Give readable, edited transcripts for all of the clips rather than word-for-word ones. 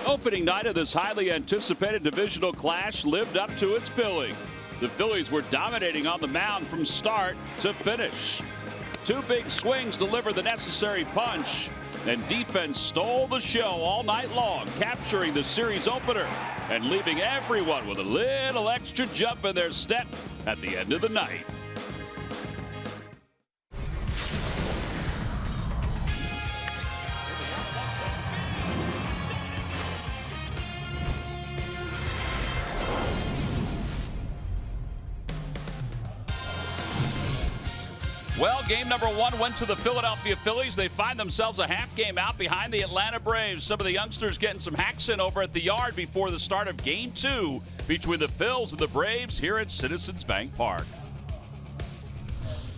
Opening night of this highly anticipated divisional clash lived up to its billing. The Phillies were dominating on the mound from start to finish. Two big swings delivered the necessary punch, and defense stole the show all night long, capturing the series opener and leaving everyone with a little extra jump in their step at the end of the night. Well, game number one went to the Philadelphia Phillies. They find themselves a half game out behind the Atlanta Braves. Some of the youngsters getting some hacks in over at the yard before the start of game two between the Phils and the Braves here at Citizens Bank Park.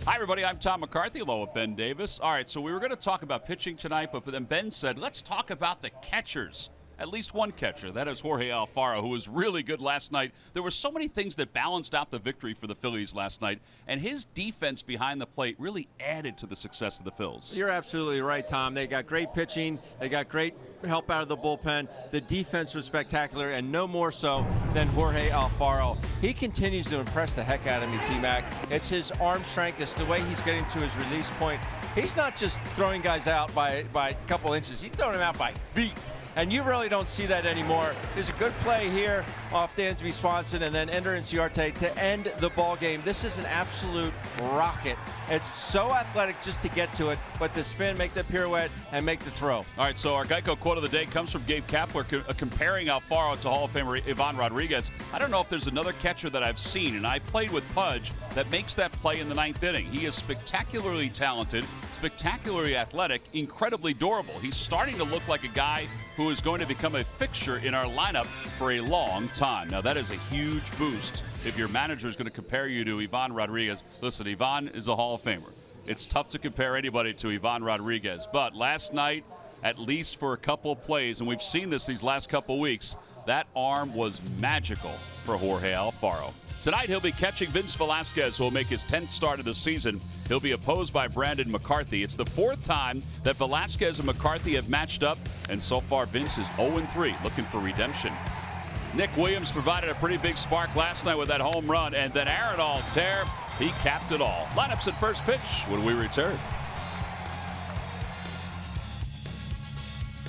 Hi, everybody. I'm Tom McCarthy, along with Ben Davis. All right, so we were going to talk about pitching tonight, but then Ben said, let's talk about the catchers. At least one catcher. That is Jorge Alfaro, who was really good last night. There were so many things that balanced out the victory for the Phillies last night, and his defense behind the plate really added to the success of the Phils. You're absolutely right, Tom. They got great pitching. They got great help out of the bullpen. The defense was spectacular, and no more so than Jorge Alfaro. He continues to impress the heck out of me, T-Mac. It's his arm strength. It's the way he's getting to his release point. He's not just throwing guys out by a couple inches. He's throwing them out by feet. And you really don't see that anymore. There's a good play here off Dansby Swanson and then Ender Inciarte to end the ball game. This is an absolute rocket. It's so athletic just to get to it, but to spin, make the pirouette, and make the throw. All right, so our Geico quote of the day comes from Gabe Kapler comparing Alfaro to Hall of Famer Ivan Rodriguez. I don't know if there's another catcher that I've seen, and I played with Pudge, that makes that play in the ninth inning. He is spectacularly talented, spectacularly athletic, incredibly durable. He's starting to look like a guy who is going to become a fixture in our lineup for a long time. Now, that is a huge boost if your manager is going to compare you to Ivan Rodriguez. Listen, Ivan is a Hall of Famer. It's tough to compare anybody to Ivan Rodriguez. But last night, at least for a couple of plays, and we've seen this these last couple of weeks, that arm was magical for Jorge Alfaro. Tonight, he'll be catching Vince Velasquez, who will make his 10th start of the season. He'll be opposed by Brandon McCarthy. It's the fourth time that Velasquez and McCarthy have matched up, and so far Vince is 0-3, looking for redemption. Nick Williams provided a pretty big spark last night with that home run, and then Aaron Altair, he capped it all. Lineups at first pitch when we return.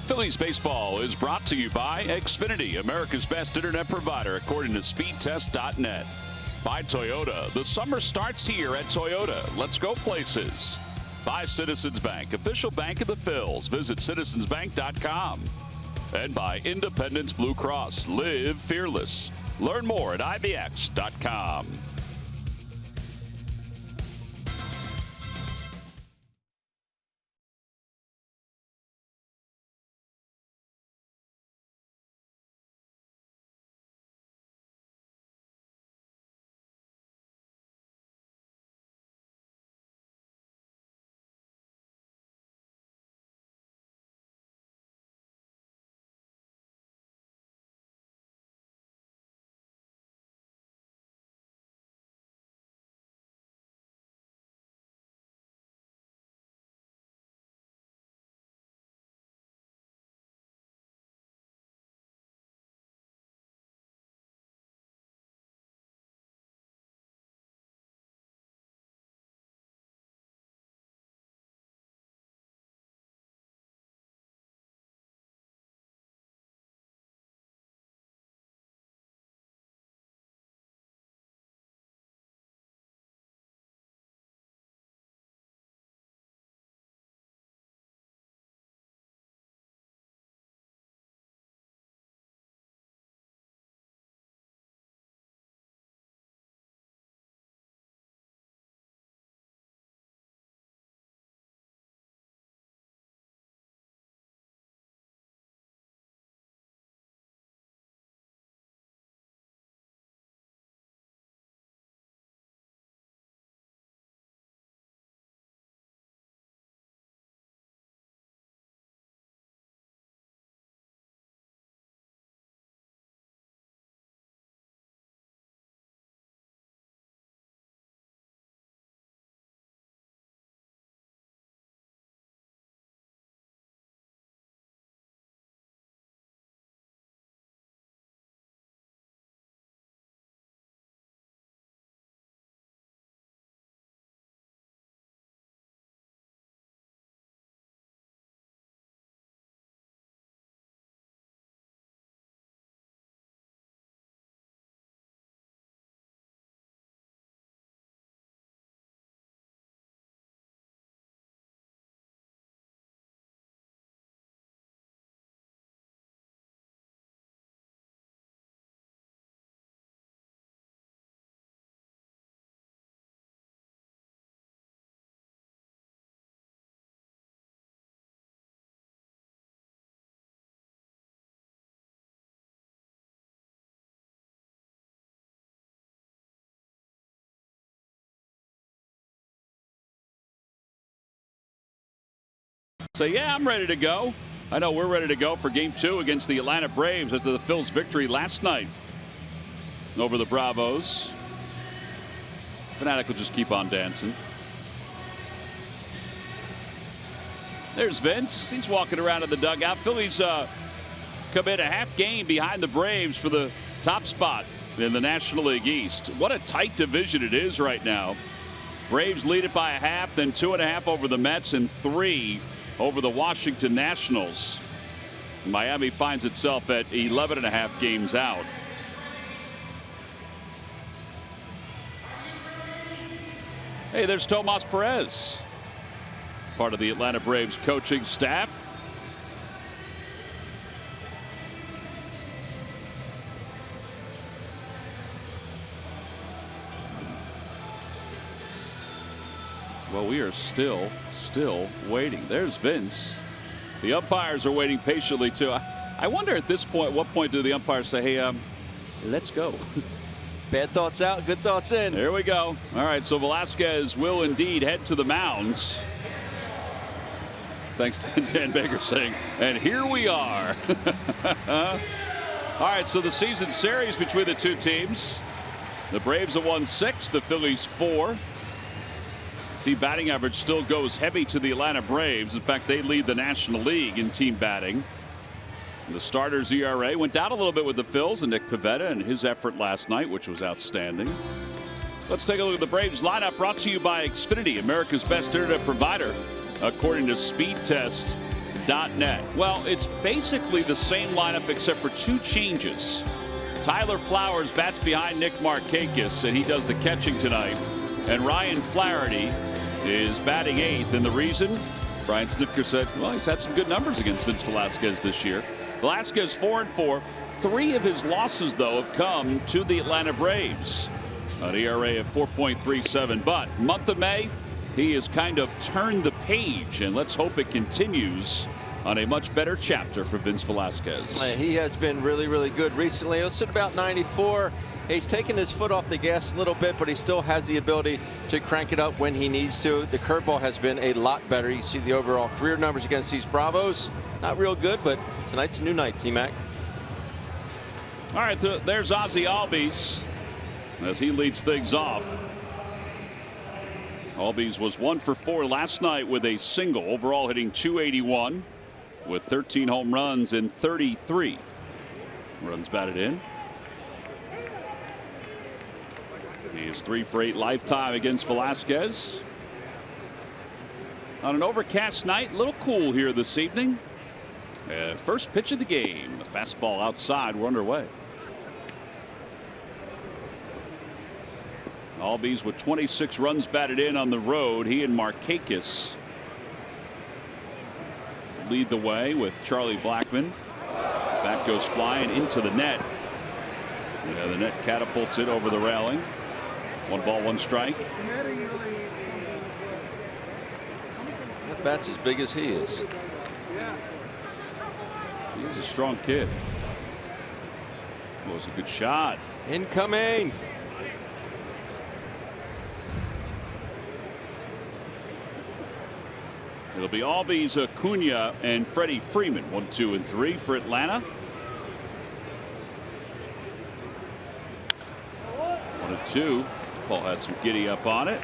Phillies baseball is brought to you by Xfinity, America's best internet provider, according to speedtest.net. By Toyota, the summer starts here at Toyota. Let's go places. By Citizens Bank, official bank of the Phils. Visit citizensbank.com. And by Independence Blue Cross, live fearless. Learn more at ibx.com. say, yeah, I'm ready to go. I know we're ready to go for Game 2 against the Atlanta Braves after the Phils' victory last night over the Bravos. Fanatic will just keep on dancing. There's Vince. He's walking around in the dugout. Phillies come in a half game behind the Braves for the top spot in the National League East. What a tight division it is right now. Braves lead it by a half, then 2.5 over the Mets and 3 over the Washington Nationals. Miami finds itself at 11.5 games out. Hey, there's Tomas Perez, part of the Atlanta Braves coaching staff. Well, we are still waiting. There's Vince. The umpires are waiting patiently too. I wonder at this point, what point do the umpires say, hey, let's go? Bad thoughts out, good thoughts in. There we go. All right, so Velasquez will indeed head to the mounds. Thanks to Dan Baker saying, and here we are. All right, so the season series between the two teams. The Braves have won 6, the Phillies 4. Team batting average still goes heavy to the Atlanta Braves. In fact, they lead the National League in team batting. The starters ERA went down a little bit with the Phils and Nick Pivetta and his effort last night, which was outstanding. Let's take a look at the Braves lineup, brought to you by Xfinity, America's best internet provider, according to speedtest.net. Well, it's basically the same lineup except for 2 changes. Tyler Flowers bats behind Nick Markakis, and he does the catching tonight. And Ryan Flaherty is batting 8th. And the reason? Brian Snitker said, well, he's had some good numbers against Vince Velasquez this year. Velasquez 4-4. 3 of his losses, though, have come to the Atlanta Braves. An ERA of 4.37. But month of May, he has kind of turned the page. And let's hope it continues on a much better chapter for Vince Velasquez. He has been really, really good recently. Let's at about 94. He's taken his foot off the gas a little bit, but he still has the ability to crank it up when he needs to. The curveball has been a lot better. You see the overall career numbers against these Bravos. Not real good, but tonight's a new night, T-Mac. All right, there's Ozzie Albies as he leads things off. Albies was 1 for 4 last night with a single, overall hitting .281 with 13 home runs and 33 runs batted in. He is 3 for 8 lifetime against Velasquez. On an overcast night, a little cool here this evening. First pitch of the game, a fastball outside. We're underway. Albies with 26 runs batted in on the road. He and Markakis lead the way with Charlie Blackmon. Bat goes flying into the net. Yeah, the net catapults it over the railing. 1 ball, 1 strike. That bat's as big as he is. He's a strong kid. That was a good shot. Incoming. It'll be Albies, Acuna, and Freddie Freeman. 1, 2, and 3 for Atlanta. 1 and 2. Paul had some giddy up on it.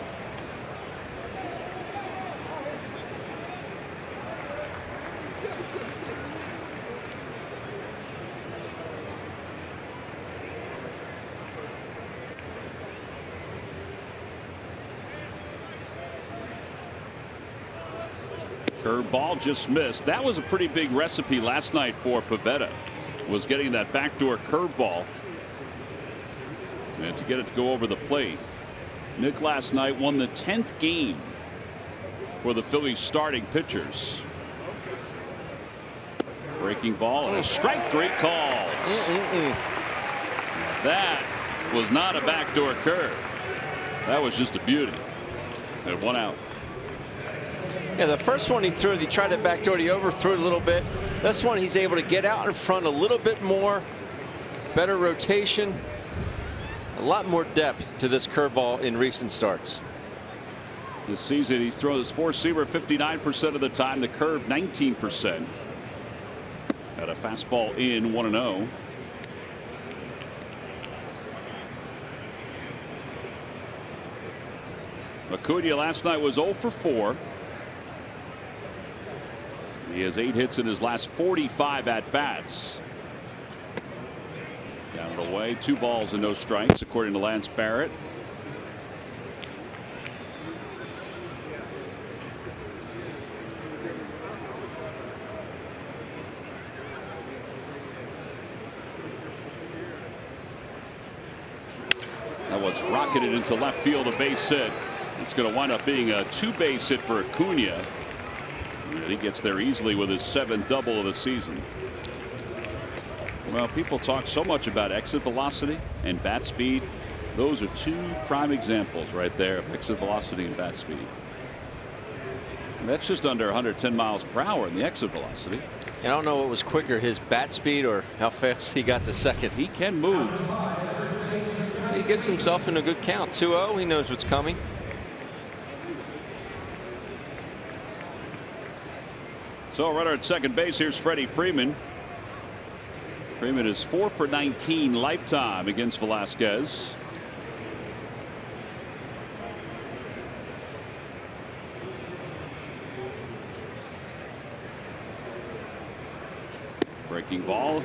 Curveball just missed. That was a pretty big recipe last night for Pivetta, was getting that backdoor curveball and to get it to go over the plate. Nick last night won the 10th game for the Phillies starting pitchers. Breaking ball and a strike 3 called. That was not a backdoor curve. That was just a beauty. And 1 out. Yeah, the first one he threw, he tried to backdoor, he overthrew it a little bit. This one he's able to get out in front a little bit more. Better rotation. A lot more depth to this curveball in recent starts. this season. He's thrown his four-seamer 59% of the time, the curve 19%. Got a fastball in 1-0. Acuna last night was 0 for 4. He has 8 hits in his last 45 at-bats. Down and away, 2 balls and no strikes, according to Lance Barrett. That one's rocketed into left field, a base hit. It's going to wind up being a 2-base hit for Acuna. And he gets there easily with his 7th double of the season. Well, people talk so much about exit velocity and bat speed. Those are 2 prime examples right there of exit velocity and bat speed. And that's just under 110 miles per hour in the exit velocity. I don't know what was quicker, his bat speed or how fast he got to second. He can move. He gets himself in a good count. 2-0. He knows what's coming. So runner at second base. Here's Freddie Freeman. Freeman is 4 for 19 lifetime against Velasquez. Breaking ball.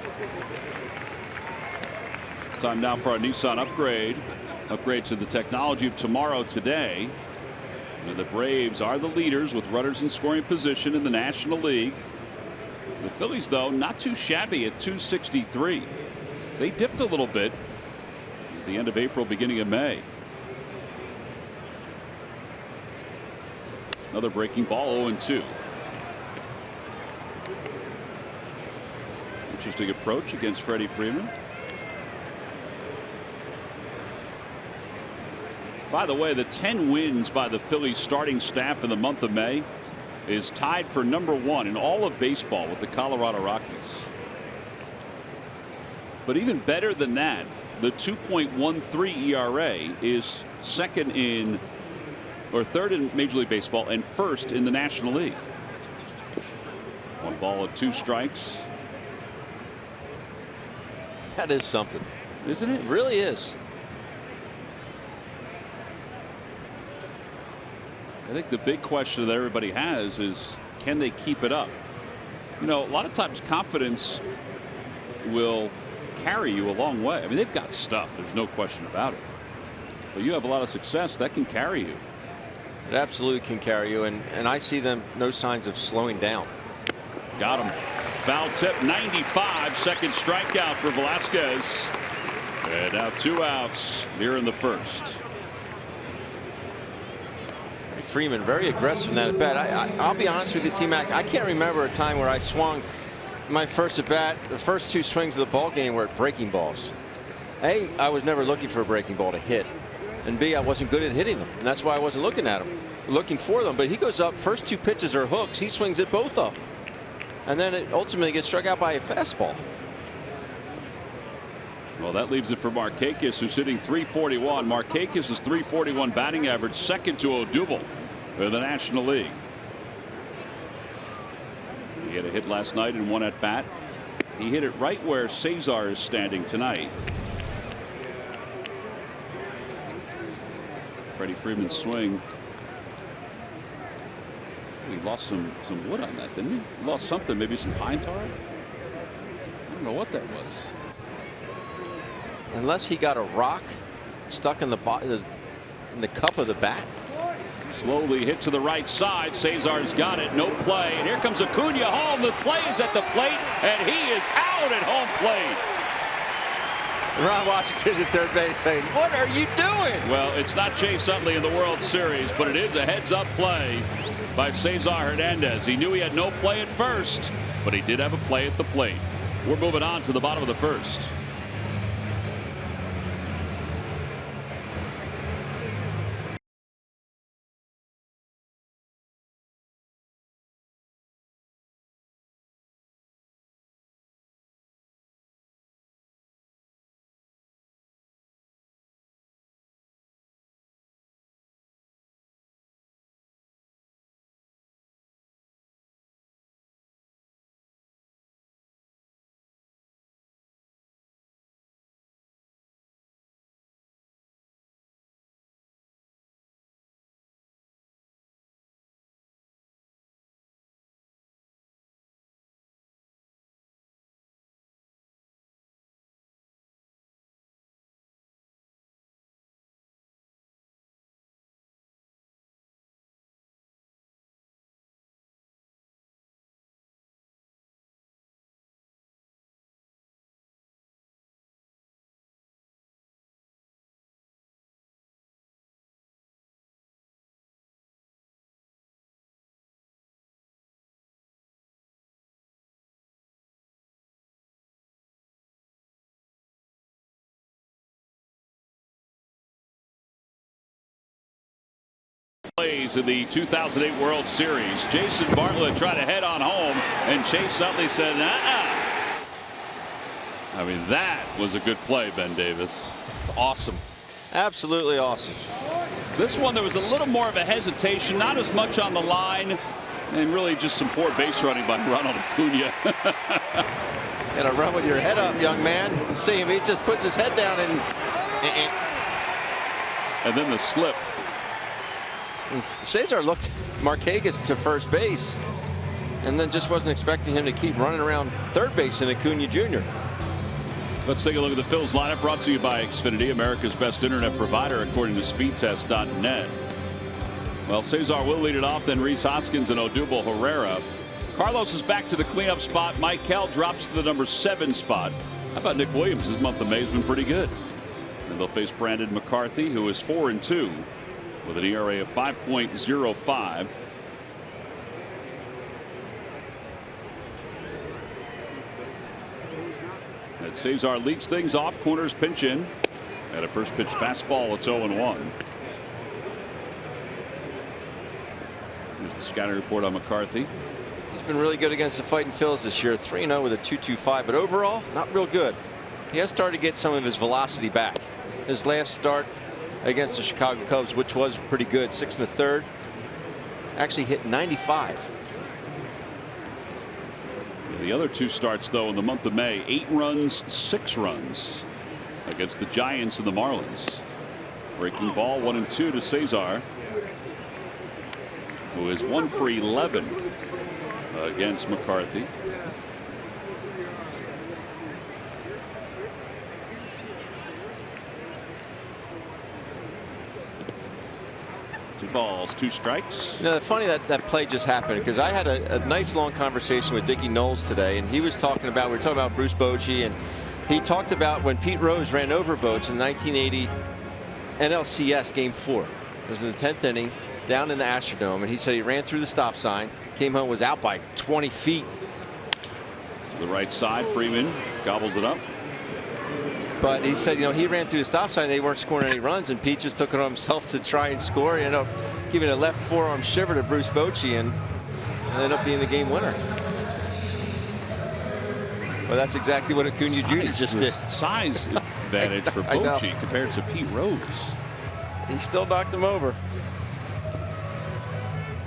Time now for a Nissan upgrade. Upgrade to the technology of tomorrow today. The Braves are the leaders with runners in scoring position in the National League. The Phillies, though, not too shabby at 263. They dipped a little bit at the end of April, beginning of May. Another breaking ball, 0-2. Interesting approach against Freddie Freeman. By the way, the 10 wins by the Phillies starting staff in the month of May is tied for #1 in all of baseball with the Colorado Rockies. But even better than that, the 2.13 ERA is second in, or third in Major League Baseball and first in the National League. 1 ball and 2 strikes. That is something, isn't it? It really is. I think the big question that everybody has is, can they keep it up? You know, a lot of times confidence will carry you a long way. I mean, they've got stuff. There's no question about it. But you have a lot of success that can carry you. It absolutely can carry you. And I see them no signs of slowing down. Got him. Foul tip, 95. Second strikeout for Velasquez. And now 2 outs here in the first. Freeman very aggressive in that at bat. I'll be honest with you, T-Mac, I can't remember a time where I swung my first at bat. The first 2 swings of the ball game were at breaking balls. A, I was never looking for a breaking ball to hit, and B, I wasn't good at hitting them, and that's why I wasn't looking at them, looking for them. But he goes up, first 2 pitches are hooks. He swings at both of them, and then it ultimately gets struck out by a fastball. Well, that leaves it for Markakis, who's hitting .341. Markakis' 341 batting average, second to Odubel in the National League. He had a hit last night in 1 at bat. He hit it right where Cesar is standing tonight. Freddie Freeman's swing. He lost some wood on that, didn't he? Lost something, maybe some pine tar. I don't know what that was. Unless he got a rock stuck in the cup of the bat. Slowly hit to the right side. Cesar's got it. No play. And here comes Acuna home. The play is at the plate, and he is out at home plate. Ron Washington's at third base saying, "What are you doing?" Well, it's not Chase Utley in the World Series, but it is a heads-up play by Cesar Hernandez. He knew he had no play at first, but he did have a play at the plate. We're moving on to the bottom of the first. plays in the 2008 World Series. Jason Bartlett tried to head on home, and Chase Utley said, I mean, that was a good play, Ben Davis. Awesome. Absolutely awesome. This one, there was a little more of a hesitation, not as much on the line, and really just some poor base running by Ronald Acuna. Gotta run with your head up, young man. You see him, he just puts his head down and then the slip. Cesar looked Marquez to first base and then just wasn't expecting him to keep running around third base in Acuna Jr. Let's take a look at the Phil's lineup, brought to you by Xfinity, America's best internet provider, according to speedtest.net. Well, Cesar will lead it off, then Rhys Hoskins and Odubel Herrera. Carlos is back to the cleanup spot. Michael drops to the number 7 spot. How about Nick Williams? His month of May has been pretty good. And they'll face Brandon McCarthy, who is 4-2 with an ERA of 5.05. And Cesar leads things off. Corners pinch in. At a first pitch fastball, it's 0-1. Here's the scouting report on McCarthy. He's been really good against the Fighting Phils this year. 3-0 with a 2.25, but overall, not real good. He has started to get some of his velocity back. His last start against the Chicago Cubs, which was pretty good, 6 1/3, actually hit 95. The other 2 starts, though, in the month of May, 8 runs, 6 runs against the Giants and the Marlins. Breaking ball, 1-2 to Cesar, who is 1 for 11 against McCarthy. Two balls, 2 strikes. You know, it's funny that play just happened, because I had a nice long conversation with Dickie Knowles today, and he was talking about, we were talking about Bruce Bochy, and he talked about when Pete Rose ran over Boch in 1980 NLCS Game 4. It was in the 10th inning down in the Astrodome, and he said he ran through the stop sign, came home, was out by 20 feet. To the right side, Freeman gobbles it up. But he said, you know, he ran through the stop sign. They weren't scoring any runs, and Pete just took it on himself to try and score. He ended up giving a left forearm shiver to Bruce Bochy, and ended up being the game winner. Well, that's exactly what Acuna Jr. just did. Size advantage for Bochy compared to Pete Rose. He still knocked him over.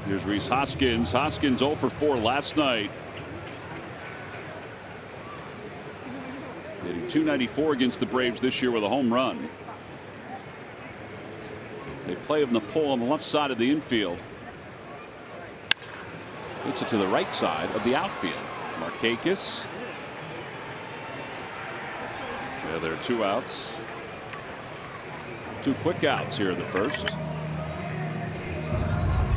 Here's Rhys Hoskins. Hoskins 0 for 4 last night. Hitting .294 against the Braves this year with a home run. They play him the pole on the left side of the infield. Hits it to the right side of the outfield. Marquez. Yeah, there are 2 outs. 2 quick outs here in the first.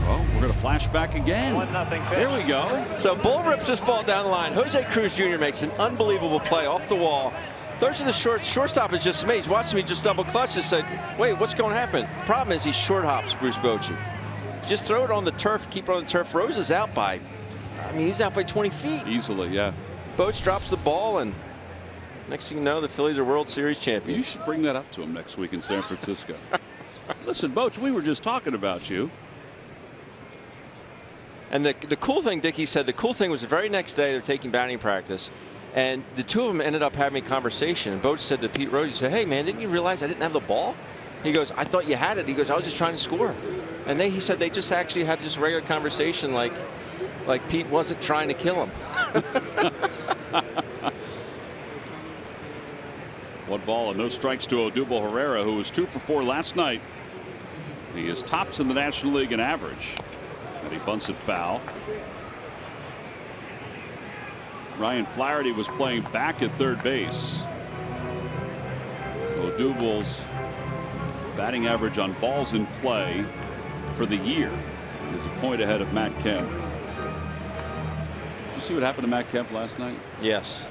Well, we're going to flash back again. 1-0 There we go. So Bull rips this ball down the line. Jose Cruz Jr. makes an unbelievable play off the wall. Throws to the shortstop is just amazed. Watching me just double clutch and said, wait, what's going to happen? Problem is he short hops Bruce Bochy. Just throw it on the turf, keep it on the turf. Rose is out by, I mean, he's out by 20 feet. Easily, yeah. Boch drops the ball, and next thing you know, the Phillies are World Series champions. You should bring that up to him next week in San Francisco. Listen, Boch, we were just talking about you. And the cool thing, Dickie said, the cool thing was the very next day they're taking batting practice, and the 2 of them ended up having a conversation. And Boch said to Pete Rose, he said, hey man, didn't you realize I didn't have the ball? He goes, I thought you had it. He goes, I was just trying to score. And he said they just actually had this regular conversation, like Pete wasn't trying to kill him. 1 ball and no strikes to Odubel Herrera, who was 2 for 4 last night. He is tops in the National League in average. And he bunts it foul. Ryan Flaherty was playing back at third base. Odubel's batting average on balls in play for the year is a point ahead of Matt Kemp. Did you see what happened to Matt Kemp last night? Yes.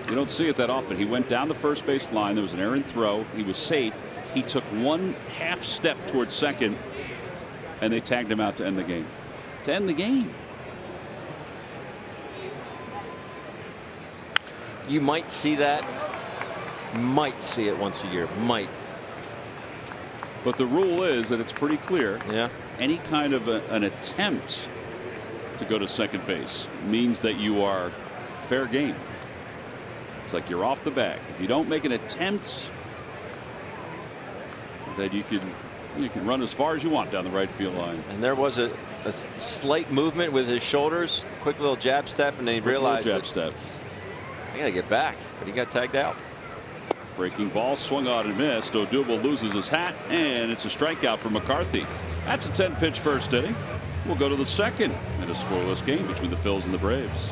You don't see it that often. He went down the first base line. There was an errant throw. He was safe. He took 1 half step towards second, and they tagged him out to end the game. To end the game. You might see that. Might see it once a year. Might. But the rule is that it's pretty clear. Yeah. Any kind of an attempt to go to second base means that you are fair game. It's like you're off the bag. If you don't make an attempt, then you can run as far as you want down the right field line. And there was a slight movement with his shoulders, quick little jab step, and then he realized jab step. I gotta get back, but he got tagged out. Breaking ball swung on and missed. Odubel loses his hat, and it's a strikeout for McCarthy. That's a 10-pitch first inning. We'll go to the second in a scoreless game between the Phils and the Braves.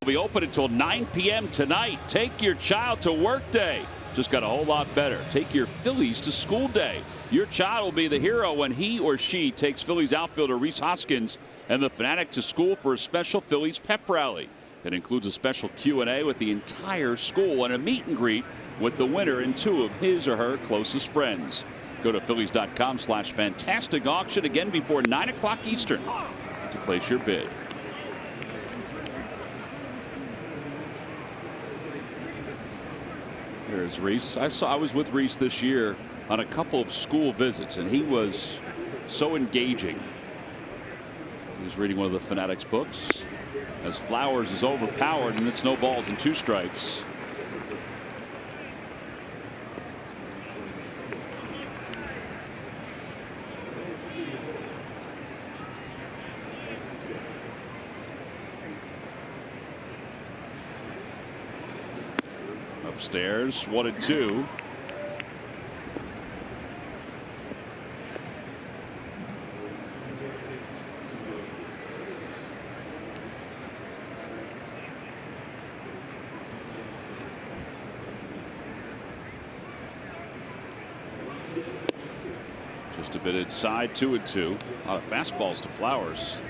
Will be open until 9 p.m. tonight. Take your child to work day. Just got a whole lot better. Take your Phillies to school day. Your child will be the hero when he or she takes Phillies outfielder Rhys Hoskins and the Fanatic to school for a special Phillies pep rally. That includes a special Q&A with the entire school and a meet and greet with the winner and two of his or her closest friends. Go to Phillies.com/fantastic auction again before 9 o'clock Eastern to place your bid. There's Rhys. I was with Rhys this year on a couple of school visits, and he was so engaging. He was reading one of the Fanatics books as Flowers is overpowered, and it's no balls and 2 strikes. Upstairs, 1-2. Just a bit inside, 2-2. A lot of fastballs to Flowers.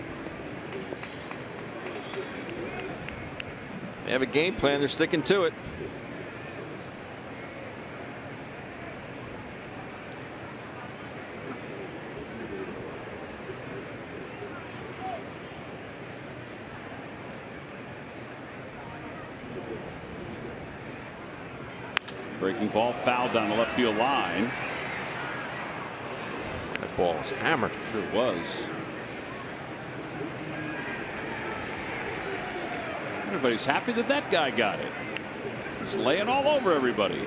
They have a game plan. They're sticking to it. Breaking ball fouled down the left field line. That ball was hammered. Sure was. Everybody's happy that that guy got it. He's laying all over everybody.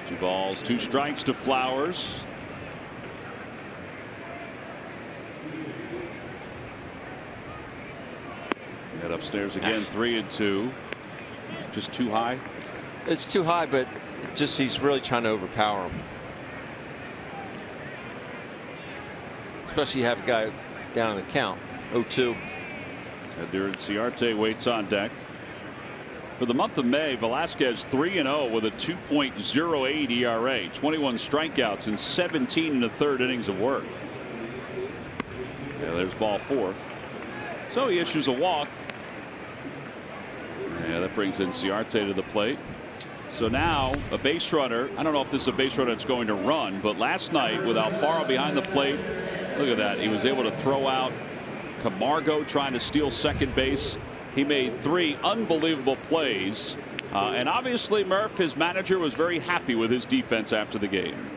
Two balls, 2 strikes to Flowers. Head upstairs again, 3-2. Just too high. It's too high, but just he's really trying to overpower him. Especially you have a guy down on the count, 0-2. Ender Inciarte waits on deck. For the month of May, Velasquez 3-0 with a 2.08 ERA, 21 strikeouts in 17 1/3 innings of work. Yeah, there's ball 4. So he issues a walk. Yeah, that brings Inciarte to the plate. So now a base runner. I don't know if this is a base runner that's going to run, but last night with Alfaro behind the plate, look at that. He was able to throw out Camargo trying to steal second base. He made 3 unbelievable plays. And obviously, Murph, his manager, was very happy with his defense after the game.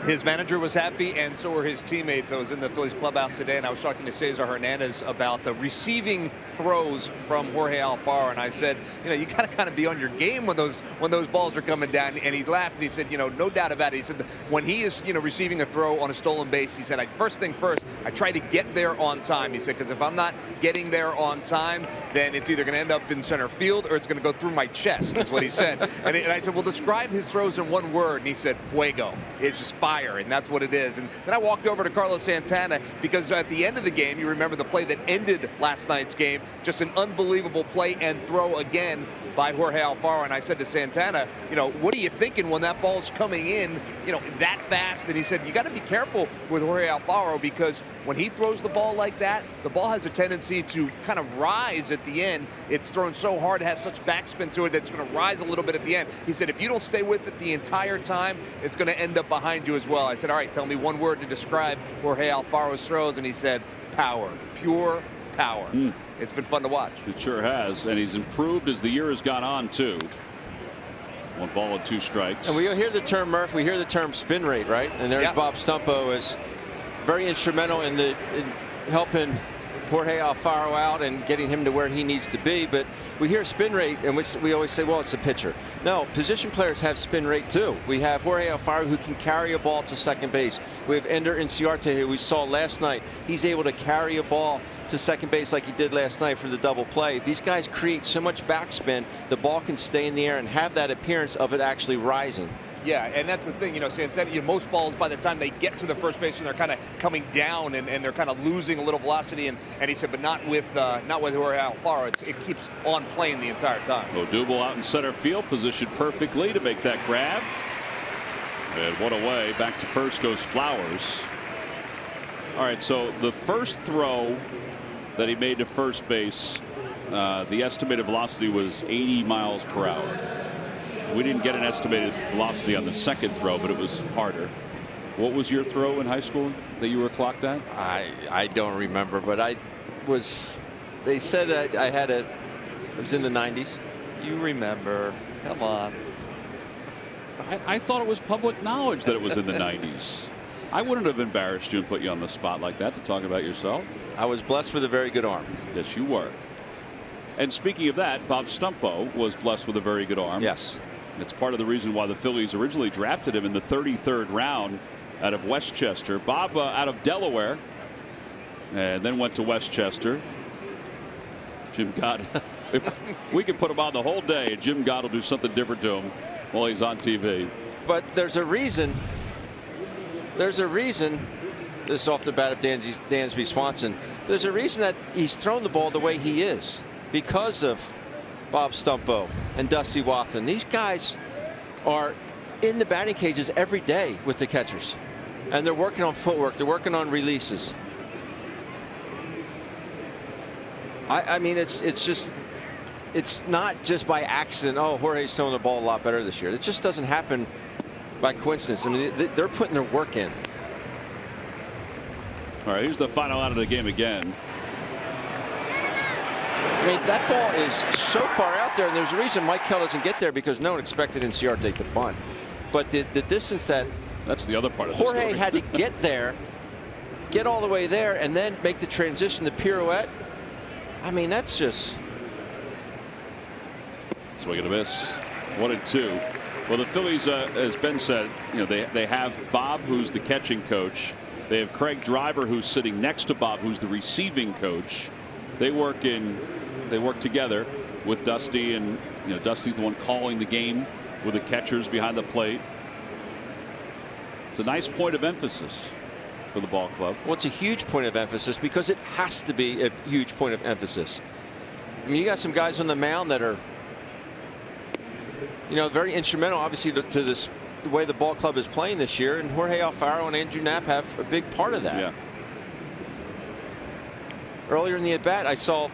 His manager was happy, and so were his teammates. I was in the Phillies clubhouse today, and I was talking to Cesar Hernandez about the receiving throws from Jorge Alfaro, and I said, you know, you got to kind of be on your game when those balls are coming down. And he laughed, and he said, you know, no doubt about it. He said, when he is, you know, receiving a throw on a stolen base, he said, first thing first, I try to get there on time. He said, because if I'm not getting there on time, then it's either going to end up in center field or it's going to go through my chest, is what he said. And I said, well, describe his throws in one word, and he said, fuego. It's just fire, and that's what it is. And then I walked over to Carlos Santana because at the end of the game, you remember the play that ended last night's game, just an unbelievable play and throw again by Jorge Alfaro. And I said to Santana, you know, what are you thinking when that ball's coming in, you know, that fast? And he said, you got to be careful with Jorge Alfaro because when he throws the ball like that, the ball has a tendency to kind of rise at the end. It's thrown so hard, it has such backspin to it that it's going to rise a little bit at the end. He said, if you don't stay with it the entire time, it's going to end up behind you as well. I said, all right, tell me one word to describe Jorge Alfaro's throws, and he said, power, pure power. It's been fun to watch. It sure has, and he's improved as the year has gone on too. 1 ball and 2 strikes. And we hear the term, Murph, we hear the term spin rate, right? And there's Bob Stumpo is very instrumental in helping Jorge Alfaro out and getting him to where he needs to be. But we hear spin rate, and we always say, well, it's a pitcher. No, position players have spin rate too. We have Jorge Alfaro who can carry a ball to second base. We have Ender Inciarte who we saw last night. He's able to carry a ball to second base like he did last night for the double play. These guys create so much backspin, the ball can stay in the air and have that appearance of it actually rising. Yeah, and that's the thing, you know, Santana, you know, most balls by the time they get to the first base and they're kind of coming down and they're kind of losing a little velocity, and he said, but not with Jorge Alfaro. It keeps on playing the entire time. Odubel out in center field, positioned perfectly to make that grab. And one away, back to first goes Flowers. All right, so the first throw that he made to first base, the estimated velocity was 80 miles per hour. We didn't get an estimated velocity on the second throw, but it was harder. What was your throw in high school that you were clocked at? I don't remember, but they said that it was in the 90s. You remember. Come on. I thought it was public knowledge that it was in the 90s. I wouldn't have embarrassed you and put you on the spot like that to talk about yourself. I was blessed with a very good arm. Yes, you were. And speaking of that, Bob Stumpo was blessed with a very good arm. Yes. It's part of the reason why the Phillies originally drafted him in the 33rd round out of Westchester. Bob out of Delaware, and then went to Westchester. Jim Gott, if we could put him on the whole day, Jim Gott will do something different to him while he's on TV. But there's a reason. There's a reason. This off the bat of Dansby Swanson. There's a reason that he's thrown the ball the way he is because of Bob Stumpo and Dusty Wathan. These guys are in the batting cages every day with the catchers, and they're working on footwork. They're working on releases. I mean, it's not just by accident. Oh, Jorge's throwing the ball a lot better this year. It just doesn't happen by coincidence. I mean, they're putting their work in. All right, here's the final out of the game again. I mean, that ball is so far out there, and there's a reason Mike Kell doesn't get there because no one expected Inciarte to bunt. But the distance that's the other part of Jorge the story. had to get there, get all the way there, and then make the transition, the pirouette. I mean, that's just. Swing and a miss. 1-2. Well, the Phillies, as Ben said, you know, they have Bob, who's the catching coach. They have Craig Driver, who's sitting next to Bob, who's the receiving coach. They work together. with Dusty, and Dusty's the one calling the game with the catchers behind the plate. It's a nice point of emphasis for the ball club. Well, it's a huge point of emphasis because it has to be a huge point of emphasis. I mean, you got some guys on the mound that are, very instrumental, obviously, to this the way the ball club is playing this year, and Jorge Alfaro and Andrew Knapp have a big part of that. Yeah. Earlier in the at bat, I saw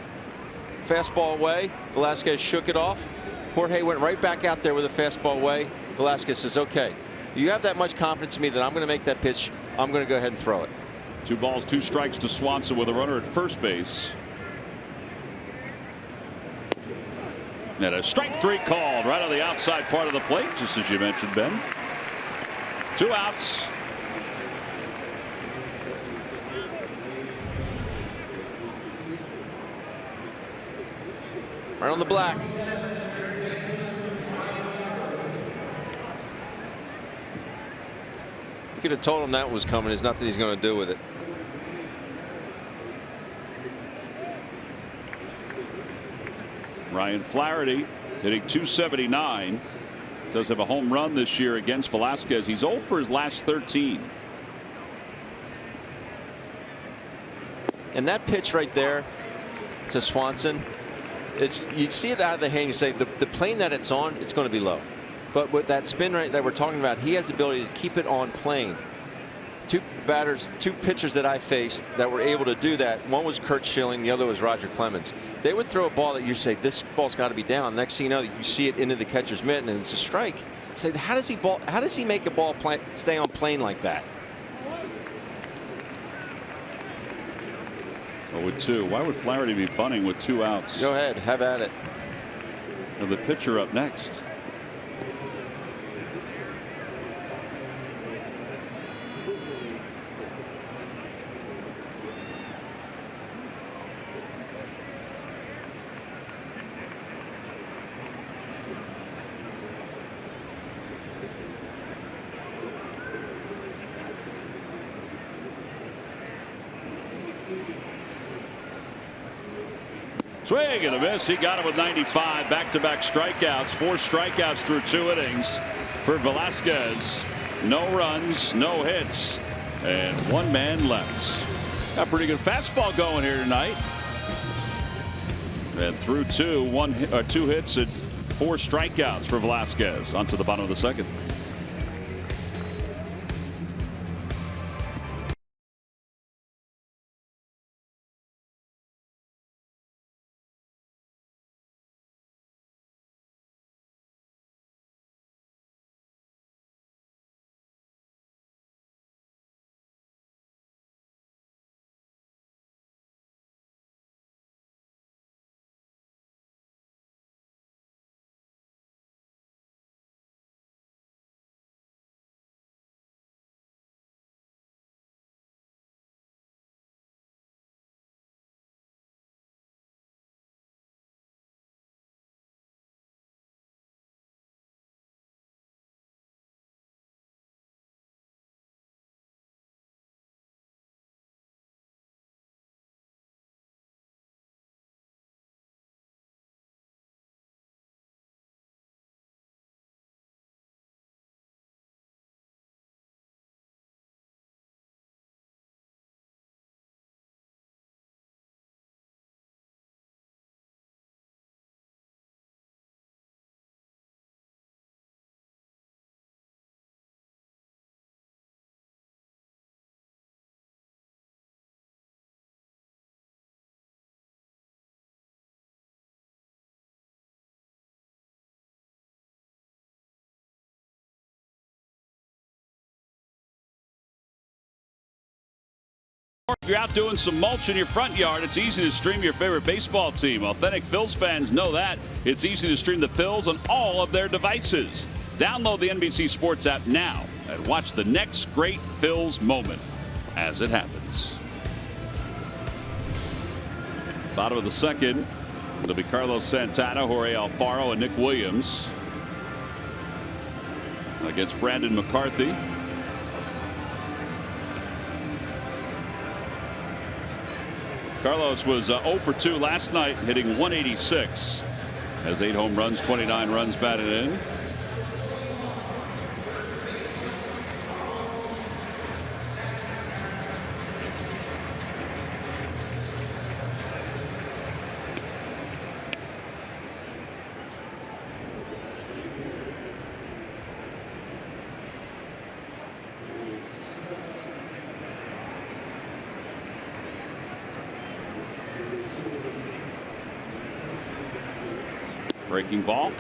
fastball away. Velasquez shook it off. Jorge went right back out there with a fastball away. Velasquez says, "Okay, you have that much confidence in me that I'm going to make that pitch. I'm going to go ahead and throw it." 2 balls, 2 strikes to Swanson with a runner at first base. And a strike 3 called right on the outside part of the plate, just as you mentioned, Ben. 2 outs. Right on the black. You could have told him that was coming. There's nothing he's going to do with it. Ryan Flaherty hitting .279. Does have a home run this year against Velasquez. He's 0 for his last 13. And that pitch right there to Swanson, you see it out of the hand. You say the plane that it's on, it's going to be low. But with that spin rate that we're talking about, he has the ability to keep it on plane. 2 pitchers that I faced that were able to do that. One was Kurt Schilling, the other was Roger Clemens. They would throw a ball that you say, this ball's got to be down. Next thing you know, you see it into the catcher's mitten and it's a strike. You say, how does he make a ball stay on plane like that? 0-2. Why would Flaherty be bunting with 2 outs? Go ahead, have at it. And the pitcher up next. Swing and a miss. He got him with 95. Back-to-back strikeouts. 4 strikeouts through 2 innings for Velasquez. No runs, no hits, and 1 man left. Got a pretty good fastball going here tonight. And through 2 hits and 4 strikeouts for Velasquez. On to the bottom of the 2nd. If you're out doing some mulch in your front yard, it's easy to stream your favorite baseball team. Authentic Phils fans know that. It's easy to stream the Phils on all of their devices. Download the NBC Sports app now and watch the next great Phils moment as it happens. Bottom of the 2nd. It'll be Carlos Santana, Jorge Alfaro, and Nick Williams against Brandon McCarthy. Carlos was 0 for 2 last night, hitting .186. Has 8 home runs, 29 runs batted in. Breaking ball.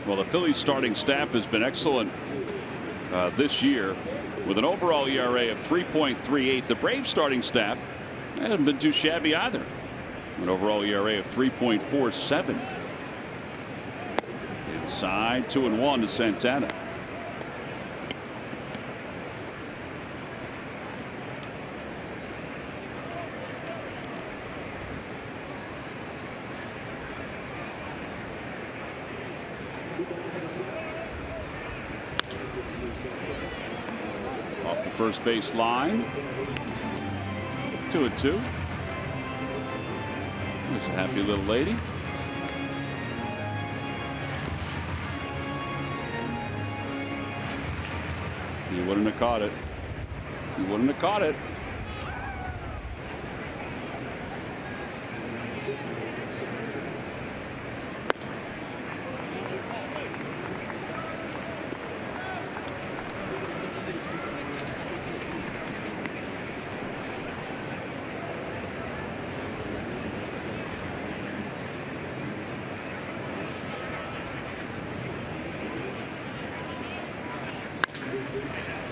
Well, the Phillies starting staff has been excellent this year with an overall ERA of 3.38. The Braves starting staff hasn't been too shabby either. An overall ERA of 3.47. Inside 2-1 to Santana. Off the first base line. 2-2. There's a happy little lady. You wouldn't have caught it. You wouldn't have caught it.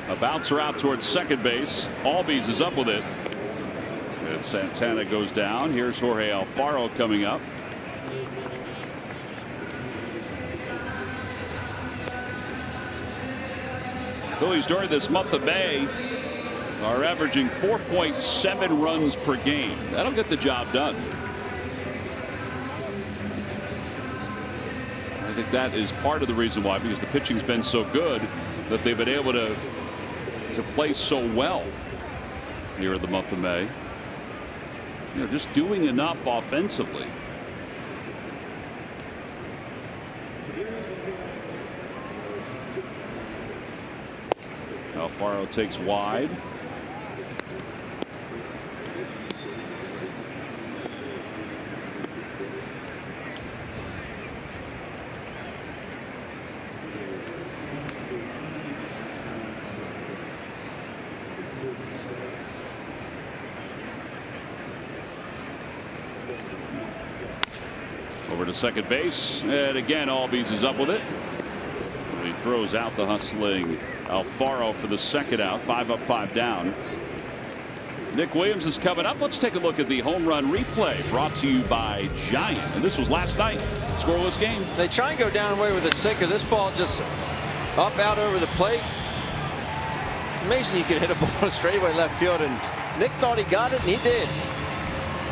A bouncer out towards second base. Albies is up with it. And Santana goes down. Here's Jorge Alfaro coming up. Phillies during this month of May are averaging 4.7 runs per game. That'll get the job done. I think that is part of the reason why, because the pitching's been so good that they've been able to play so well here in the month of May. You know, just doing enough offensively. Alfaro takes wide. Over to second base, and again Albies is up with it. He throws out the hustling Alfaro for the second out. 5 up, 5 down. Nick Williams is coming up. Let's take a look at the home run replay brought to you by Giant. And this was last night. Scoreless game. They try and go down and away with a sinker. This ball just up out over the plate. Amazing you can hit a ball in straightaway left field, and Nick thought he got it, and he did.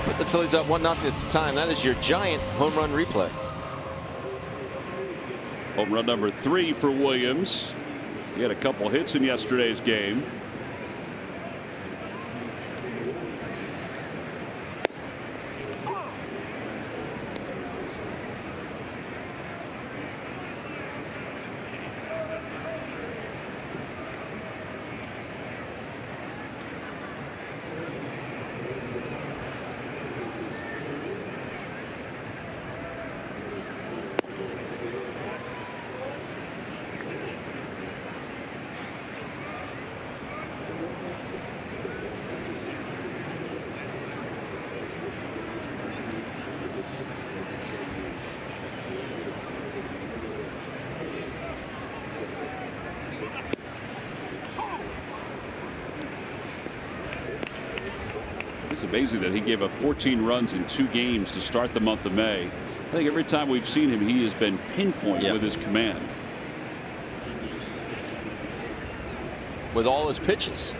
Put the Phillies up 1-0 at the time. That is your Giant home run replay. Home run number 3 for Williams. He had a couple hits in yesterday's game. It's amazing that he gave up 14 runs in 2 games to start the month of May. I think every time we've seen him, he has been pinpoint with his command. With all his pitches.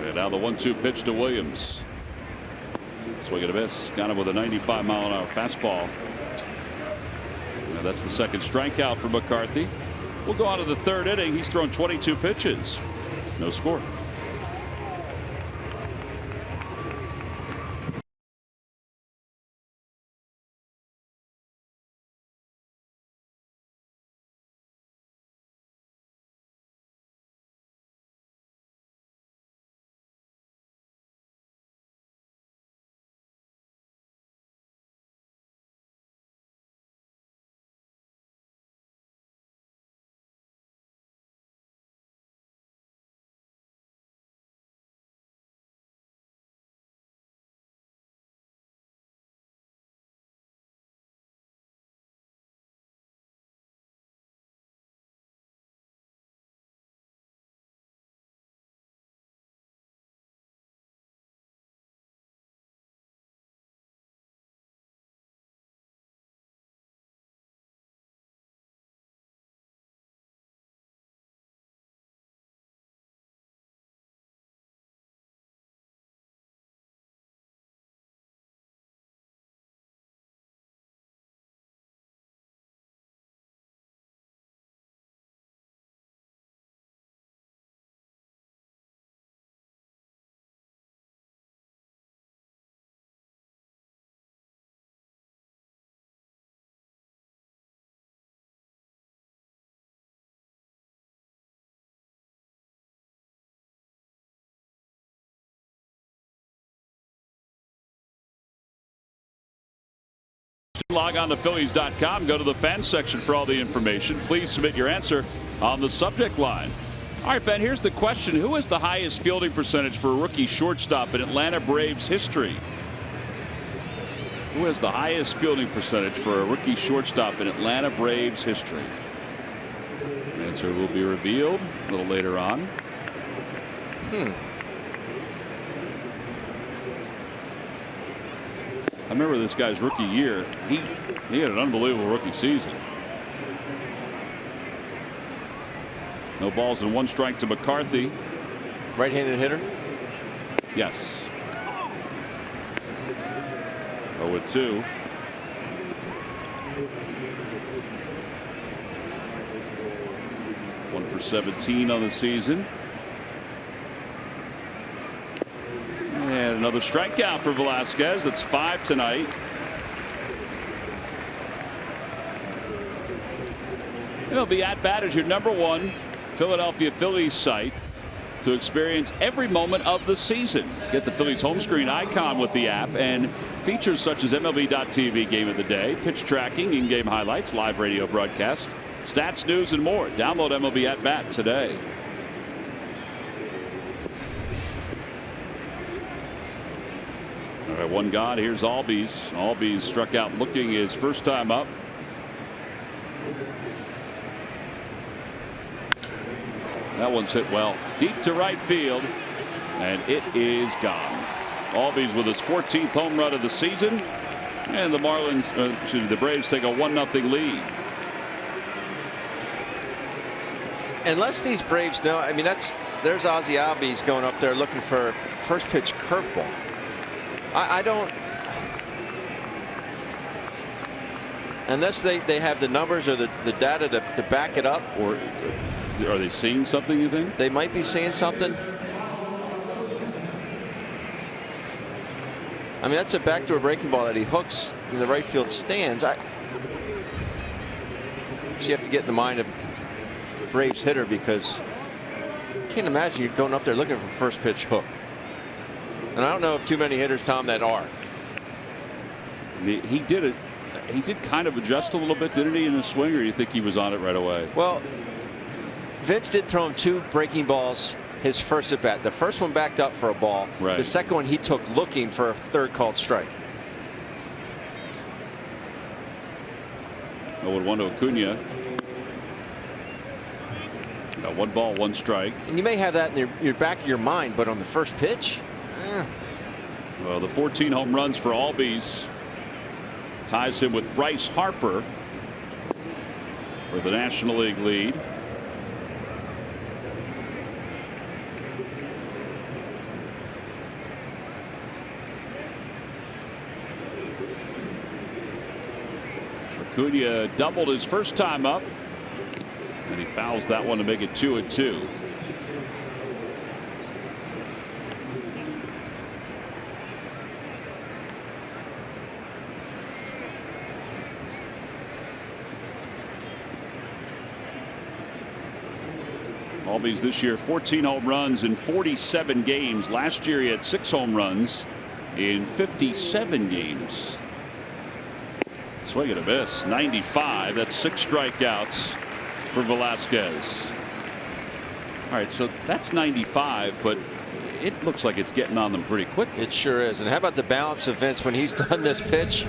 And now the 1-2 pitch to Williams. Swing and a miss. Got him with a 95-mile-an-hour fastball. Now that's the second strikeout for McCarthy. We'll go on to the third inning. He's thrown 22 pitches. No score. Log on to Phillies.com. Go to the fans section for all the information. Please submit your answer on the subject line. All right, Ben, here's the question. Who has the highest fielding percentage for a rookie shortstop in Atlanta Braves history? Who has the highest fielding percentage for a rookie shortstop in Atlanta Braves history? The answer will be revealed a little later on. I remember this guy's rookie year. He had an unbelievable rookie season. No balls and one strike to McCarthy. Right-handed hitter? Yes. 0-2. One for 17 on the season. And another strikeout for Velasquez. That's 5 tonight. It'll be at bat as your #1 Philadelphia Phillies site to experience every moment of the season. Get the Phillies home screen icon with the app and features such as MLB.TV Game of the Day, pitch tracking, in-game highlights, live radio broadcast, stats, news, and more. Download MLB at Bat today. All right, one gone. Here's Albies. Albies struck out looking his first time up. That one's hit well deep to right field, and it is gone. Albies with his 14th home run of the season, and the the Braves take a 1-0 lead. Unless these Braves know, I mean, there's Ozzie Albies going up there looking for first pitch curveball. I don't, unless they have the numbers or the data to back it up. Or are they seeing something, you think? They might be seeing something. I mean, that's a backdoor breaking ball that he hooks in the right field stands. So you have to get in the mind of Braves hitter, because I can't imagine you going up there looking for first pitch hook. And I don't know of too many hitters, Tom, that are. He did it. He did kind of adjust a little bit, didn't he, in his swing, or do you think he was on it right away? Well, Vince did throw him 2 breaking balls his first at bat. The first one backed up for a ball. Right. The second one he took looking for a third called strike. 0-1 to Acuna. Got 1 ball, 1 strike. And you may have that in your back of your mind, but on the first pitch, Well, the 14 home runs for Albies ties him with Bryce Harper for the National League lead. Acuna doubled his first time up, and he fouls that one to make it 2-2. Albies this year 14 home runs in 47 games. Last year he had 6 home runs in 57 games. Swing and a miss. 95. That's 6 strikeouts for Velasquez. All right, so that's 95, but it looks like it's getting on them pretty quick. It sure is. And how about the balance of Vince when he's done this pitch?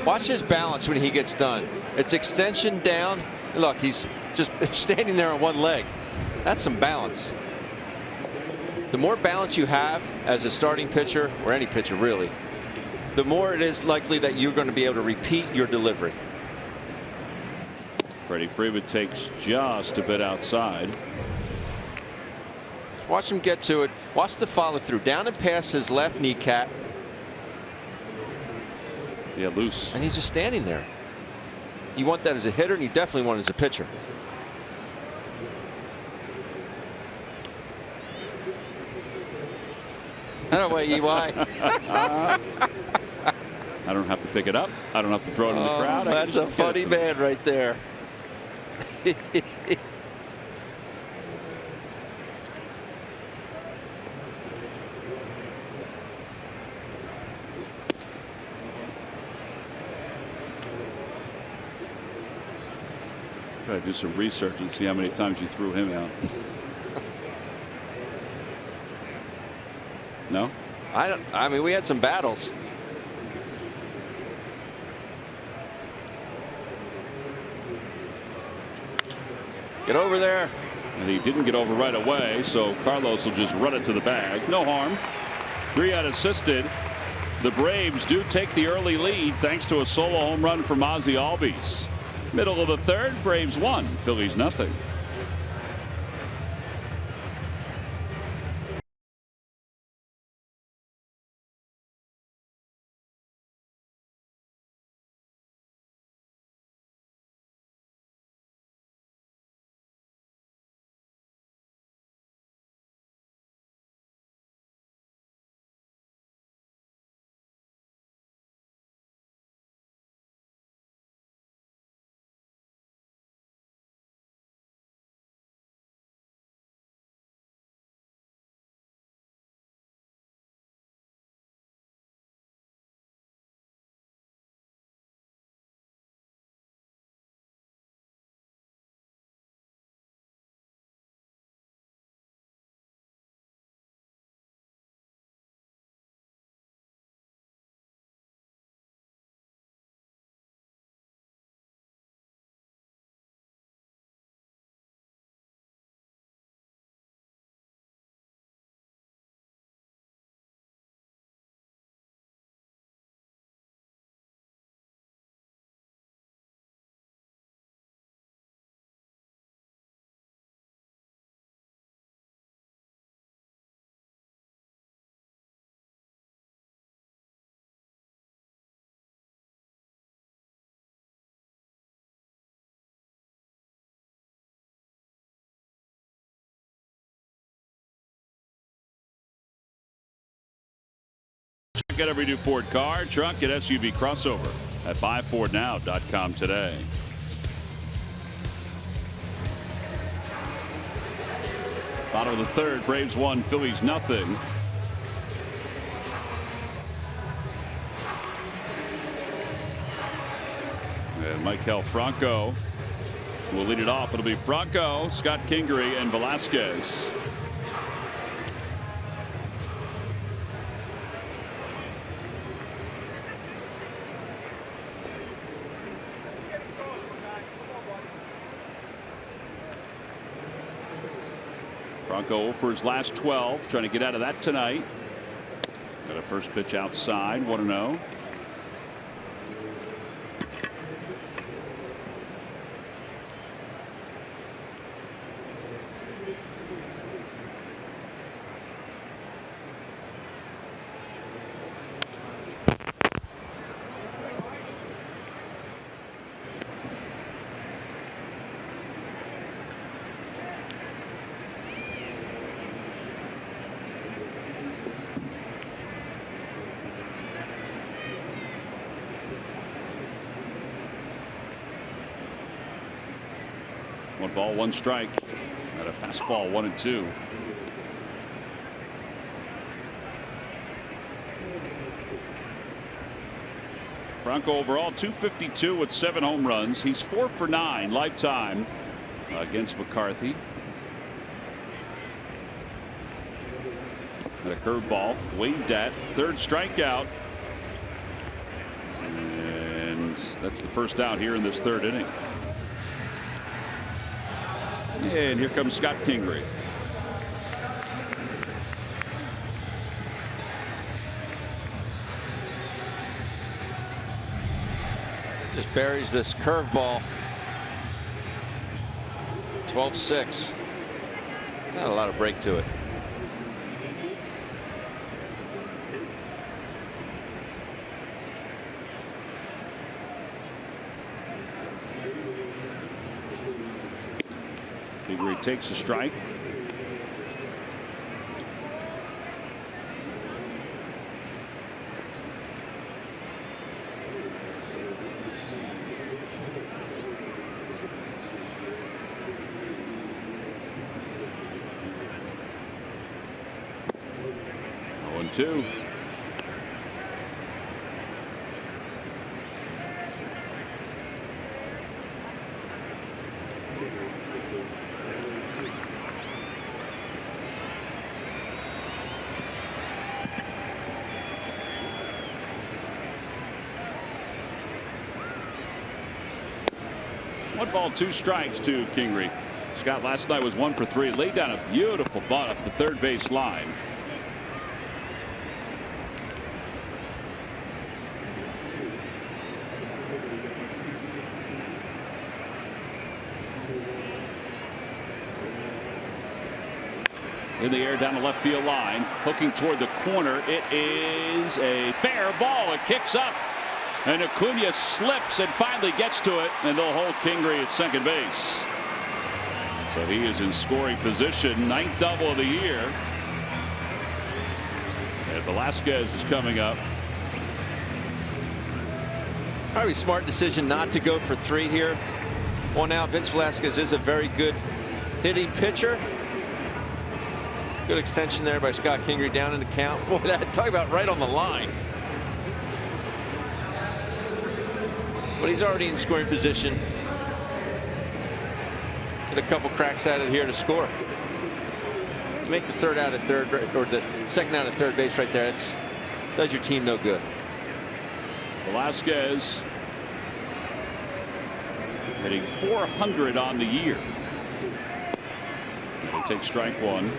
Watch his balance when he gets done. It's extension down. Look, he's just standing there on one leg. That's some balance. The more balance you have as a starting pitcher, or any pitcher really, the more it is likely that you're going to be able to repeat your delivery. Freddie Freeman takes just a bit outside. Watch him get to it. Watch the follow through. Down and past his left kneecap. Yeah, loose. And he's just standing there. You want that as a hitter, and you definitely want it as a pitcher. That way, EY. I don't have to pick it up. I don't have to throw it in the crowd. That's a funny man right there. Try to do some research and see how many times you threw him out. No? I mean, we had some battles. Get over there. And he didn't get over right away, so Carlos will just run it to the bag. No harm. 3 out assisted. The Braves do take the early lead thanks to a solo home run from Ozzie Albies. Middle of the third, Braves 1, Phillies nothing. Get every new Ford car, truck, and SUV crossover at buyfordnow.com today. Bottom of the third, Braves 1, Phillies nothing. And Michael Franco will lead it off. It'll be Franco, Scott Kingery, and Velasquez. Franco for his last 12, trying to get out of that tonight. Got a first pitch outside, 1-0. 1 ball, 1 strike. Got a fastball, 1-2. Franco overall 252 with 7 home runs. He's 4 for 9 lifetime against McCarthy. And a curveball waved at, 3rd strikeout. And that's the first out here in this 3rd inning. And here comes Scott Kingery. Just buries this curveball. 12-6. Not a lot of break to it. Kingery takes a strike. Two. One ball, 2 strikes to Kingery. Scott last night was 1 for 3. Laid down a beautiful bunt up the 3rd base line. In the air down the left field line, hooking toward the corner. It is a fair ball. It kicks up, and Acuna slips and finally gets to it, and they'll hold Kingery at second base. So he is in scoring position, 9th double of the year. And Velasquez is coming up. Probably smart decision not to go for 3 here. 1 out. Vince Velasquez is a very good hitting pitcher. Good extension there by Scott Kingery down in the count. Boy, that talk about right on the line. But he's already in scoring position. Get a couple cracks at it here to score. You make the 3rd out at 3rd, or the 2nd out at 3rd base right there. It does your team no good. Velasquez hitting 400 on the year. He'll take strike 1.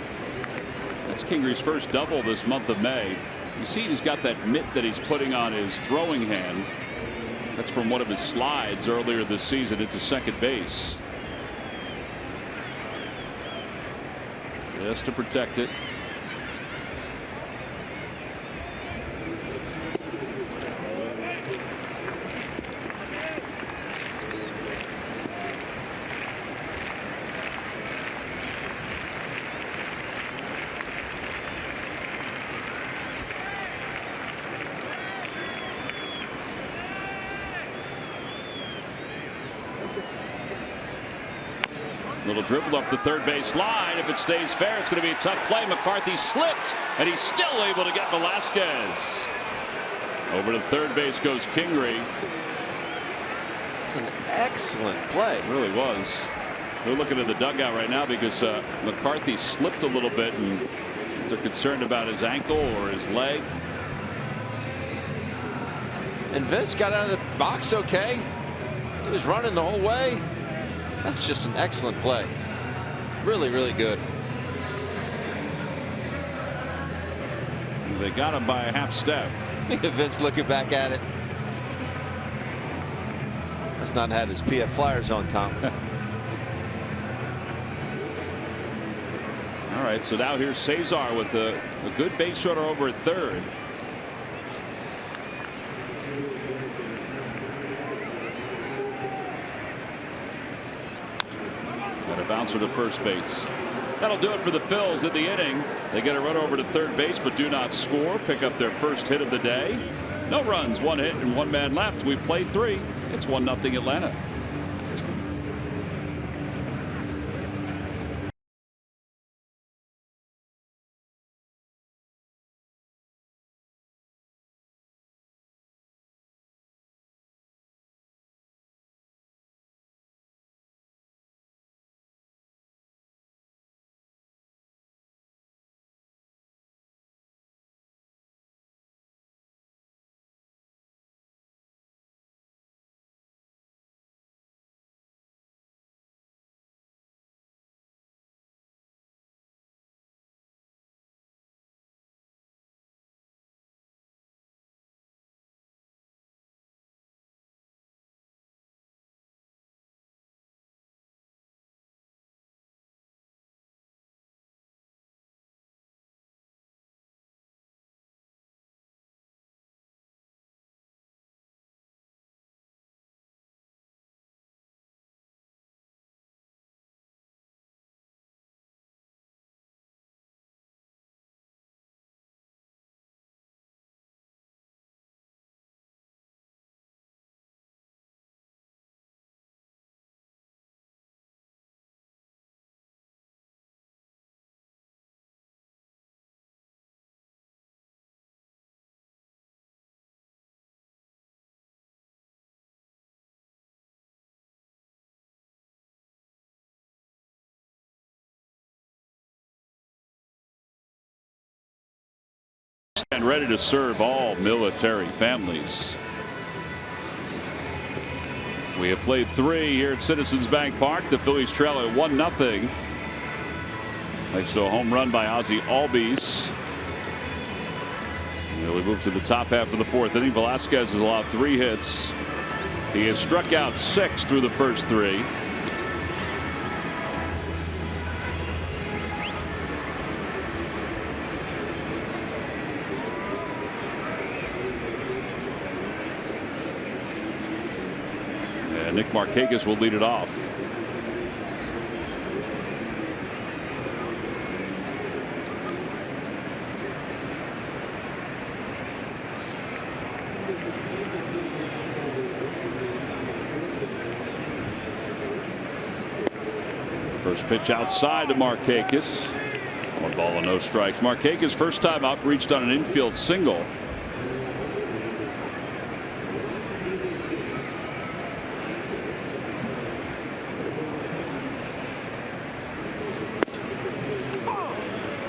That's Kingery's first double this month of May. You see he's got that mitt that he's putting on his throwing hand. That's from one of his slides earlier this season into second base. Just to protect it. Little dribble up the 3rd base line. If it stays fair, it's going to be a tough play. McCarthy slipped, and he's still able to get Velasquez. Over to 3rd base goes Kingery. It's an excellent play. It really was. We're looking at the dugout right now because McCarthy slipped a little bit, and they're concerned about his ankle or his leg. And Vince got out of the box okay. He was running the whole way. That's just an excellent play. Really, really good. They got him by a half step. Vince looking back at it. Has not had his PF Flyers on, Tom. All right, so now here's Cesar with a good base runner over at 3rd. Got a bouncer to first base. That'll do it for the Phils in the inning. They get a run over to 3rd base but do not score. Pick up their first hit of the day. No runs, 1 hit, and 1 man left. We've played 3. It's 1-0 Atlanta. And ready to serve all military families. We have played 3 here at Citizens Bank Park. The Phillies trail at 1-0. Thanks to a home run by Ozzie Albies. And we move to the top half of the 4th inning. Velasquez has allowed 3 hits. He has struck out 6 through the first 3. And Nick Markakis will lead it off. First pitch outside to Markakis. 1 ball and no strikes. Markakis first time out reached on an infield single.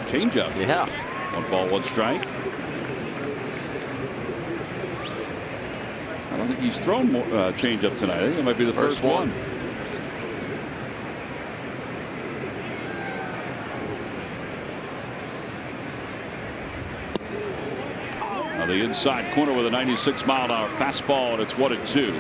Changeup. Yeah. 1 ball, 1 strike. I don't think he's thrown more changeup tonight. I think it might be the first one. Now the inside corner with a 96-mile-an-hour fastball, and it's 1-2.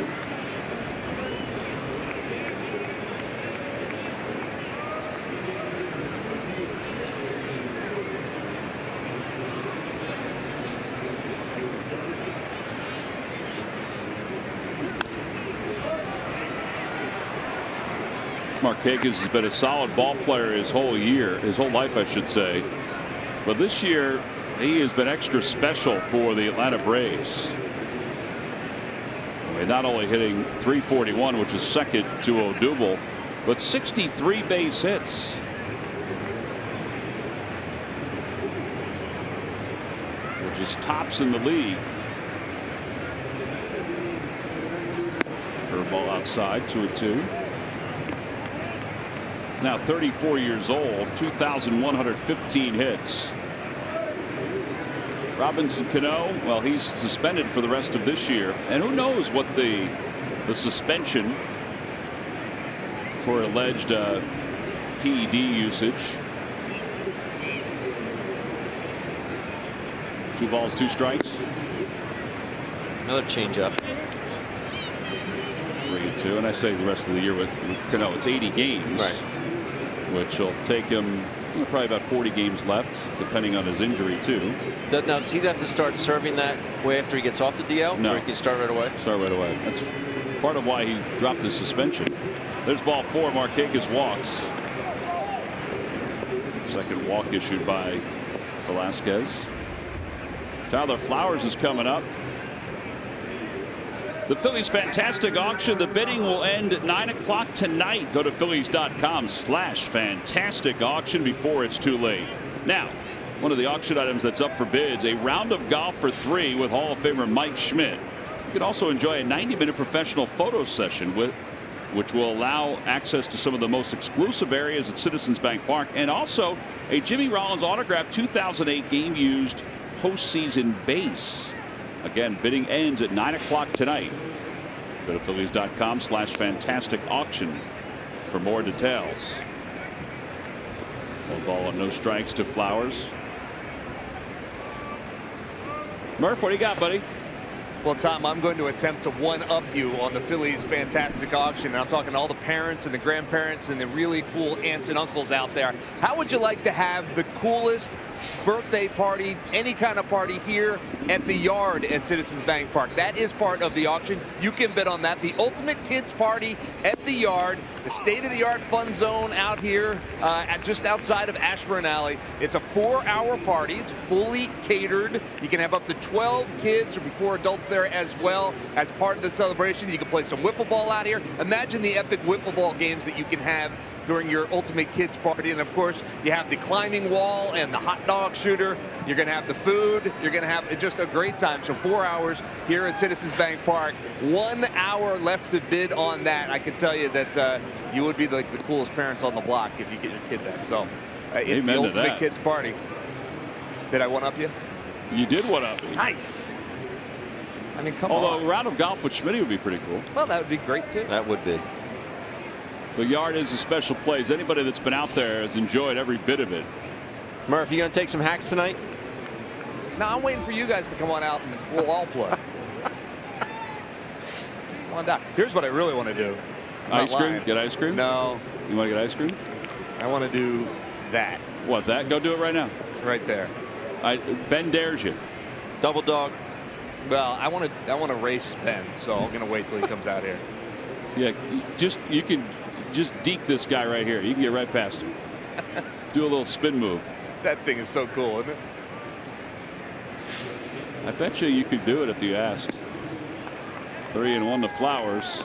Markakis has been a solid ball player his whole life, I should say. But this year, he has been extra special for the Atlanta Braves. I mean, not only hitting .341, which is second to Odubel, but 63 base hits. Which is tops in the league. Curveball outside, 2-2. Now 34 years old, 2,115 hits. Robinson Cano, well, he's suspended for the rest of this year, and who knows what the suspension for alleged PED usage. 2 balls, 2 strikes. Another changeup. 3-2, and I say the rest of the year with Cano, it's 80 games. Right. Which will take him probably about 40 games left, depending on his injury, too. Now, does he have to start serving that way after he gets off the DL? No. Or he can start right away? Start right away. That's part of why he dropped his suspension. There's ball 4. Markakis walks. Second walk issued by Velasquez. Tyler Flowers is coming up. The Phillies Fantastic Auction. The bidding will end at 9 o'clock tonight. Go to Phillies.com/fantastic auction before it's too late. Now, one of the auction items that's up for bids, a round of golf for 3 with Hall of Famer Mike Schmidt. You can also enjoy a 90-minute professional photo session which will allow access to some of the most exclusive areas at Citizens Bank Park, and also a Jimmy Rollins autographed 2008 game-used postseason base. Again, bidding ends at 9 o'clock tonight. Go to Phillies.com/fantastic auction for more details. 1 ball and no strikes to Flowers. Murph, what do you got, buddy? Well, Tom, I'm going to attempt to one-up you on the Phillies Fantastic Auction, and I'm talking to all the parents and the grandparents and the really cool aunts and uncles out there. How would you like to have the coolest birthday party, any kind of party here at the yard at Citizens Bank Park? That is part of the auction. You can bid on that. The ultimate kids party at the yard, the state-of-the-art fun zone out here just outside of Ashburn Alley. It's a 4-hour party. It's fully catered. You can have up to 12 kids or before adults there as well as part of the celebration. You can play some wiffle ball out here. Imagine the epic wiffle ball games that you can have during your ultimate kids party. And of course, you have the climbing wall and the hot dog shooter. You're going to have the food. You're going to have just a great time. So 4 hours here at Citizens Bank Park. 1 hour left to bid on that. I can tell you that you would be like the coolest parents on the block if you get your kid that. So it's the ultimate kids party. Did I one up you? You did one up. Nice. I mean, come Although on. a round of golf with Schmitty would be pretty cool. Well, that would be great too. That would be. The yard is a special place. Anybody that's been out there has enjoyed every bit of it. Murph, you going to take some hacks tonight? No, I'm waiting for you guys to come on out and we'll all play. Come on down. Here's what I really want to do. I'm Ice not cream? lying. Get ice cream? No, You want to get ice cream? I want to do that What, that? Go do it right now. right there. Ben dares you. Double dog. Well, I want to race Ben, so I'm gonna wait till he comes out here. Yeah, you can just deke this guy right here. You can get right past him. Do a little spin move. That thing is so cool, isn't it? I bet you could do it if you asked. 3-1 to Flowers.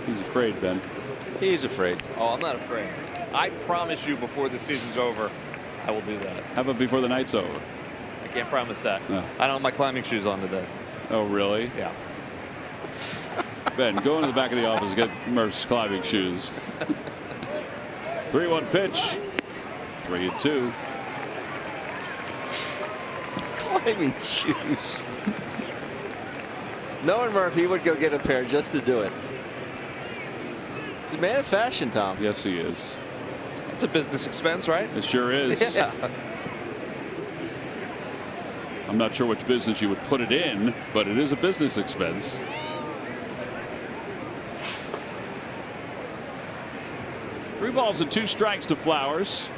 He's afraid, Ben. He's afraid. Oh, I'm not afraid. I promise you, before the season's over, I will do that. How about before the night's over? I can't promise that. No. I don't have my climbing shoes on today. Oh, really? Yeah. Ben, go into the back of the office and get Murph's climbing shoes. 3-1 pitch. 3-2. Climbing shoes. Knowing Murph, he would go get a pair just to do it. He's a man of fashion, Tom. Yes, he is. It's a business expense, right? It sure is. Yeah. I'm not sure which business you would put it in, but it is a business expense. Three balls and 2 strikes to Flowers.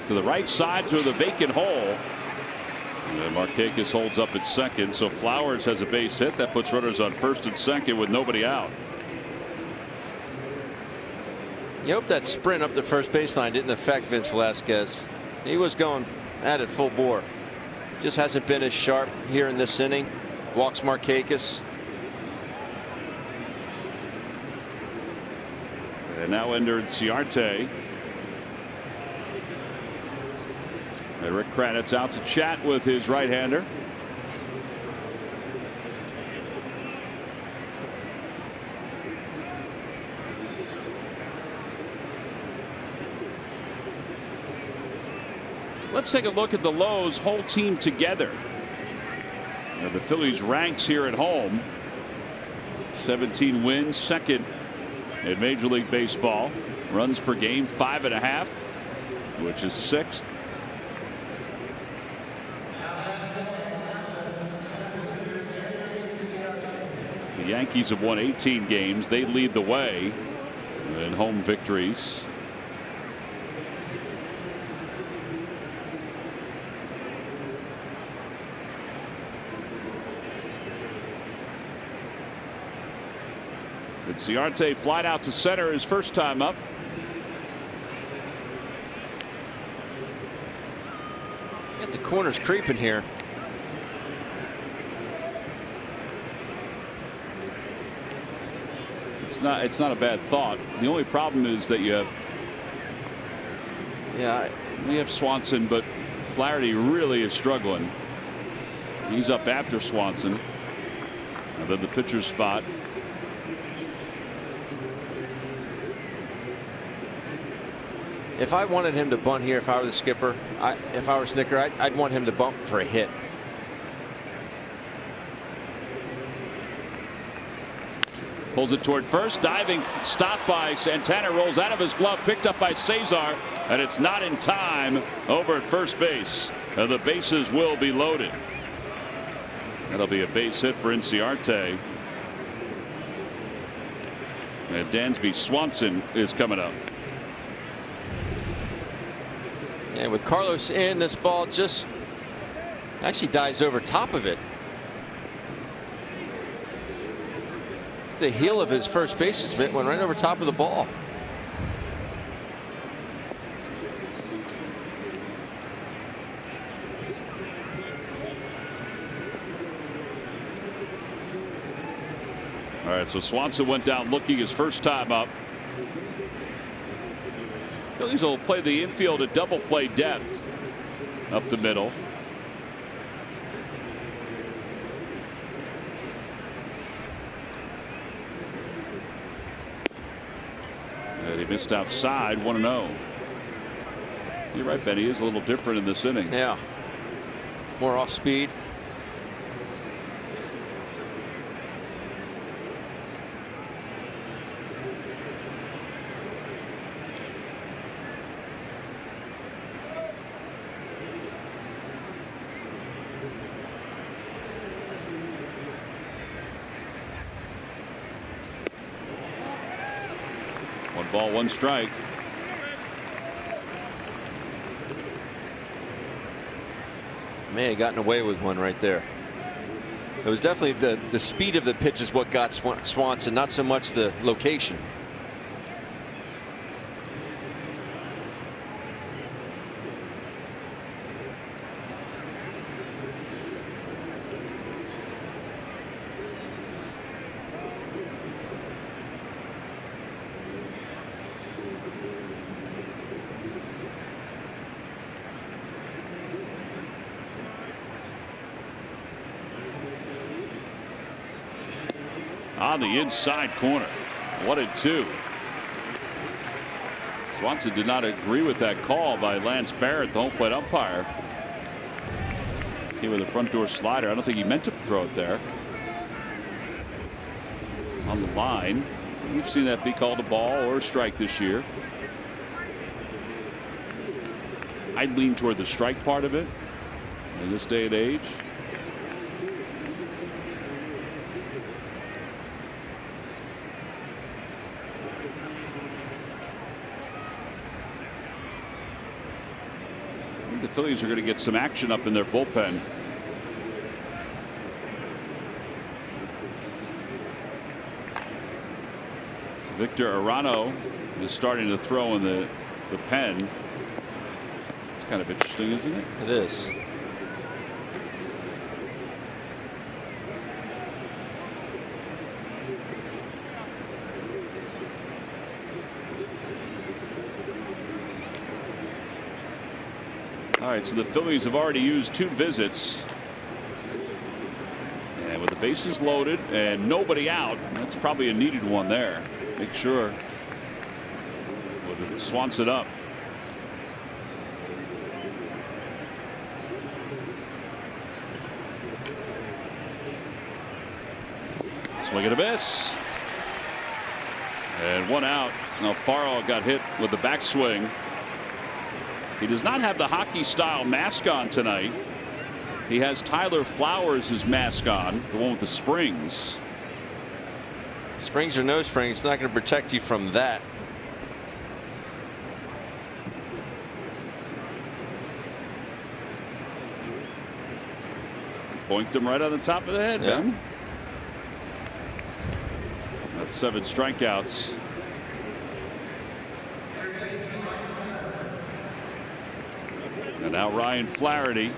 To the right side to the vacant hole. And Markakis holds up at second, so Flowers has a base hit. That puts runners on first and second with nobody out. You hope that sprint up the first baseline didn't affect Vince Velasquez. He was going at it full bore. Just hasn't been as sharp here in this inning. Walks Markakis. And now entered Ciarte. And Rick Kranitz out to chat with his right-hander. Let's take a look at the Lowe's whole team together. Now the Phillies ranks here at home. 17 wins, second in Major League Baseball. Runs per game 5.5, which is 6th. The Yankees have won 18 games. They lead the way in home victories. Ciarte flied out to center his first time up. Get the corners creeping here. It's not a bad thought. The only problem is that you have Swanson, but Flaherty really is struggling. He's up after Swanson. And then the pitcher's spot. If I wanted him to bunt here, if I were the skipper, if I were Snicker, I'd want him to bump for a hit. Pulls it toward first. Diving stop by Santana. Rolls out of his glove. Picked up by Cesar. And it's not in time over at first base. And the bases will be loaded. That'll be a base hit for Inciarte. And Dansby Swanson is coming up. And with Carlos in, this ball just actually dives over top of it. The heel of his first base's mitt went right over top of the ball. All right, so Swanson went down looking his first time up. Phillies will play the infield at double play depth up the middle. missed outside, 1-0. You're right, Benny. He is a little different in this inning. Yeah. More off speed. One ball, one strike. May have gotten away with one right there. It was definitely the speed of the pitch is what got Swanson, not so much the location. On the inside corner, 1-2. Swanson did not agree with that call by Lance Barrett, the home plate umpire. Came with a front door slider. I don't think he meant to throw it there. On the line, we've seen that be called a ball or a strike this year. I'd lean toward the strike part of it in this day and age. The Phillies are going to get some action up in their bullpen. Victor Arano is starting to throw in the pen. It's kind of interesting, isn't it? It is. All right, so the Phillies have already used 2 visits. And with the bases loaded and nobody out, that's probably a needed one there. Make sure with Swanson up. Swing and a miss. And 1 out. Now Farrell got hit with the backswing. He does not have the hockey style mask on tonight. He has Tyler Flowers' mask on, the one with the springs. Springs or no springs, it's not going to protect you from that. Boinked him right on the top of the head, Yeah. man. That's 7 strikeouts. And now Ryan Flaherty.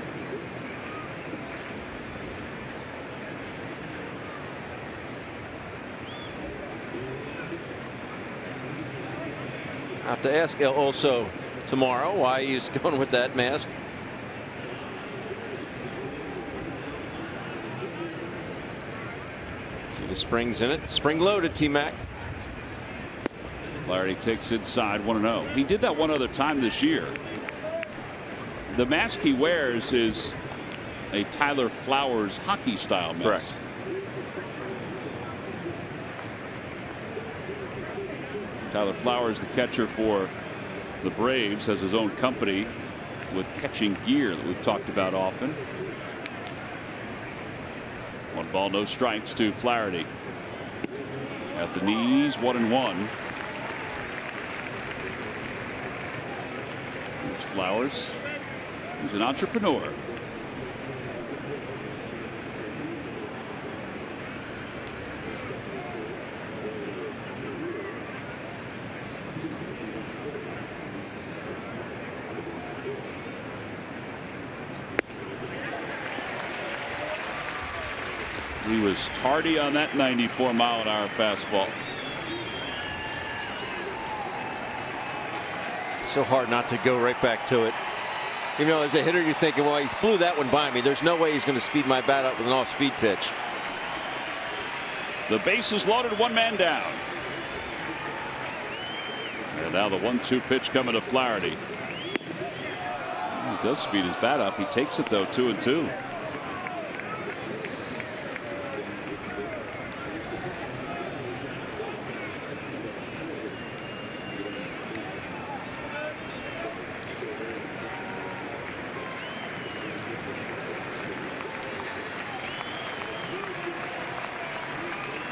I have to ask also tomorrow why he's going with that mask. See the springs in it. Spring loaded, T-Mac. Flaherty takes inside, 1-0. He did that one other time this year. The mask he wears is a Tyler Flowers hockey style mask. Correct. Tyler Flowers, the catcher for the Braves, has his own company with catching gear that we've talked about often. 1 ball, no strikes to Flaherty. At the knees, 1-1. There's Flowers. He's an entrepreneur. He was tardy on that 94-mile-an-hour fastball. So hard not to go right back to it. You know, as a hitter, you're thinking, well, he blew that one by me. There's no way he's going to speed my bat up with an off-speed pitch. The base is loaded, 1 man down. And now the 1-2 pitch coming to Flaherty. He does speed his bat up. He takes it though, 2-2.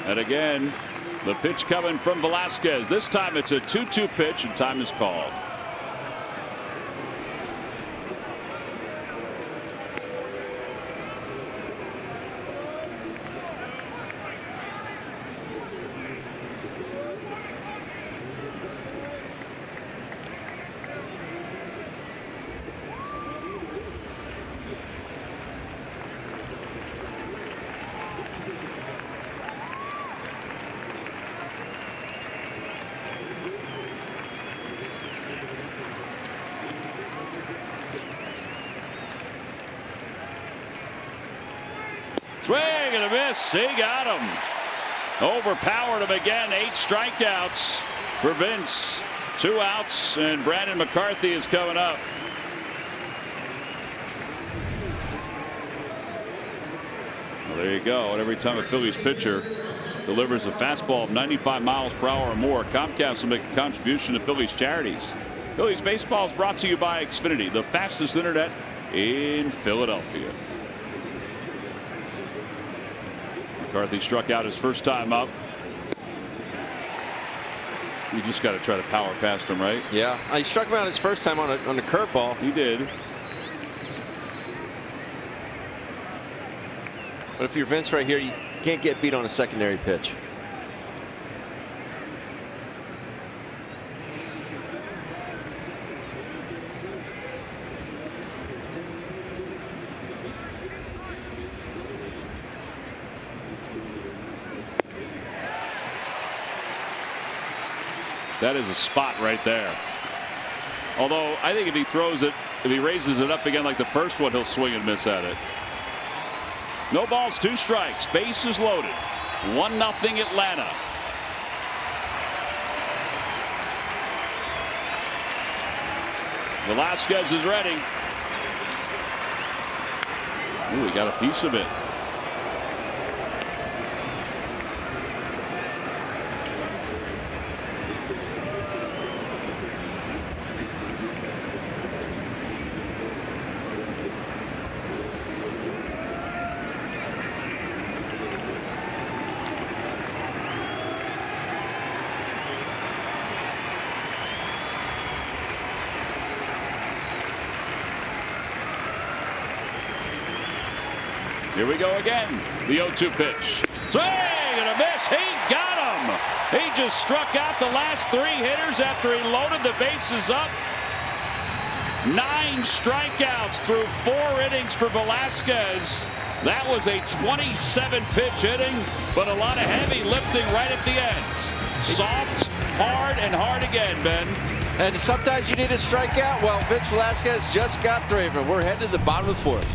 And again, the pitch coming from Velasquez. This time it's a 2-2 pitch and time is called. Swing and a miss. He got him. Overpowered him again. 8 strikeouts for Vince. 2 outs, and Brandon McCarthy is coming up. Well, there you go. And every time a Phillies pitcher delivers a fastball of 95 miles per hour or more, Comcast will make a contribution to Phillies charities. Phillies baseball is brought to you by Xfinity, the fastest internet in Philadelphia. McCarthy struck out his first time up. You just got to try to power past him, right? Yeah, he struck him out his first time on a curveball. He did. But if you're Vince right here, you can't get beat on a secondary pitch. That is a spot right there. Although I think if he throws it, if he raises it up again like the first one, he'll swing and miss at it. No balls, 2 strikes. Bases loaded. 1-0 Atlanta. Velasquez is ready. Ooh, he got a piece of it. Here we go again. The 0-2 pitch. Swing and a miss. He got him. He just struck out the last 3 hitters after he loaded the bases up. 9 strikeouts through 4 innings for Velasquez. That was a 27-pitch inning, but a lot of heavy lifting right at the end. Soft, hard, and hard again, Ben. And sometimes you need a strikeout. Well, Vince Velasquez just got 3 of them. We're headed to the bottom of the 4th.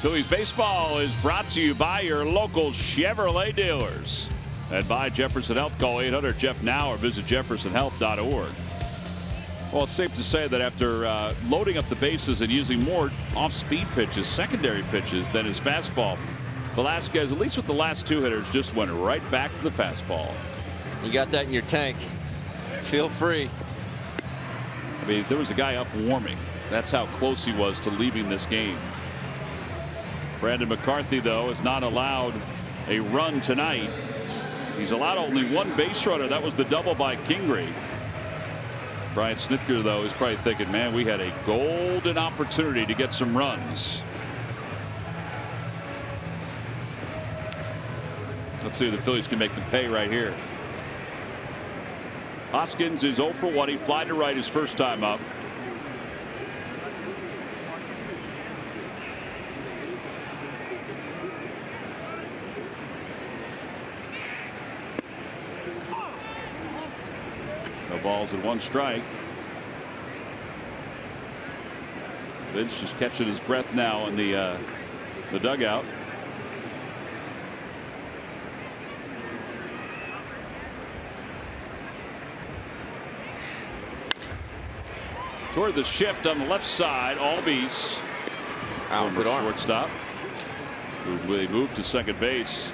Phillies baseball is brought to you by your local Chevrolet dealers and by Jefferson Health. Call 800-JEFF-NOW or visit jeffersonhealth.org. Well, it's safe to say that after loading up the bases and using more off-speed pitches, secondary pitches, than his fastball, Velasquez, at least with the last two hitters, just went right back to the fastball. You got that in your tank. Feel free. I mean, there was a guy up warming. That's how close he was to leaving this game. Brandon McCarthy, though, is not allowed a run tonight. He's allowed only one base runner. That was the double by Kingery. Brian Snitker, though, is probably thinking, man, we had a golden opportunity to get some runs. Let's see if the Phillies can make them pay right here. Hoskins is 0 for 1. He flied to right his first time up. No balls and 1 strike. Vince just catching his breath now in the dugout. Toward the shift on the left side, Albies, former shortstop. They moved to second base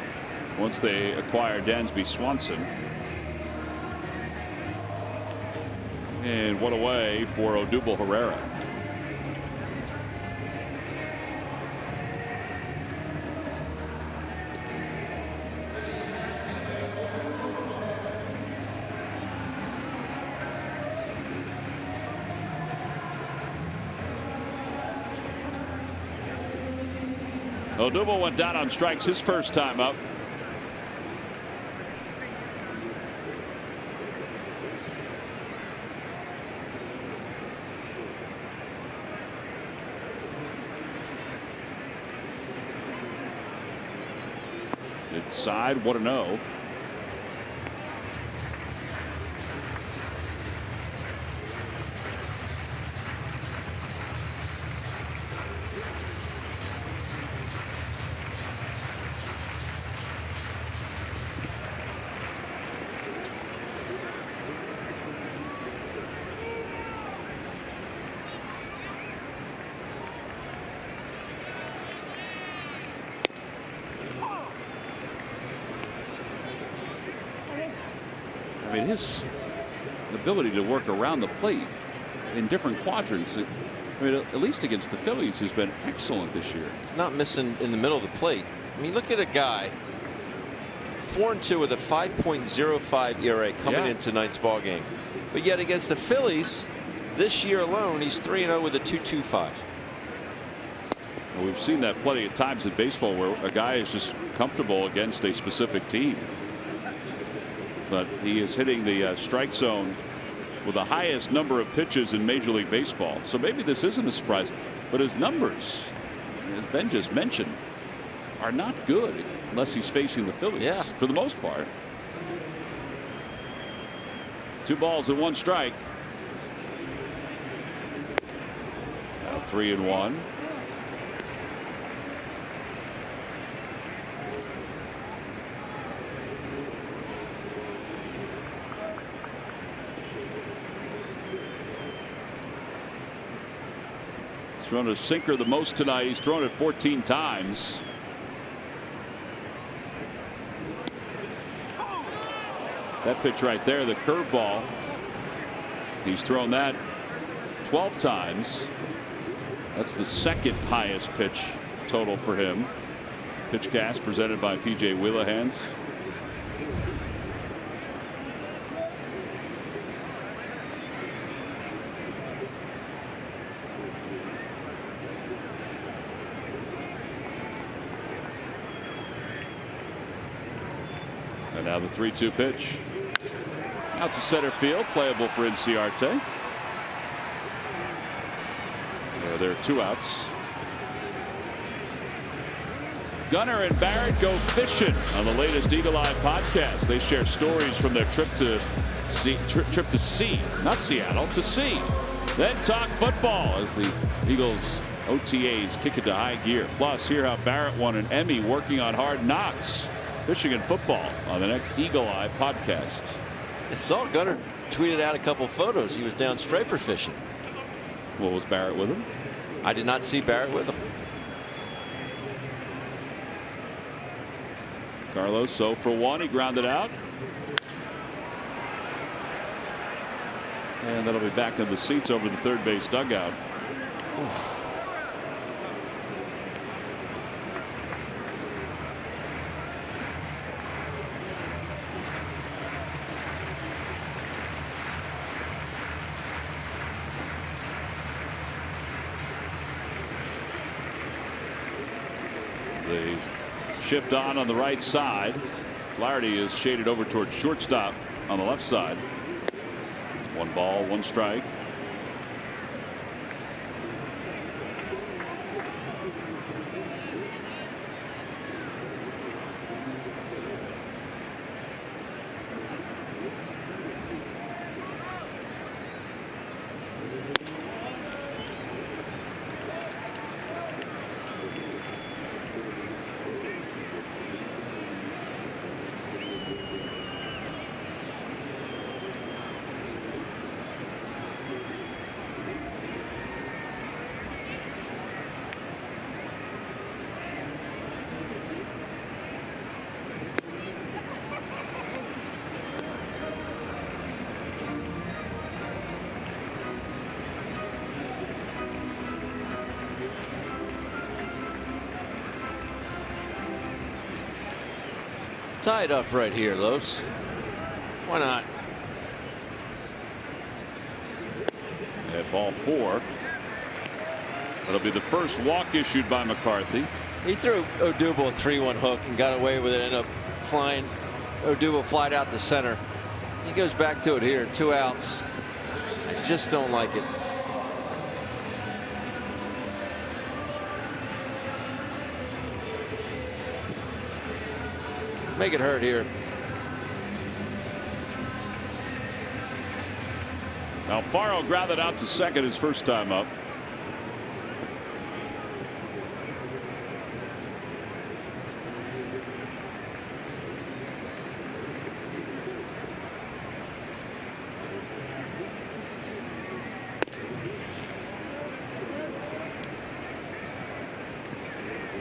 once they acquired Dansby Swanson. And one away for Odubel Herrera. Odubel went down on strikes his first time up. Inside, 1-0. I mean, his ability to work around the plate in different quadrants, I mean, at least against the Phillies, has been excellent this year. He's not missing in the middle of the plate. I mean, look at a guy 4-2 with a 5.05 ERA coming into tonight's ball game, but yet against the Phillies this year alone, he's 3-0 with a 2.25. Well, we've seen that plenty of times in baseball where a guy is just comfortable against a specific team. But he is hitting the strike zone with the highest number of pitches in Major League Baseball. So maybe this isn't a surprise, but his numbers, as Ben just mentioned, are not good unless he's facing the Phillies for the most part. 2 balls and 1 strike. Now 3-1. Thrown a sinker the most tonight. He's thrown it 14 times. That pitch right there, the curveball. He's thrown that 12 times. That's the second highest pitch total for him. Pitch cast presented by PJ Wheelahans. And now the 3-2 pitch. Out to center field, playable for Inciarte. There are 2 outs. Gunnar and Barrett go fishing on the latest Eagle Eye podcast. They share stories from their trip to sea, not Seattle, to sea. Then talk football as the Eagles OTAs kick it to high gear. Plus, hear how Barrett won an Emmy working on Hard Knocks, fishing and football on the next Eagle Eye podcast. I saw Gunner tweeted out a couple photos. He was down striper fishing. Well, was Barrett with him? I did not see Barrett with him. Carlos, so for one, he grounded out. And that'll be back in the seats over the third base dugout. Oof. They shift on the right side. Flaherty is shaded over towards shortstop on the left side. 1 ball, 1 strike. Tied up right here, Los. Why not? At ball 4. That'll be the first walk issued by McCarthy. He threw Odubel a 3-1 hook and got away with it. Ended up flying. Odubel flied out to center. He goes back to it here. 2 outs. I just don't like it. Make it hurt here. Alfaro grounded out to second his first time up.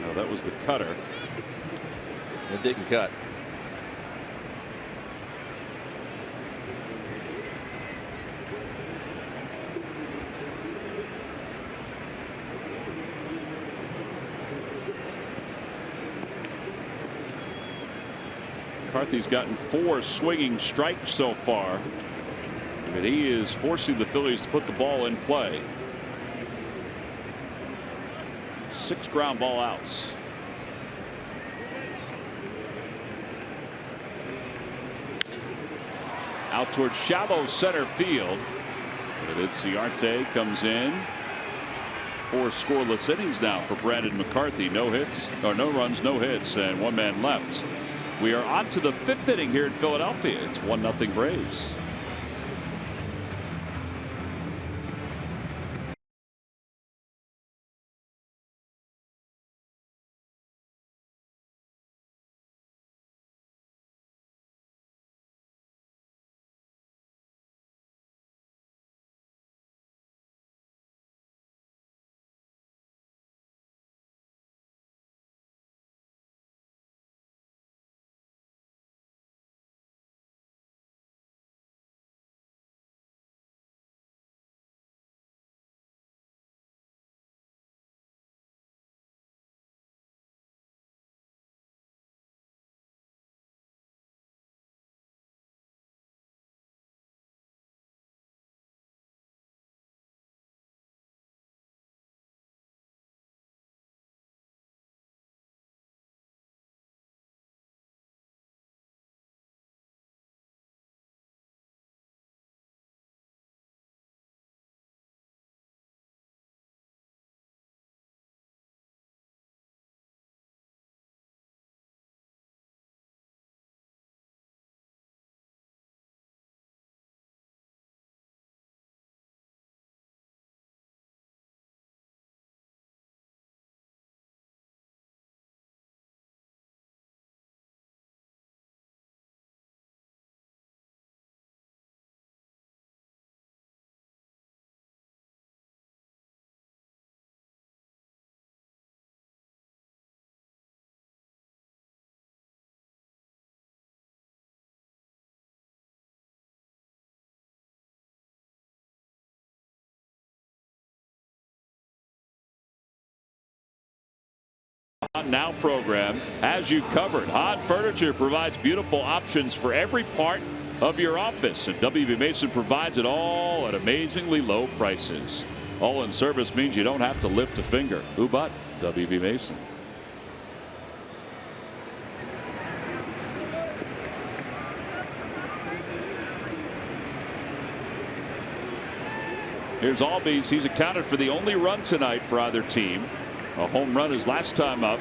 Now that was the cutter. It didn't cut. McCarthy's gotten 4 swinging strikes so far, but he is forcing the Phillies to put the ball in play. 6 ground ball outs. Out towards shallow center field. Inciarte comes in. 4 scoreless innings now for Brandon McCarthy. No hits, or no runs, no hits, and 1 man left. We are on to the 5th inning here in Philadelphia. It's 1-0 Braves. Now program has you covered. Hahn Furniture provides beautiful options for every part of your office, and WB Mason provides it all at amazingly low prices. All in service means you don't have to lift a finger. Who but WB Mason? Here's Albies. He's accounted for the only run tonight for either team. A home run his last time up.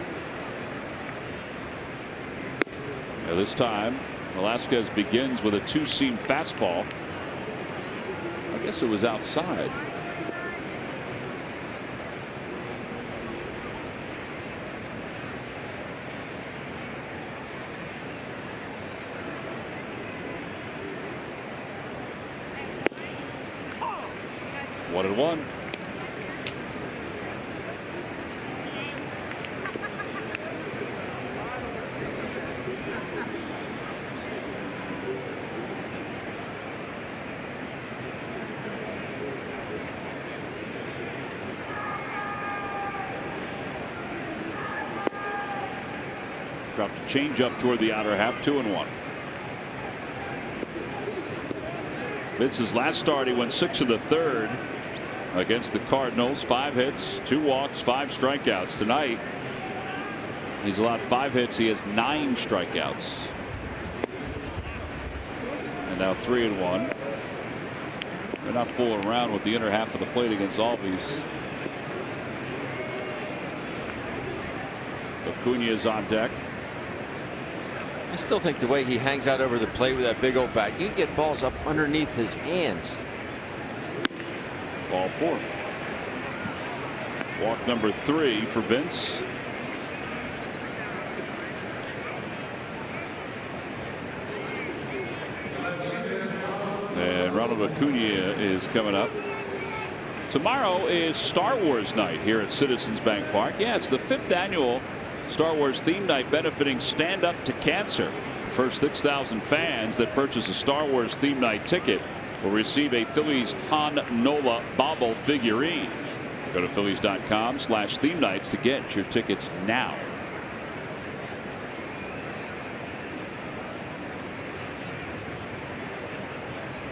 Now this time Velasquez begins with a two-seam fastball. I guess it was outside. One and one. Dropped a change up toward the outer half. 2-1. Vince's last start, he went 6 1/3 against the Cardinals. 5 hits, 2 walks, 5 strikeouts. Tonight he's allowed 5 hits. He has 9 strikeouts. And now 3-1. They're not fooling around with the inner half of the plate against Albies. Acuna is on deck. I still think the way he hangs out over the plate with that big old bat, you can get balls up underneath his hands. Ball 4. Walk number 3 for Vince. And Ronald Acuna is coming up. Tomorrow is Star Wars night here at Citizens Bank Park. Yeah, it's the 5th annual Star Wars theme night benefiting Stand Up to Cancer. First 6,000 fans that purchase a Star Wars theme night ticket will receive a Phillies Han Nola bobble figurine. Go to Phillies.com/theme nights to get your tickets now.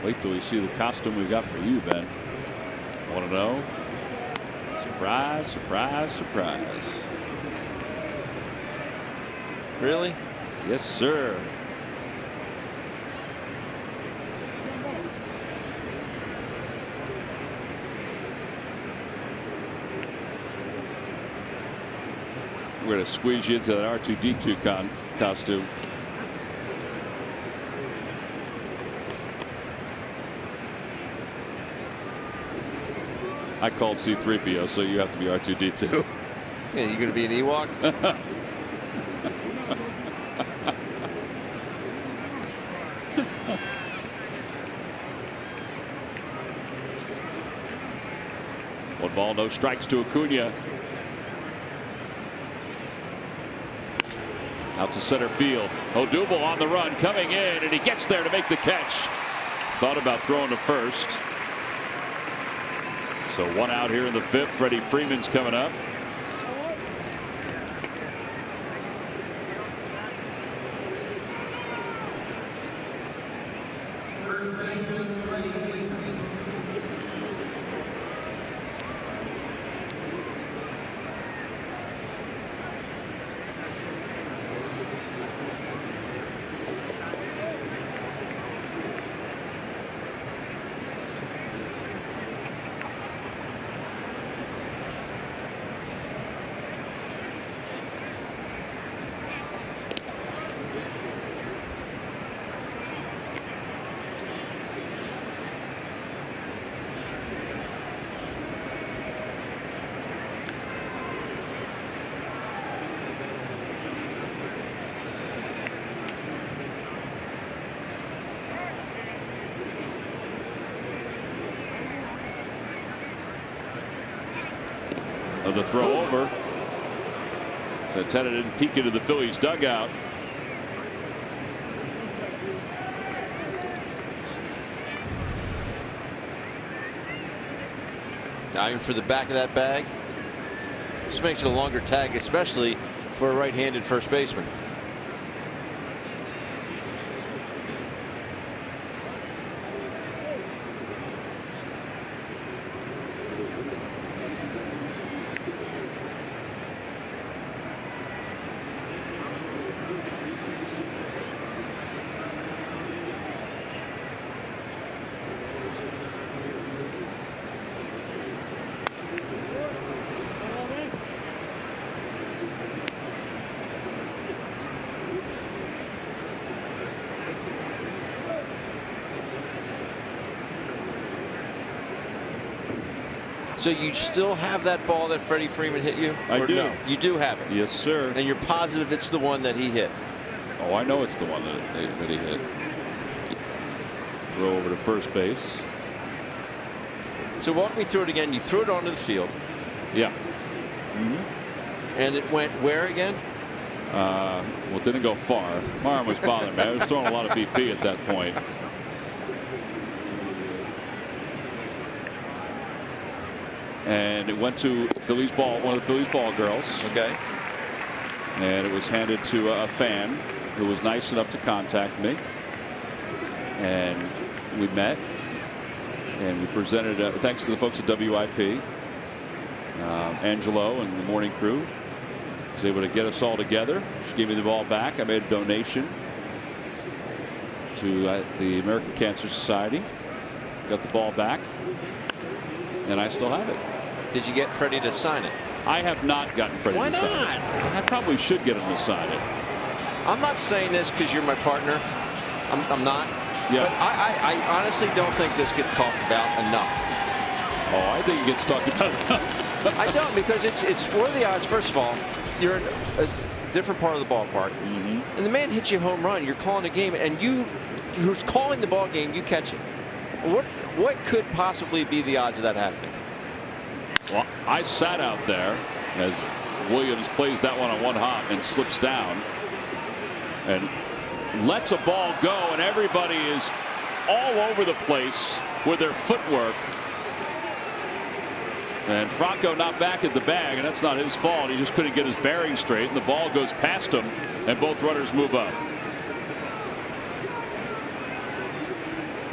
Wait till we see the costume we got for you, Ben. Want to know? Surprise, surprise, surprise. Really? Yes, sir. We're going to squeeze you into that R2-D2 costume. I called C-3PO, so you have to be R2-D2. Yeah, you going to be an Ewok? One ball, no strikes to Acuna. Out to center field. Odubel on the run, coming in, and he gets there to make the catch. Thought about throwing to first. So 1 out here in the 5th. Freddie Freeman's coming up. The throw over. Santana didn't peek into the Phillies dugout. Diving for the back of that bag. Just makes it a longer tag, especially for a right-handed first baseman. So you still have that ball that Freddie Freeman hit you? I do. No? You do have it? Yes, sir. And you're positive it's the one that he hit? Oh, I know it's the one that he hit. Throw over to first base. So walk me through it again. You threw it onto the field. Yeah. And it went where again? Well, it didn't go far. My arm was bothering me. I was throwing a lot of BP at that point. And it went to Phillies ball, one of the Phillies ball girls. Okay. And it was handed to a fan who was nice enough to contact me. And we met. And we presented, thanks to the folks at WIP, Angelo and the morning crew, was able to get us all together. She gave me the ball back. I made a donation to the American Cancer Society. Got the ball back. And I still have it. Did you get Freddie to sign it? I have not gotten Freddie to sign it. Why not? I probably should get him to sign it. I'm not saying this because you're my partner. I'm not. Yeah. But I honestly don't think this gets talked about enough. Oh, I think it gets talked about enough. I don't, because it's what are the odds? First of all, you're in a different part of the ballpark, and the man hits you a home run. You're calling a game, and who's calling the ball game, you catch it. What could possibly be the odds of that happening? Well, I sat out there as Williams plays that one on one hop and slips down and lets a ball go, and everybody is all over the place with their footwork. And Franco not back at the bag, and that's not his fault. He just couldn't get his bearings straight, and the ball goes past him, and both runners move up.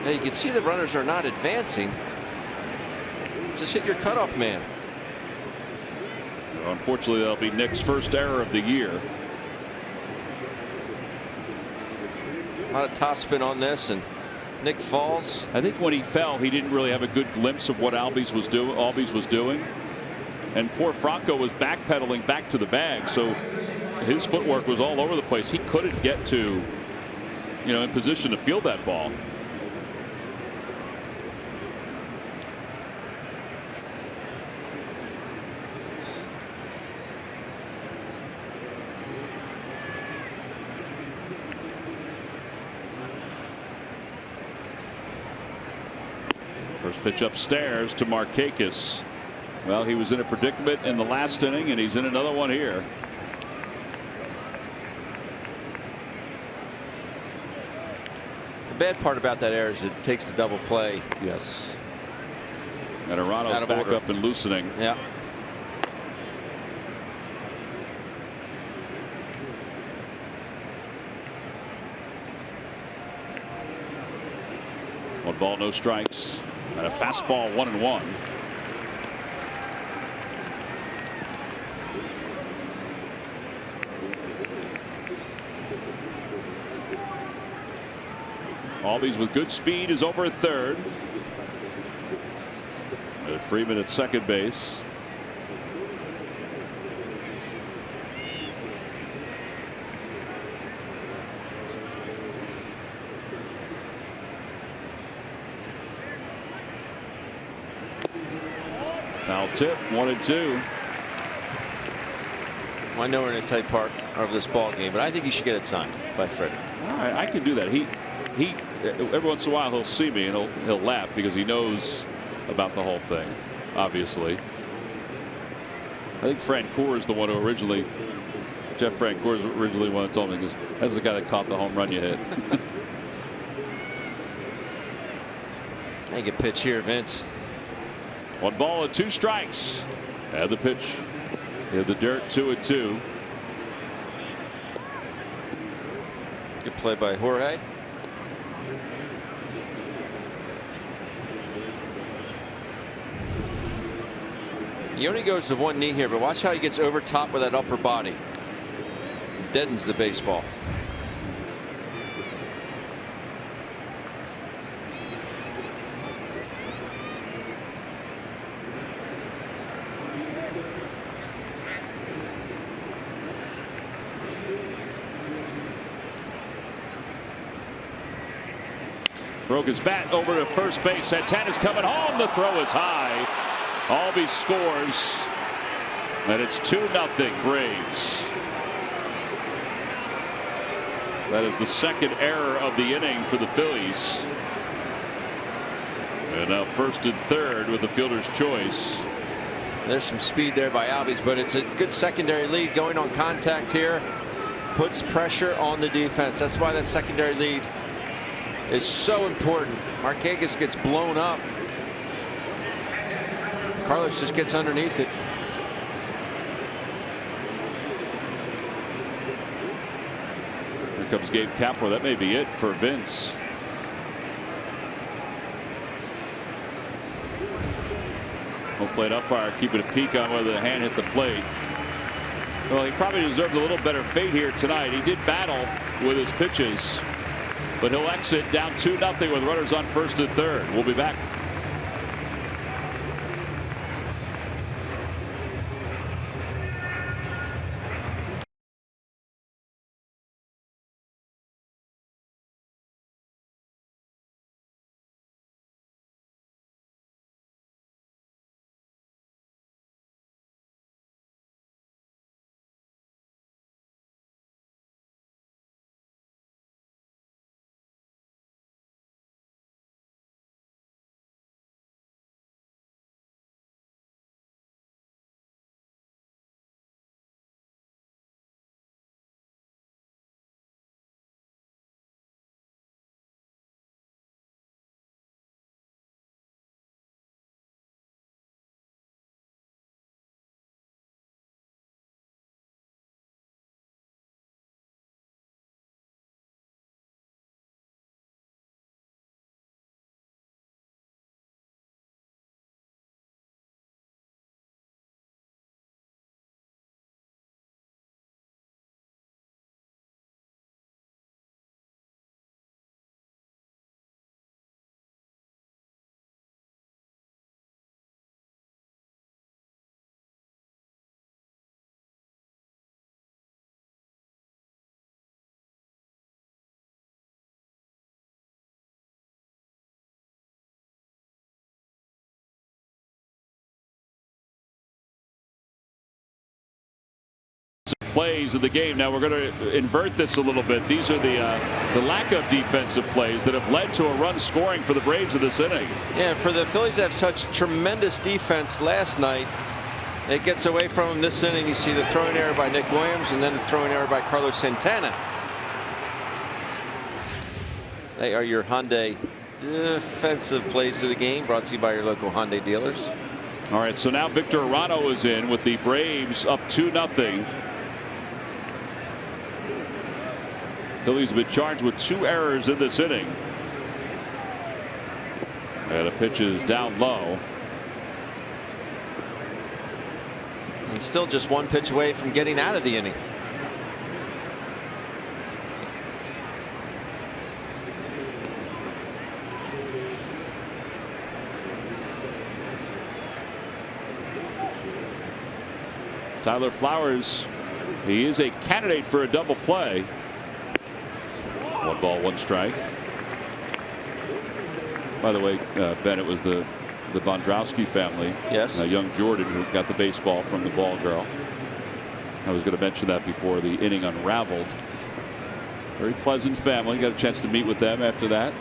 Now you can see the runners are not advancing. Just hit your cutoff man. Well, unfortunately, that'll be Nick's first error of the year. A lot of topspin on this, and Nick falls. I think when he fell, he didn't really have a good glimpse of what Albies was doing. And poor Franco was backpedaling back to the bag, so his footwork was all over the place. He couldn't get to, in position to field that ball. First pitch upstairs to Markakis. Well, he was in a predicament in the last inning, and he's in another one here. The bad part about that error is it takes the double play. Yes. And Arano's back up and loosening. Yeah. One ball, no strikes, and a fastball 1-1. Albies with good speed is over at third. And Freeman at second base. Foul tip, 1-2. Well, I know we're in a tight part of this ball game, but I think you should get it signed by Freddie. All right, I can do that. He every once in a while he'll see me and he'll laugh because he knows about the whole thing. Obviously, I think Francoeur is the one who originally, Jeff Francoeur is originally one who told me, because that's the guy that caught the home run you hit. I get pitch here, Vince. 1 ball and 2 strikes. And the pitch in the dirt, 2-2. Good play by Jorge. He only goes to one knee here, but watch how he gets over top with that upper body. Deadens the baseball. Broke his bat over to first base. Santana's coming home. The throw is high. Albies scores. And it's 2-0 Braves. That is the second error of the inning for the Phillies. And now first and third with the fielder's choice. There's some speed there by Albies, but it's a good secondary lead going on contact here. Puts pressure on the defense. That's why that secondary lead is so important. Markakis gets blown up. Carlos just gets underneath it. Here comes Gabe Kapler. That may be it for Vince. Home plate umpire keeping a peek on whether the hand hit the plate. Well, he probably deserved a little better fate here tonight. He did battle with his pitches, but he'll exit down 2-0 with runners on first and third. We'll be back. Plays of the game. Now we're going to invert this a little bit. These are the lack of defensive plays that have led to a run scoring for the Braves in this inning. Yeah, for the Phillies to have such tremendous defense last night, it gets away from them this inning. You see the throwing error by Nick Williams and then the throwing error by Carlos Santana. They are your Hyundai defensive plays of the game, brought to you by your local Hyundai dealers. All right, so now Victor Arano is in with the Braves up 2-0. Phillies have been charged with 2 errors in this inning. And the pitch is down low. And still just 1 pitch away from getting out of the inning. Tyler Flowers, he is a candidate for a double play. 1 ball, 1 strike. By the way, Ben, it was the Bondrowski family. Yes. Young Jordan who got the baseball from the ball girl. I was going to mention that before the inning unraveled. Very pleasant family. Got a chance to meet with them after that.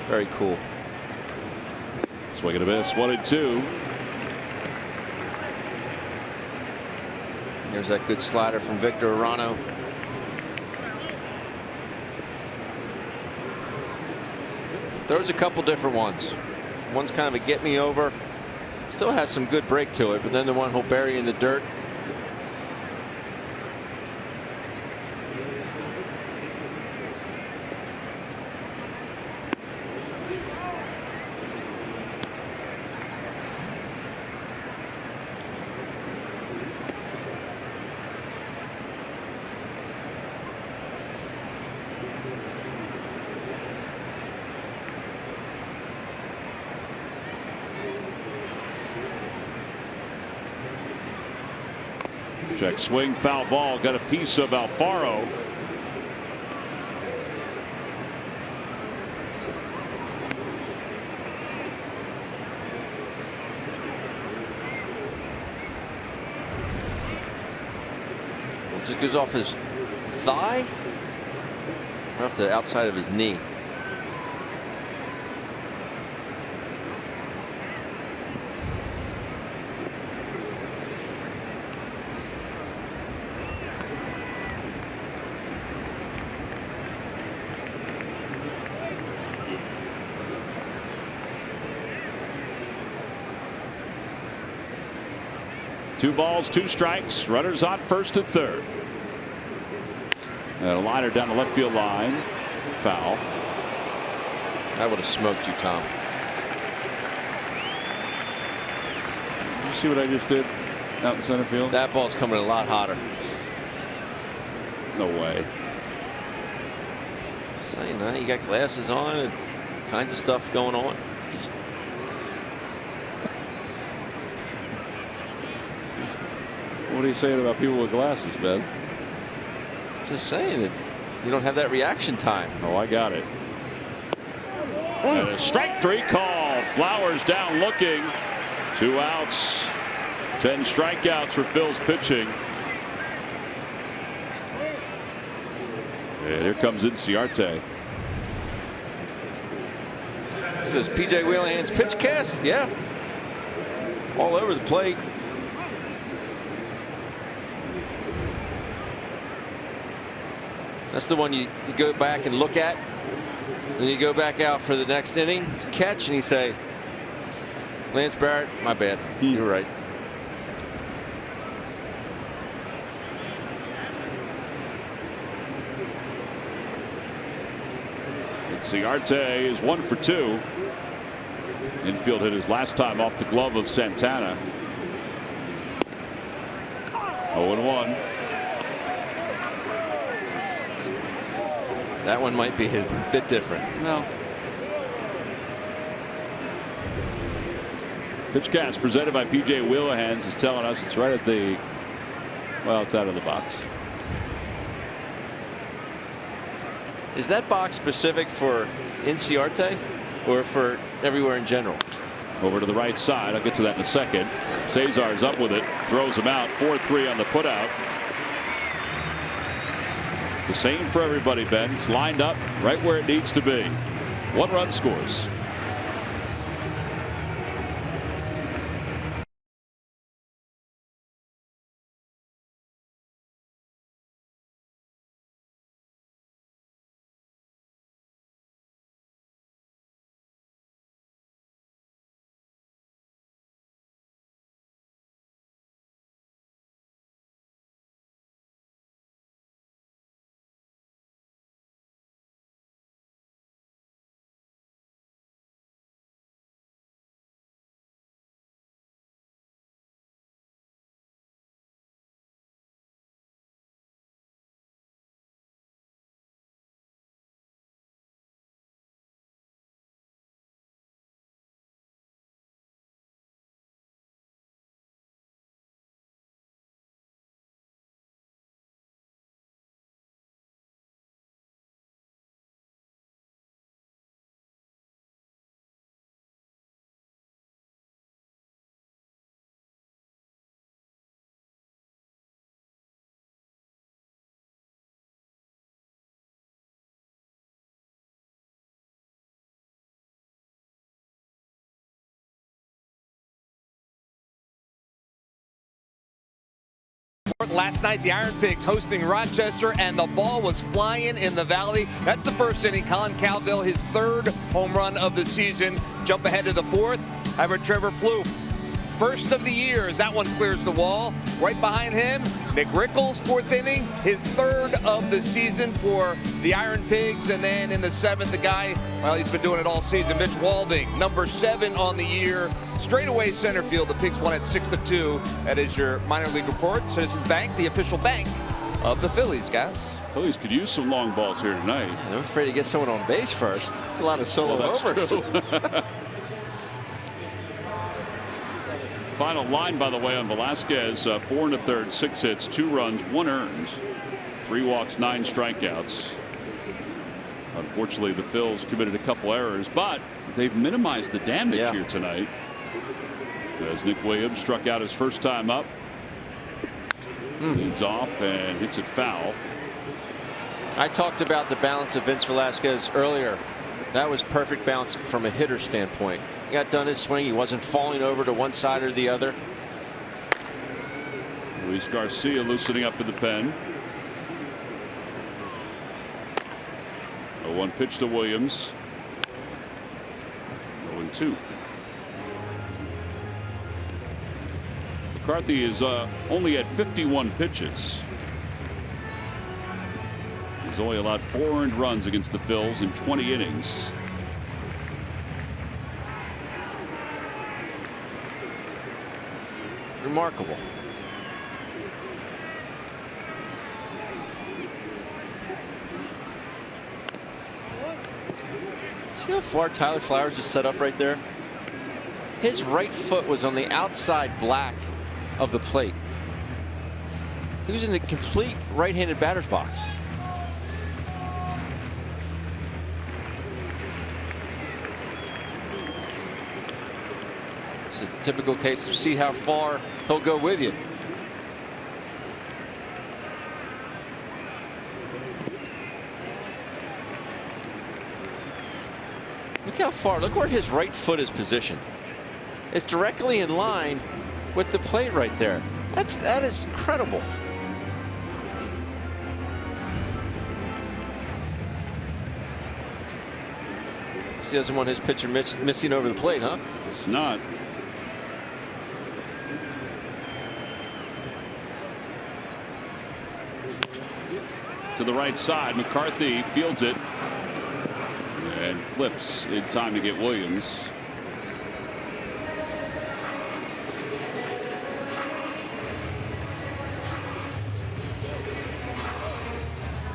Very cool. Swing and a miss. 1-2. There's that good slider from Victor Arano. Throws a couple different ones. One's kind of a get me over. Still has some good break to it, but then the one he'll bury in the dirt. Check swing, foul ball, got a piece of Alfaro. It just goes off his thigh, or off the outside of his knee. Two balls, two strikes. Runners on first and third. And a liner down the left field line. Foul. I would have smoked you, Tom. Did you see what I just did out in center field? That ball's coming a lot hotter. No way. Saying that, you got glasses on and kinds of stuff going on. What are you saying about people with glasses, Ben? Just saying it. You don't have that reaction time. Oh, I got it. And a strike three called. Flowers down looking. 2 outs. 10 strikeouts for Phil's pitching. And here comes Inciarte. There's P.J. Wheelahan's pitch cast. Yeah. All over the plate. That's the one you go back and look at. Then you go back out for the next inning to catch, and you say, Lance Barrett, my bad. You were right. Inciarte is 1 for 2. Infield hit his last time off the glove of Santana. 0-1. That one might be a bit different. No. Pitch cast presented by P.J. Wheelahans is telling us it's right at the, well, it's out of the box. Is that box specific for Inciarte or for everywhere in general? Over to the right side. I'll get to that in a second. Cesar's up with it, throws him out. 4-3 on the putout. It's the same for everybody, Ben. It's lined up right where it needs to be. 1 run scores. Last night, the Iron Pigs hosting Rochester, and the ball was flying in the valley. That's the first inning. Colin Calville, his 3rd home run of the season. Jump ahead to the 4th. How about Trevor Plouffe? First of the year as that one clears the wall. Right behind him, Nick Rickles, 4th inning, his 3rd of the season for the Iron Pigs. And then in the 7th, the guy, well, he's been doing it all season, Mitch Walding, number 7 on the year. Straightaway center field. The Pigs won at 6-2. That is your minor league report. Citizens Bank, the official bank of the Phillies, guys. Phillies could use some long balls here tonight. I'm afraid to get someone on base first. It's a lot of solo Well, that's homers. true. Final line, by the way, on Velasquez: 4 1/3, 6 hits, 2 runs, 1 earned, 3 walks, 9 strikeouts. Unfortunately, the Phils committed a couple errors, but they've minimized the damage here tonight. As Nick Williams struck out his first time up, leads off and hits it foul. I talked about the balance of Vince Velasquez earlier. That was perfect balance from a hitter standpoint. He got done his swing. He wasn't falling over to one side or the other. Luis Garcia loosening up in the pen. A 1 pitch to Williams. 0-2. McCarthy is only at 51 pitches. He's only allowed 4 earned runs against the Phils in 20 innings. Remarkable. See how far Tyler Flowers is set up right there? His right foot was on the outside black of the plate. He was in the complete right-handed batter's box. It's a typical case of see how far he'll go with you. Look how far, look where his right foot is positioned. It's directly in line with the plate right there. That is incredible. He doesn't want his pitcher missing over the plate, huh? It's not. To the right side, McCarthy fields it and flips in time to get Williams.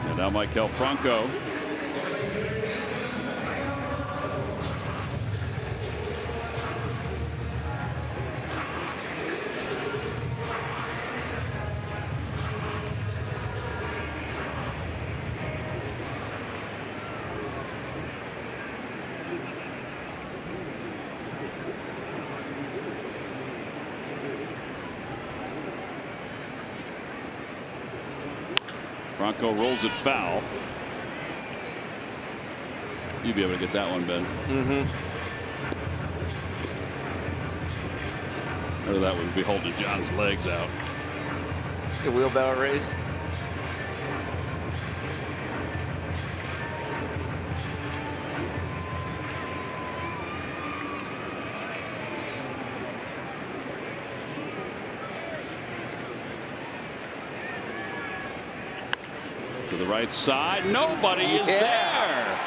And now Maikel Franco. Franco rolls it foul. You'd be able to get that one, Ben. Or that would be holding John's legs out. The wheelbarrow race. To the right side. Nobody is there.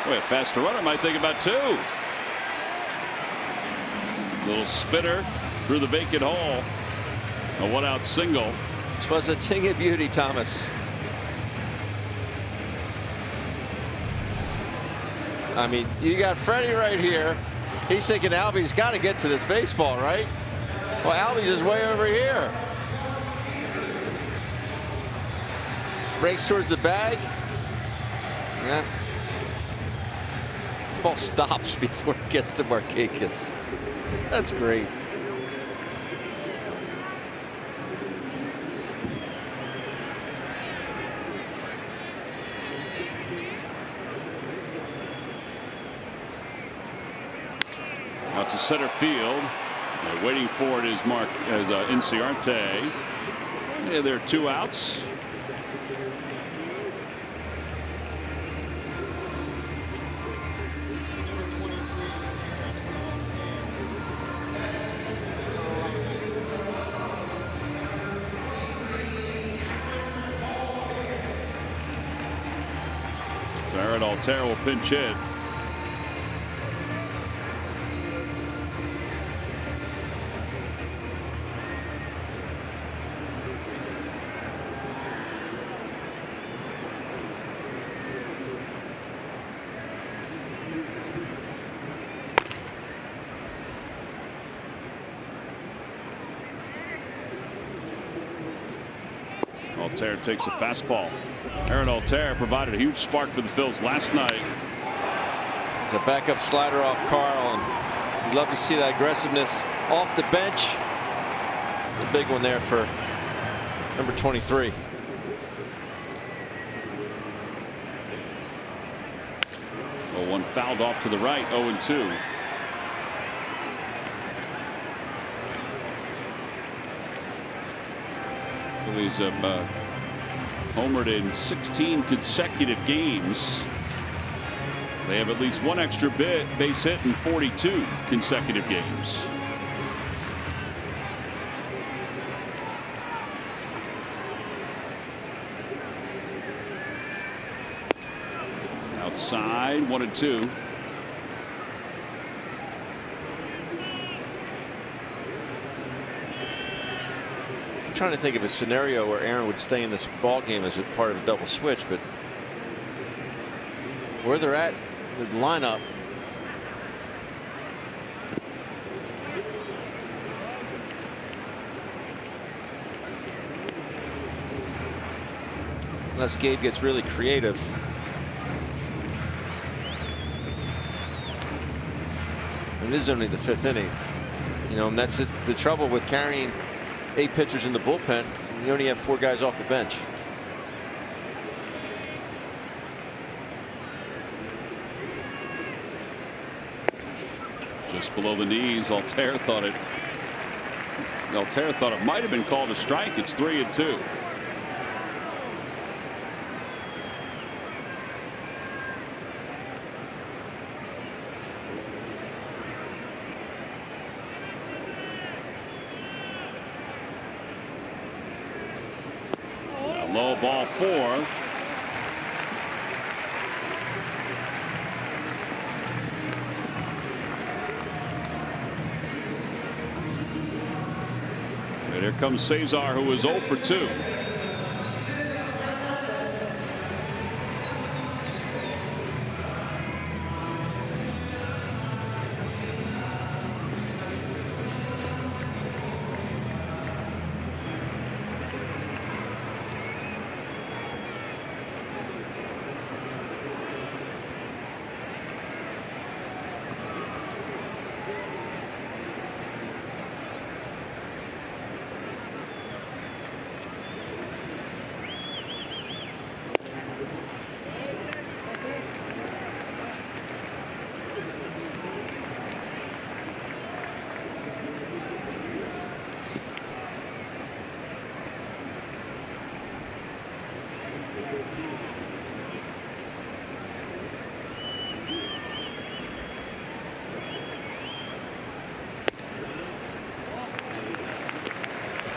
Boy, a faster runner might think about 2. Little spitter through the vacant hole. A 1-out single. This was a ting of beauty, Thomas. I mean, you got Freddie right here. He's thinking Albie's got to get to this baseball, right? Well, Albie's is way over here. Breaks towards the bag. Yeah. The ball stops before it gets to Markakis. That's great. Out to center field. Waiting for it is Inciarte. And there are 2 outs. Aaron Altero will pinch hit. Altair takes a fastball. Aaron Altair provided a huge spark for the Phils last night. It's a backup slider off Carl, and you'd love to see that aggressiveness off the bench. The big one there for number 23. Oh, one fouled off to the right. 0-2. Phillies have homered in 16 consecutive games. They have at least one extra base hit in 42 consecutive games. Outside, 1-2. I'm trying to think of a scenario where Aaron would stay in this ball game as a part of a double switch, but where they're at, the lineup. Unless Gabe gets really creative. It is only the 5th inning, you know, and that's the trouble with carrying 8 pitchers in the bullpen. You only have 4 guys off the bench. Just below the knees. Altair thought it might have been called a strike. It's 3-2. Low ball 4. And here comes Cesar, who was 0 for 2.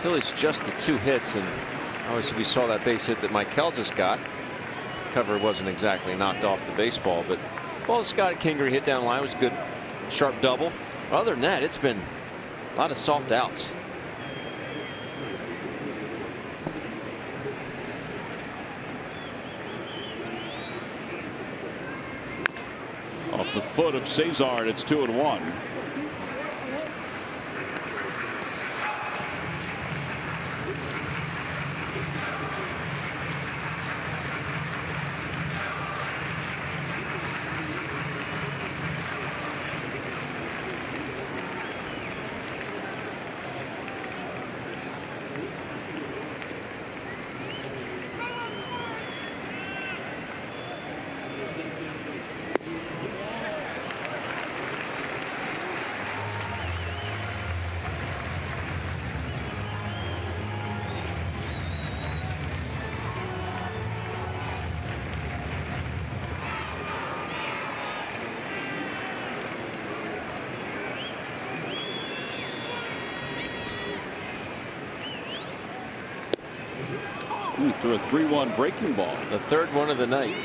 Phillies just the 2 hits, and obviously we saw that base hit that Michael just got. Cover wasn't exactly knocked off the baseball, but ball Scott Kingery hit down line was a good sharp double. Other than that, it's been a lot of soft outs. Off the foot of Cesar, and it's 2-1. Through a 3-1 breaking ball. The 3rd one of the night.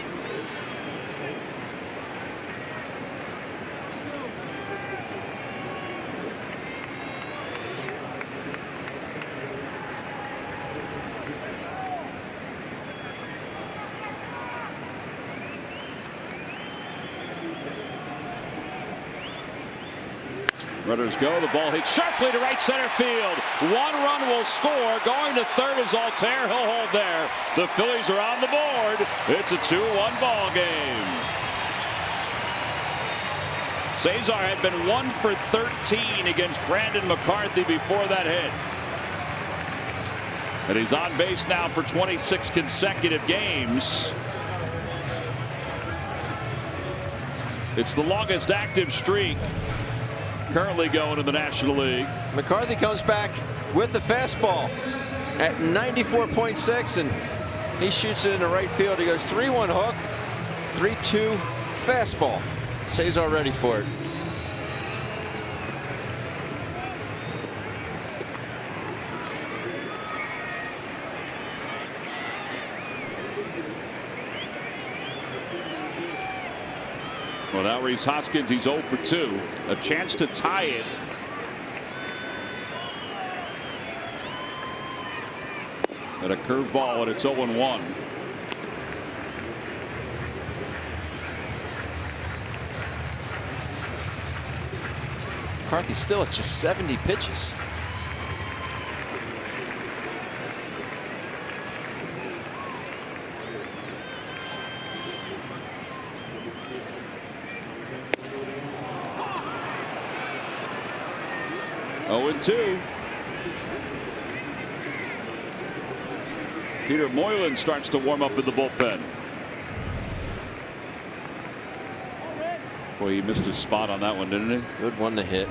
Runners go. The ball hits sharply to right center field. One run will score. Going to third is Altair. He'll hold there. The Phillies are on the board. It's a 2-1 ball game. Cesar had been 1 for 13 against Brandon McCarthy before that hit. And he's on base now for 26 consecutive games. It's the longest active streak currently going in the National League. McCarthy comes back with the fastball at 94.6, and he shoots it into right field. He goes 3-1 hook, 3-2 fastball. Cesar ready for it. Well, now Rhys Hoskins, he's 0 for 2. A chance to tie it. And a curveball, and it's 0-1. McCarthy still at just 70 pitches. Oh, 2. Peter Moylan starts to warm up in the bullpen. Boy, he missed his spot on that one, didn't he? Good one to hit.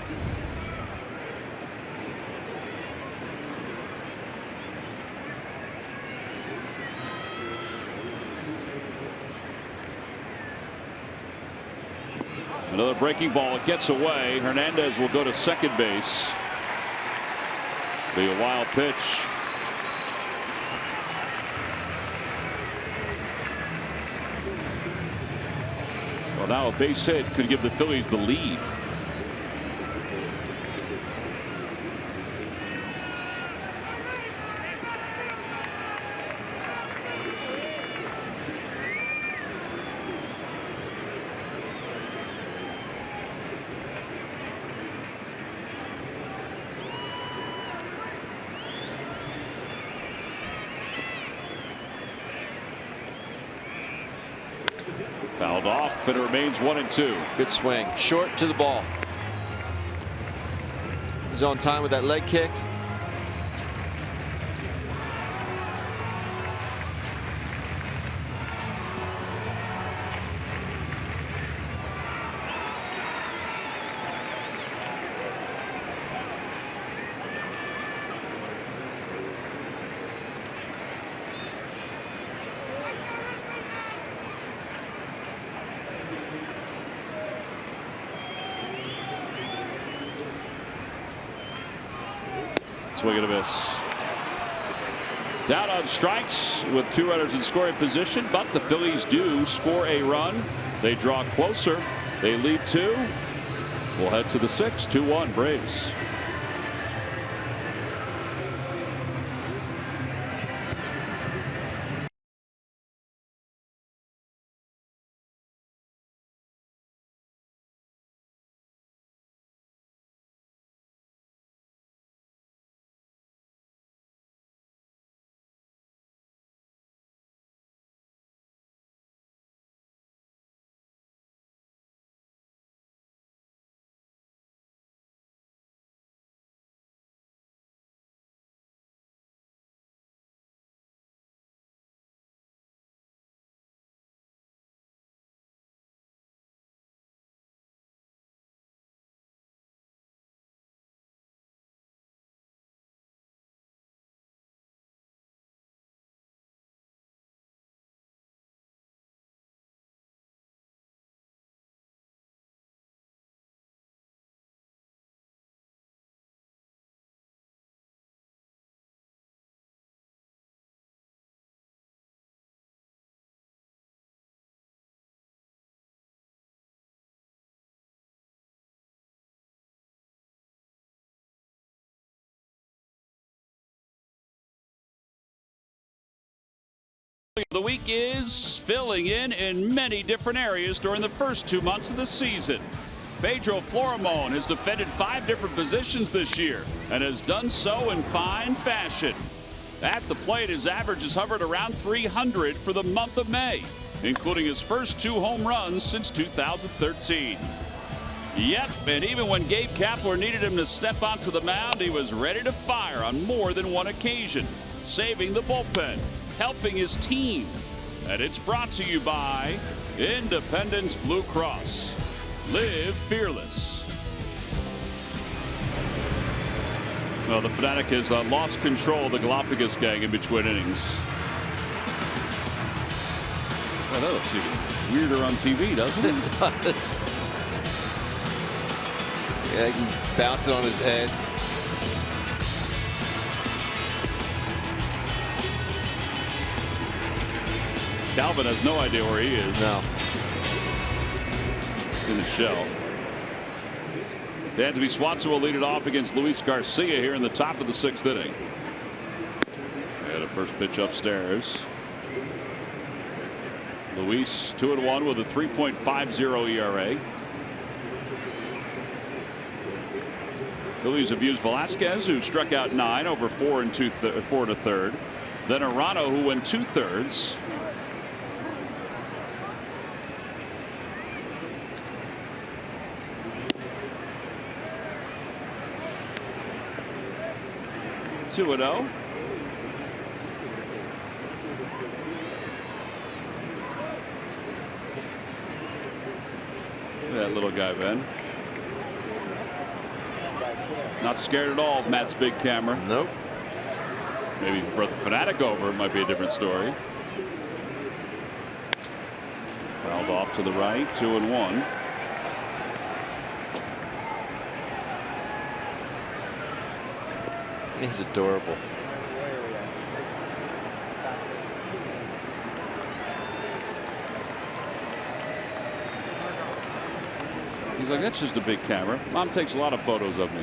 Another breaking ball. It gets away. Hernandez will go to second base. Be a wild pitch. Well, now a base hit could give the Phillies the lead. Fouled off, and it remains 1-2. Good swing. Short to the ball. He's on time with that leg kick. Swing and a miss. Down on strikes with 2 runners in scoring position, but the Phillies do score a run. They draw closer. They lead 2. We'll head to the 6th. 2-1 Braves. The week is filling in many different areas during the first 2 months of the season. Pedro Florimon has defended 5 different positions this year and has done so in fine fashion. At the plate, his average has hovered around 300 for the month of May, including his first 2 home runs since 2013. Yep, and even when Gabe Kapler needed him to step onto the mound, he was ready to fire on more than one occasion, saving the bullpen, helping his team. And it's brought to you by Independence Blue Cross. Live fearless. Well, the Fanatic has lost control of the Galapagos gang in between innings. Well, that looks even weirder on TV, doesn't it? It does. Yeah, he's bouncing on his head. Calvin has no idea where he is. No. In the shell. Dansby Swanson will lead it off against Luis Garcia here in the top of the 6th inning. And a first pitch upstairs. Luis 2-1 with a 3.50 ERA. Phillies have used Velasquez, who struck out 9 over 4 1/3. Then Arano, who went 2/3. Two and 0. That little guy, Ben. Not scared at all of Matt's big camera. Nope. Maybe if you brought the Fanatic over, it might be a different story. Fouled off to the right, 2-1. He's adorable. He's like, that's just a big camera. Mom takes a lot of photos of me.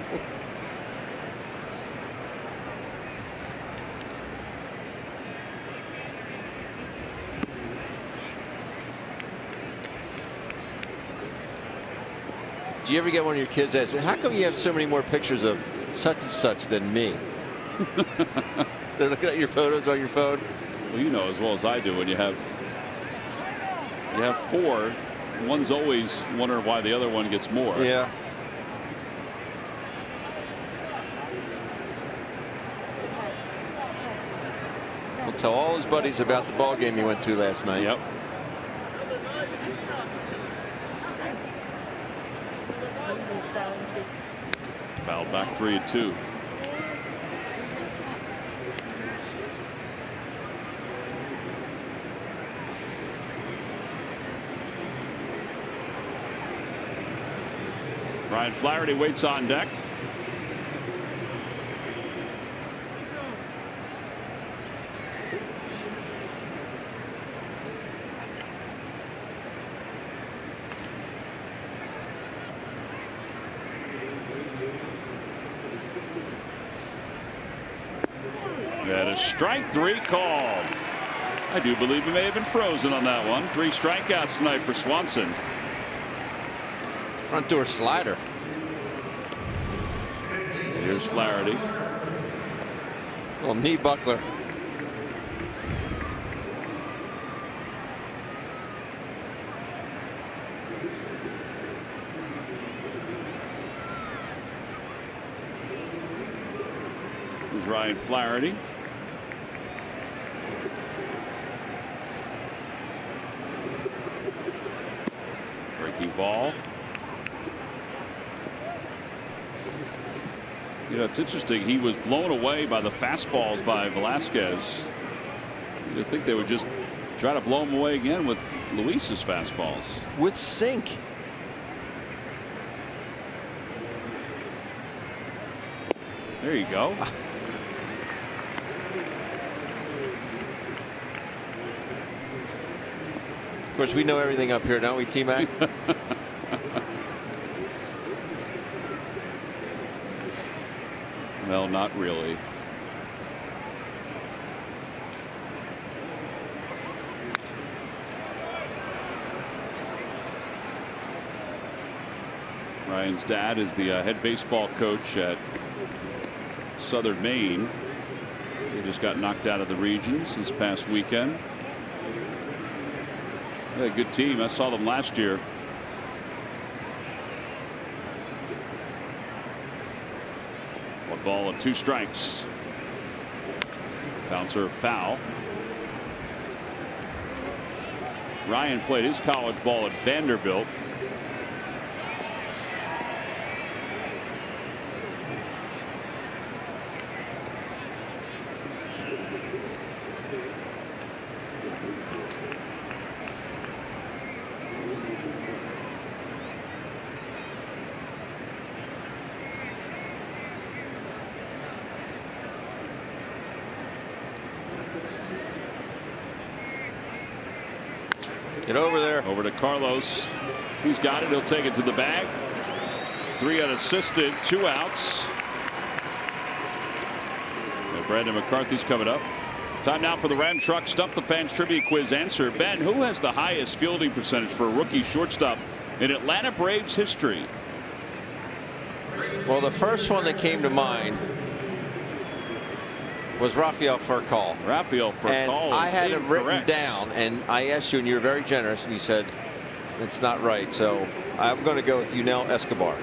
Do you ever get one of your kids ask, how come you have so many more pictures of such and such than me? They're looking at your photos on your phone. Well, you know as well as I do, when you have 4, one's always wondering why the other one gets more. Yeah. He'll tell all his buddies about the ball game he went to last night. Yep. Fouled back 3-2. Ryan Flaherty waits on deck. That is strike 3 called. I do believe he may have been frozen on that one. 3 strikeouts tonight for Swanson. Front door slider. Here's Flaherty. Little knee buckler. Here's Ryan Flaherty. Breaking ball. You know, it's interesting. He was blown away by the fastballs by Velasquez. You'd think they would just try to blow him away again with Luis's fastballs. With sink. There you go. Of course, we know everything up here, don't we, T-Mac? Well, not really. Ryan's dad is the head baseball coach at Southern Maine. They just got knocked out of the regions this past weekend. They're a good team. I saw them last year. One ball and 2 strikes. Bouncer foul. Ryan played his college ball at Vanderbilt. Get over there. Over to Carlos. He's got it. He'll take it to the bag. 3 unassisted, 2 outs. And Brandon McCarthy's coming up. Time now for the Ram Truck Stump the Fans Trivia Quiz answer. Ben, who has the highest fielding percentage for a rookie shortstop in Atlanta Braves history? Well, the first one that came to mind was Rafael Furcal. Rafael Furcal And is I had it written incorrect. down, and I asked you, and you were very generous, and you said it's not right. So I'm going to go with Yunel Escobar.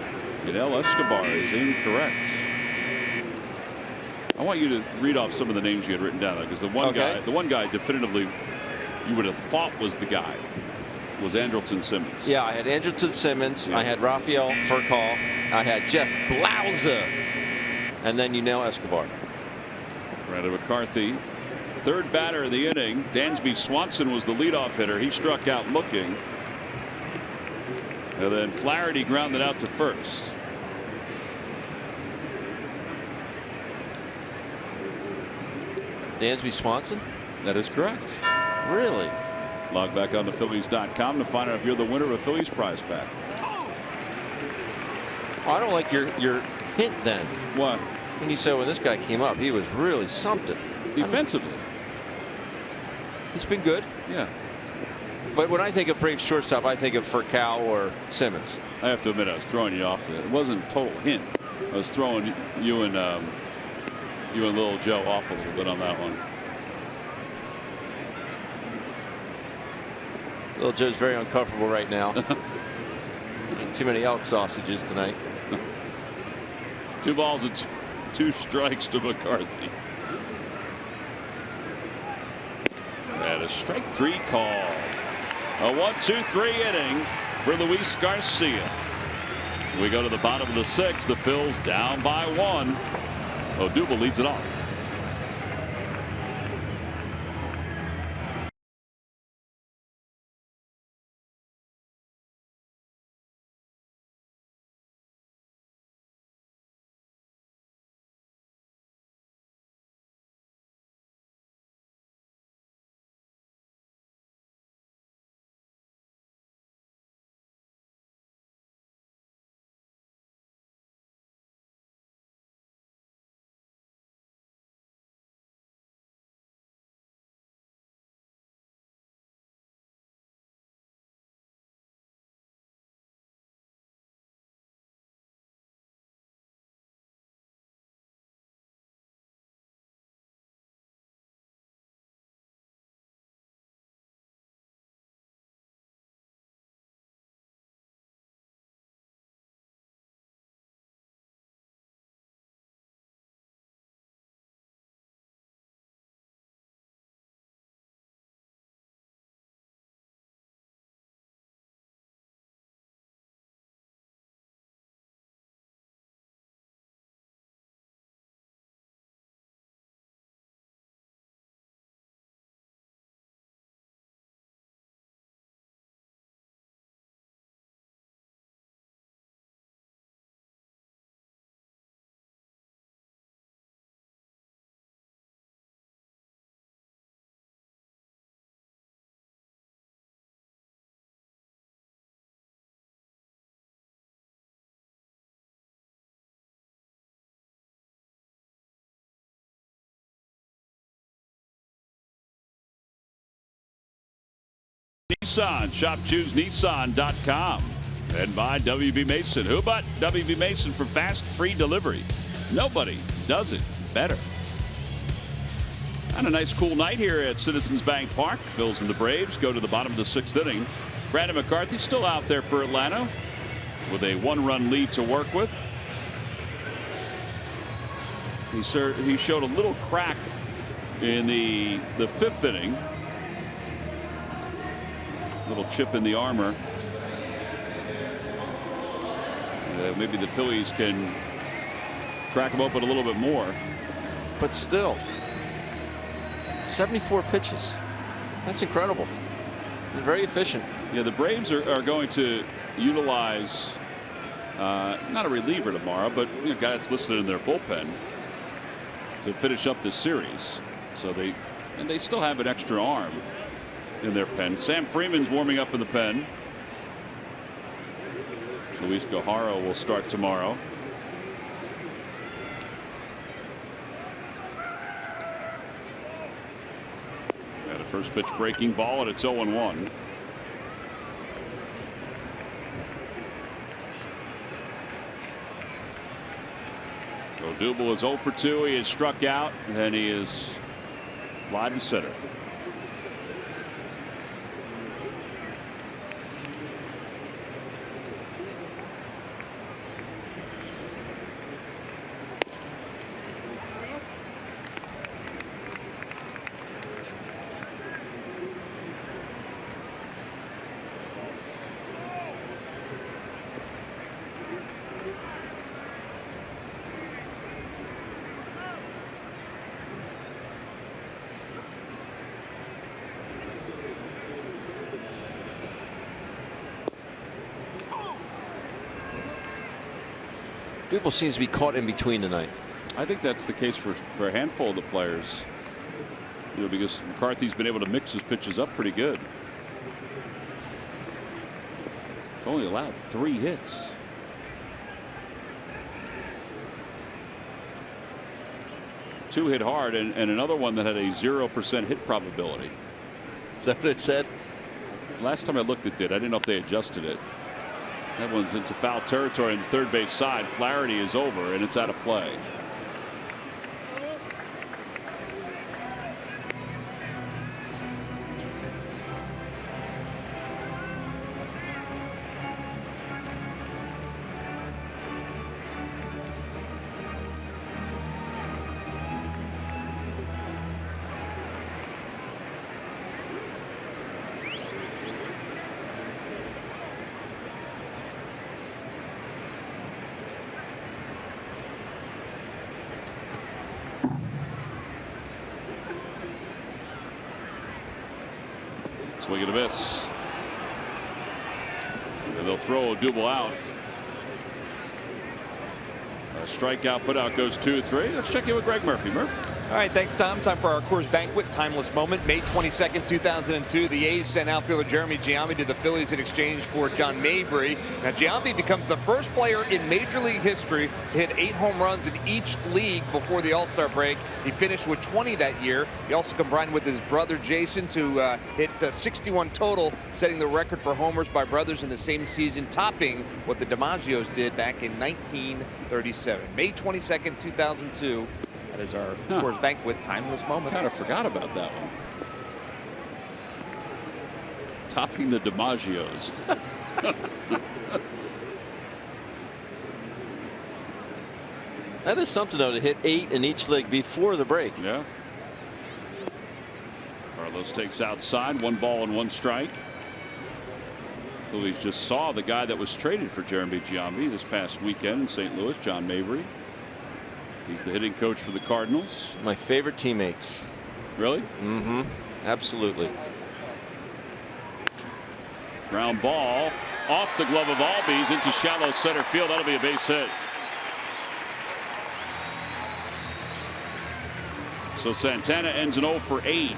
Yunel Escobar is incorrect. I want you to read off some of the names you had written down, because the one guy definitively you would have thought was the guy was Andrelton Simmons. Yeah, I had Andrelton Simmons. Yeah. I had Rafael Furcal. I had Jeff Blauza, and then Yunel Escobar. Brandon McCarthy, 3rd batter of the inning. Dansby Swanson was the leadoff hitter. He struck out looking. And then Flaherty grounded out to first. Dansby Swanson? That is correct. Really? Log back on to Phillies.com to find out if you're the winner of a Phillies prize pack. Oh, I don't like your hint then. What? When you said when this guy came up, he was really something. Defensively. He's been good. Yeah. But when I think of Braves shortstop, I think of Furcal or Simmons. I have to admit, I was throwing you off there. It wasn't a total hint. I was throwing you and Little Joe off a little bit on that one. Little Joe's very uncomfortable right now. Eating too many elk sausages tonight. 2 balls and 2 strikes to McCarthy. And a strike 3 called. A 1-2-3 inning for Luis Garcia. We go to the bottom of the 6th. The Phils down by 1. Odubel leads it off. Nissan. Shop ChooseNissan.com. And by WB Mason. Who but WB Mason for fast, free delivery? Nobody does it better. And a nice cool night here at Citizens Bank Park. Phils and the Braves go to the bottom of the 6th inning. Brandon McCarthy still out there for Atlanta with a 1-run lead to work with. He showed a little crack in the 5th inning. Little chip in the armor. Maybe the Phillies can crack him open a little bit more. But still, 74 pitches. That's incredible. And very efficient. Yeah, the Braves are going to utilize not a reliever tomorrow, but a guy that's listed in their bullpen to finish up this series. So they still have an extra arm in their pen. Sam Freeman's warming up in the pen. Luis Guajardo will start tomorrow. Got a first pitch breaking ball, and it's 0-1. Odubel is 0 for 2. He is struck out, and he is fly to center. Odubel seems to be caught in between tonight. I think that's the case for a handful of the players. Because McCarthy's been able to mix his pitches up pretty good. It's only allowed 3 hits. Two hit hard and another one that had a 0% hit probability. Is that what it said? Last time I looked, it did. I didn't know if they adjusted it. That one's into foul territory on the third base side. Flaherty is over, and it's out of play. Swing and a miss. And they'll throw Odubel out. A strikeout, put out goes 2-3. Let's check in with Greg Murphy. Murph. All right, thanks, Tom. Time for our Coors Banquet timeless moment. May 22nd, 2002, the A's sent outfielder Jeremy Giambi to the Phillies in exchange for John Mabry. Now, Giambi becomes the first player in Major League history to hit 8 home runs in each league before the All-Star break. He finished with 20 that year. He also combined with his brother Jason to hit 61 total, setting the record for homers by brothers in the same season, topping what the DiMaggios did back in 1937. May 22nd, 2002. That is our Coors Banquet timeless moment. Kind of forgot about that one. Topping the DiMaggios. That is something, though, to hit 8 in each league before the break. Yeah. Carlos takes outside, 1 ball and 1 strike. Phillies just saw the guy that was traded for Jeremy Giambi this past weekend in St. Louis, John Mabry. He's the hitting coach for the Cardinals. My favorite teammates. Really? Mm-hmm. Absolutely. Ground ball off the glove of Albies into shallow center field. That'll be a base hit. So Santana ends an 0 for 8.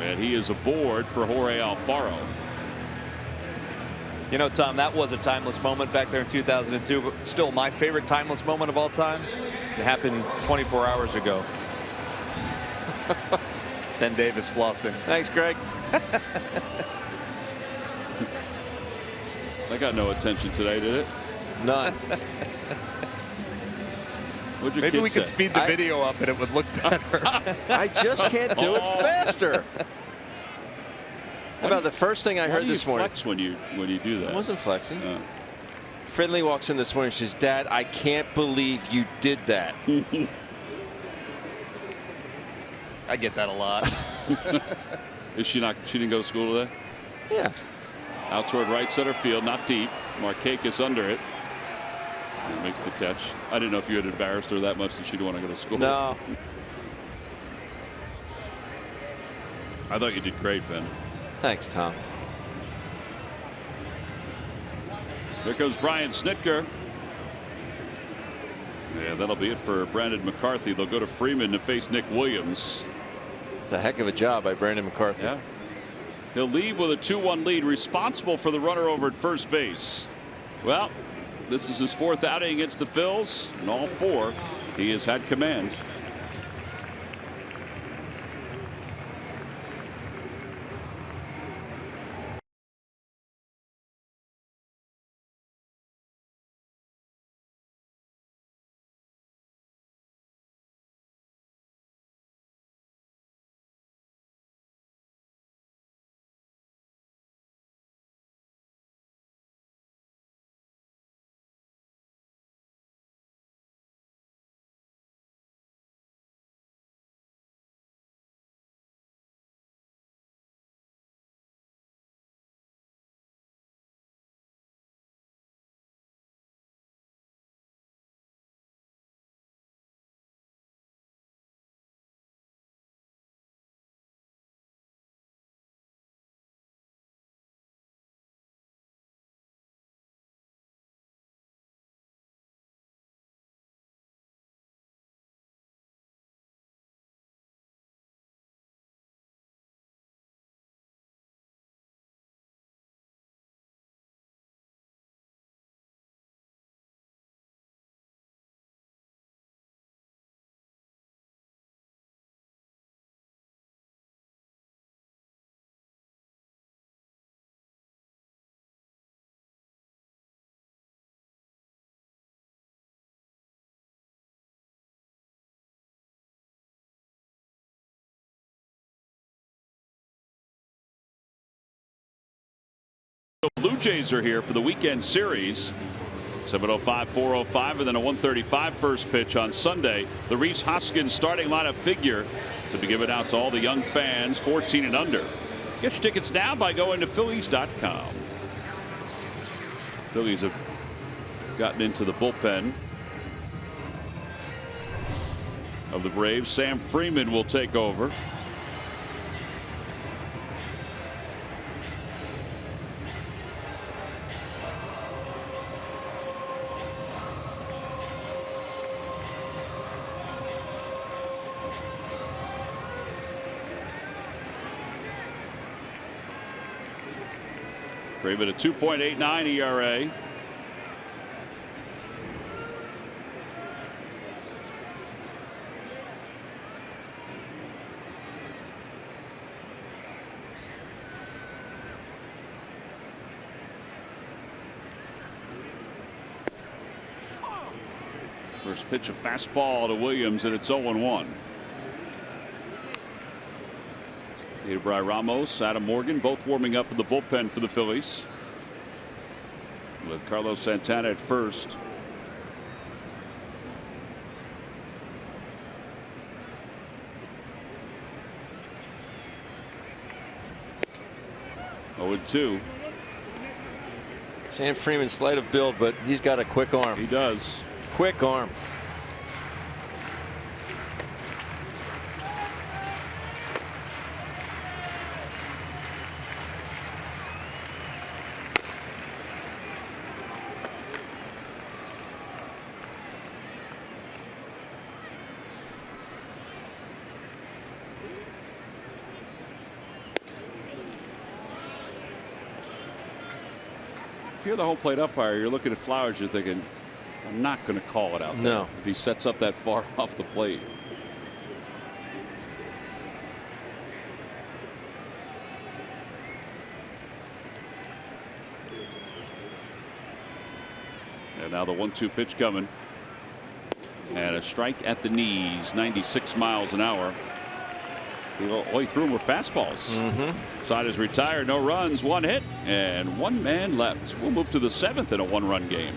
And he is aboard for Jorge Alfaro. You know, Tom, that was a timeless moment back there in 2002, but still my favorite timeless moment of all time. It happened 24 hours ago. Ben Davis flossing. Thanks, Greg. That got no attention today, did it? None. What'd your Maybe kid we say? could speed the video up and it would look better. I just can't do it faster. How about the first thing I heard this morning? Flex when you do that. I wasn't flexing. Friendly walks in this morning and says, "Dad, I can't believe you did that." I get that a lot. Is she not? She didn't go to school today? Yeah. Out toward right center field, not deep. Markakis under it. And makes the catch. I didn't know if you had embarrassed her that much that she didn't want to go to school. No. I thought you did great, Ben. Thanks, Tom. There goes Brian Snitker. Yeah, that'll be it for Brandon McCarthy. They'll go to Freeman to face Nick Williams. It's a heck of a job by Brandon McCarthy. Yeah. He'll leave with a 2-1 lead, responsible for the runner over at first base. Well, this is his 4th outing against the Phils, and all 4 he has had command. The Blue Jays are here for the weekend series. 7:05, 4:05, and then a 1:35 first pitch on Sunday. The Reese Hoskins starting lineup figure to be given out to all the young fans 14 and under. Get your tickets now by going to Phillies.com. Phillies have gotten into the bullpen of the Braves. Sam Freeman will take over. Freeman a 2.89 ERA. First pitch, a fastball to Williams, and it's 0-1. Abraham Ramos, Adam Morgan, both warming up in the bullpen for the Phillies, with Carlos Santana at first. Oh, 2. Sam Freeman, slight of build, but he's got a quick arm. He does. Quick arm. If you're the home plate umpire, you're looking at Flowers, you're thinking, I'm not going to call it out there. No. If he sets up that far off the plate. Now the 1-2 pitch coming. And a strike at the knees, 96 miles an hour. All he threw him were fastballs. Side is retired, no runs, 1 hit, and 1 man left. We'll move to the 7th in a 1-run game.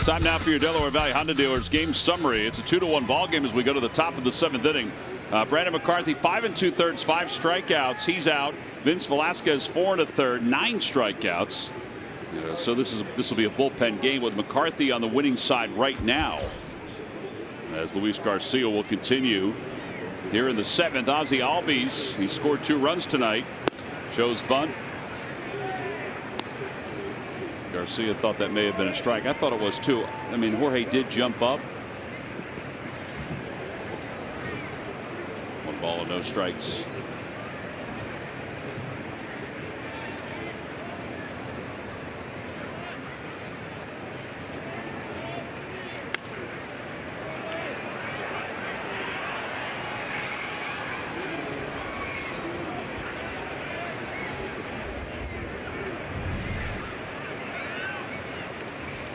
Time now for your Delaware Valley Honda dealers game summary. It's a 2-1 ball game as we go to the top of the 7th inning. Brandon McCarthy 5 2/3, 5 strikeouts. He's out. Vince Velasquez 4 1/3, 9 strikeouts. So this will be a bullpen game with McCarthy on the winning side right now, as Luis Garcia will continue here in the 7th. Ozzie Albies, he scored 2 runs tonight. Shows bunt. Garcia thought that may have been a strike. I thought it was too. I mean, Jorge did jump up. 1 ball and no strikes.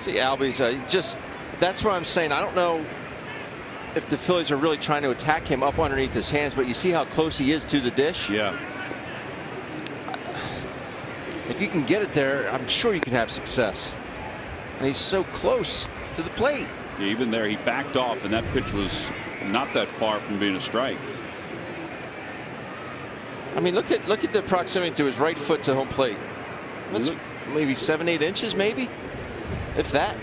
See, Albies, that's what I'm saying. I don't know if the Phillies are really trying to attack him up underneath his hands, but you see how close he is to the dish. Yeah. If you can get it there, I'm sure you can have success. And he's so close to the plate. Yeah, even there, he backed off, and that pitch was not that far from being a strike. I mean, look at the proximity to his right foot to home plate. That's maybe 7-8 inches, maybe. If that.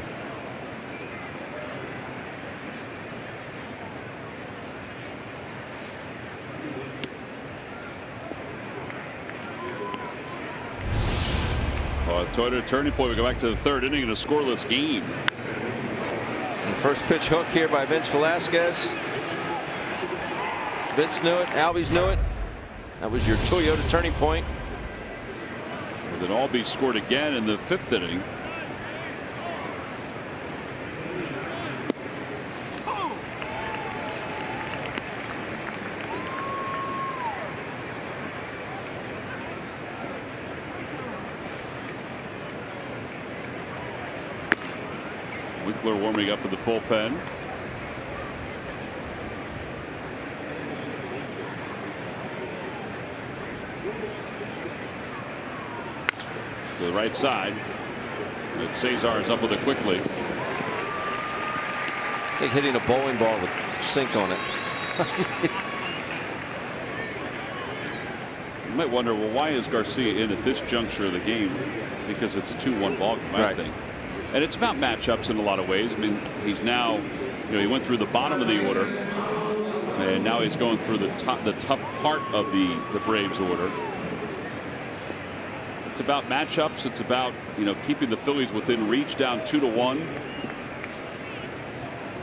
Toyota turning point. We go back to the 3rd inning in a scoreless game. And first pitch hook here by Vince Velasquez. Vince knew it. Albies knew it. That was your Toyota turning point. And then Albies scored again in the 5th inning. Winkler warming up in the bullpen. To the right side. And Cesar is up with it quickly. It's like hitting a bowling ball with sink on it. You might wonder, well, why is Garcia in at this juncture of the game? Because it's a 2-1 ball game, I think. And it's about matchups in a lot of ways. I mean, he's now, he went through the bottom of the order. And now he's going through the tough part of the Braves order. It's about matchups. It's about, you know, keeping the Phillies within reach, down 2-1. I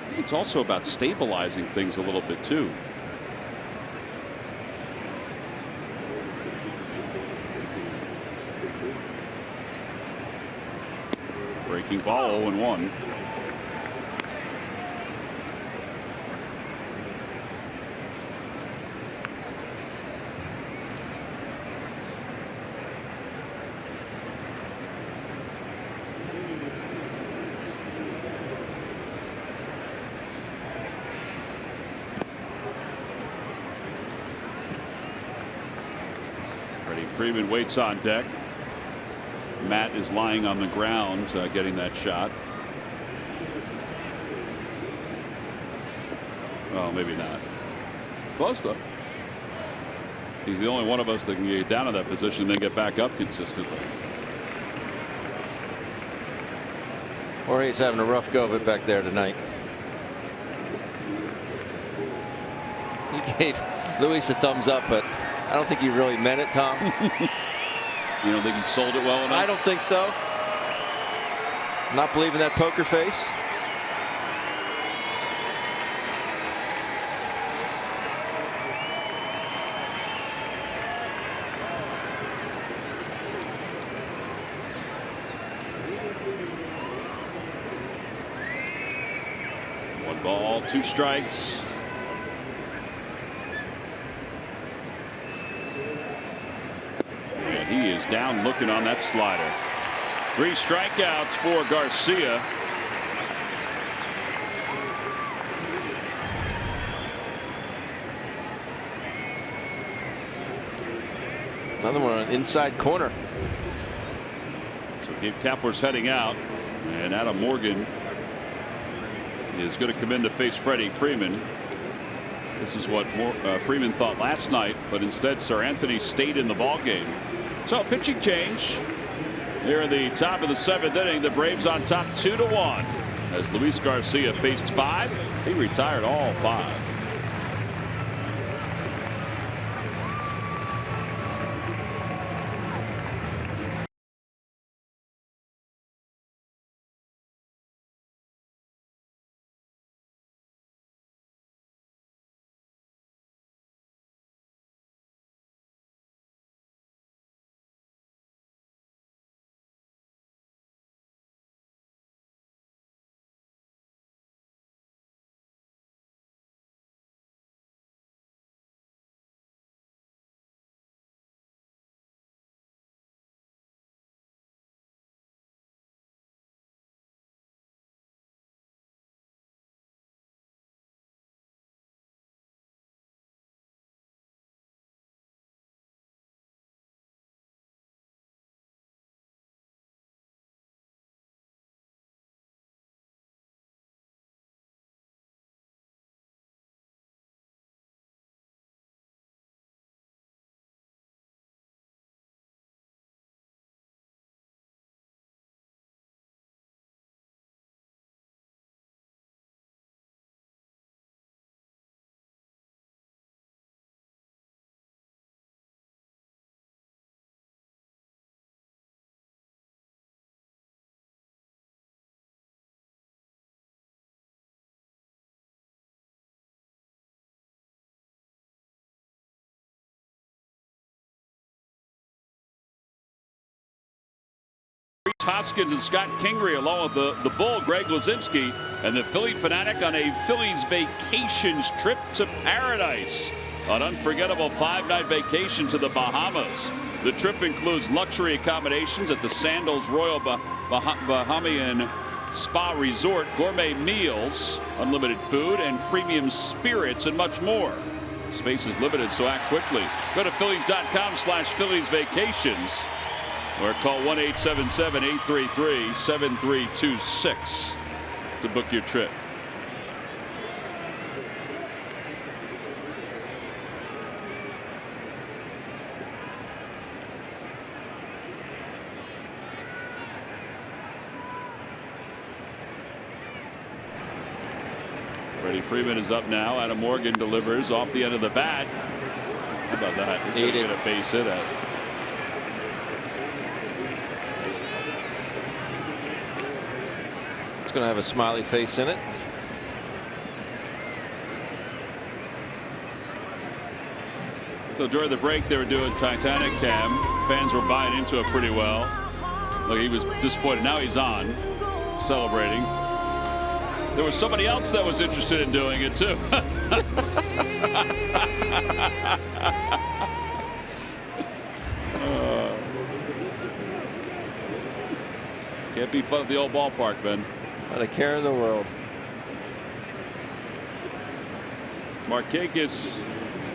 think it's also about stabilizing things a little bit too. Breaking ball, 0-1. Freeman waits on deck. Matt is lying on the ground getting that shot. Oh, maybe not. Close though. He's the only one of us that can get down in that position and then get back up consistently. Jorge's having a rough go of it back there tonight. He gave Luis a thumbs up, but I don't think he really meant it, Tom. You don't think he sold it well enough? I don't think so. Not believing that poker face. One ball, 2 strikes. He is down looking on that slider. 3 strikeouts for Garcia. Another one on inside corner. So Gabe Kapler's heading out, and Adam Morgan is going to come in to face Freddie Freeman. This is what Freeman thought last night, but instead Sir Anthony stayed in the ball game. So pitching change here in the top of the 7th inning. The Braves on top 2-1 as Luis Garcia faced 5. He retired all 5. Hoskins and Scott Kingery along with the Bull, Greg Lazinski, and the Philly Fanatic on a Phillies vacations trip to paradise. An unforgettable 5-night vacation to the Bahamas. The trip includes luxury accommodations at the Sandals Royal Bahamian Spa Resort, gourmet meals, unlimited food, and premium spirits, and much more. Space is limited, so act quickly. Go to Phillies.com/Phillies Vacations. Or call 1-877-833-7326 to book your trip. Freddie Freeman is up now. Adam Morgan delivers off the end of the bat. How about that? He's going to get a base hit at. It's going to have a smiley face in it. So during the break, they were doing Titanic Cam. Fans were buying into it pretty well. Look, he was disappointed. Now he's on, celebrating. There was somebody else that was interested in doing it too. Can't be fun at the old ballpark, Ben. Not a care in the world. Markakis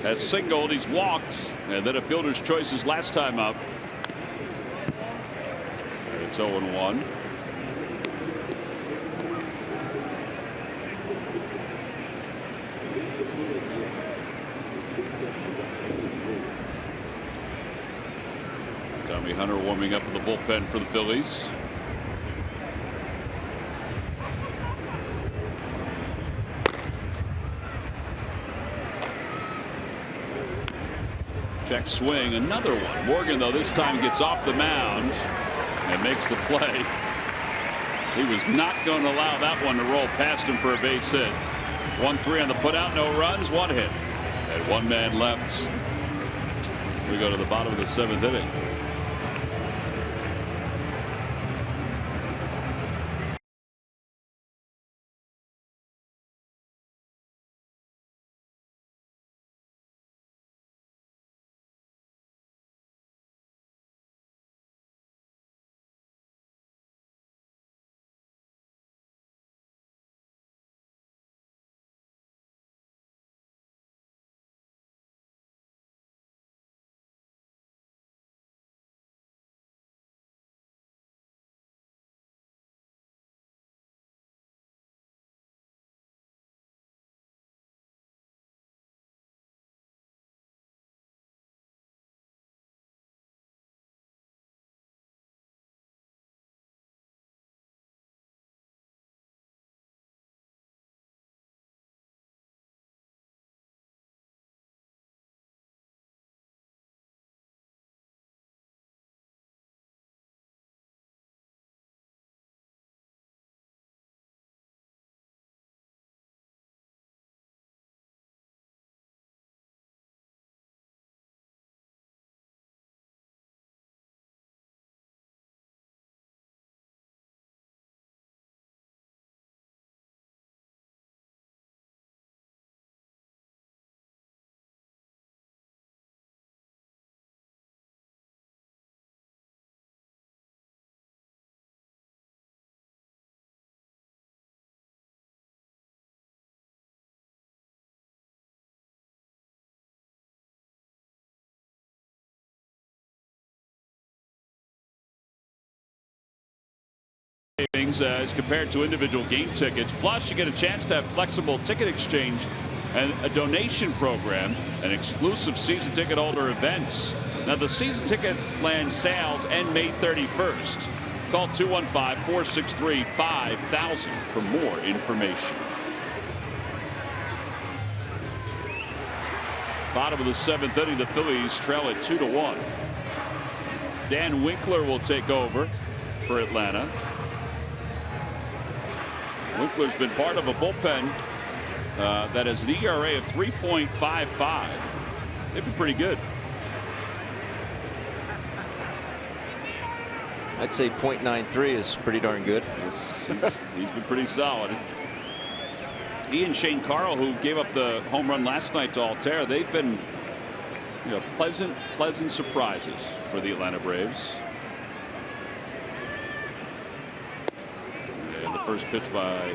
has singled, he's walked, and then a fielder's choice his last time up. And it's 0-1. Tommy Hunter warming up in the bullpen for the Phillies. Check swing, another one. Morgan, though, this time gets off the mound and makes the play. He was not going to allow that one to roll past him for a base hit. 1-3 on the putout, no runs, one hit. And one man left. We go to the bottom of the 7th inning. As compared to individual game tickets. Plus, you get a chance to have flexible ticket exchange and a donation program and exclusive season ticket holder events. Now, the season ticket plan sales end May 31st. Call 215-463-5000 for more information. Bottom of the 7th inning, the Phillies trail at 2-1. Dan Winkler will take over for Atlanta. Winkler's been part of a bullpen that has an ERA of 3.55. They've been pretty good. I'd say .93 is pretty darn good. He's been pretty solid. He and Shane Carl, who gave up the home run last night to Altair, they've been, pleasant surprises for the Atlanta Braves. And the first pitch by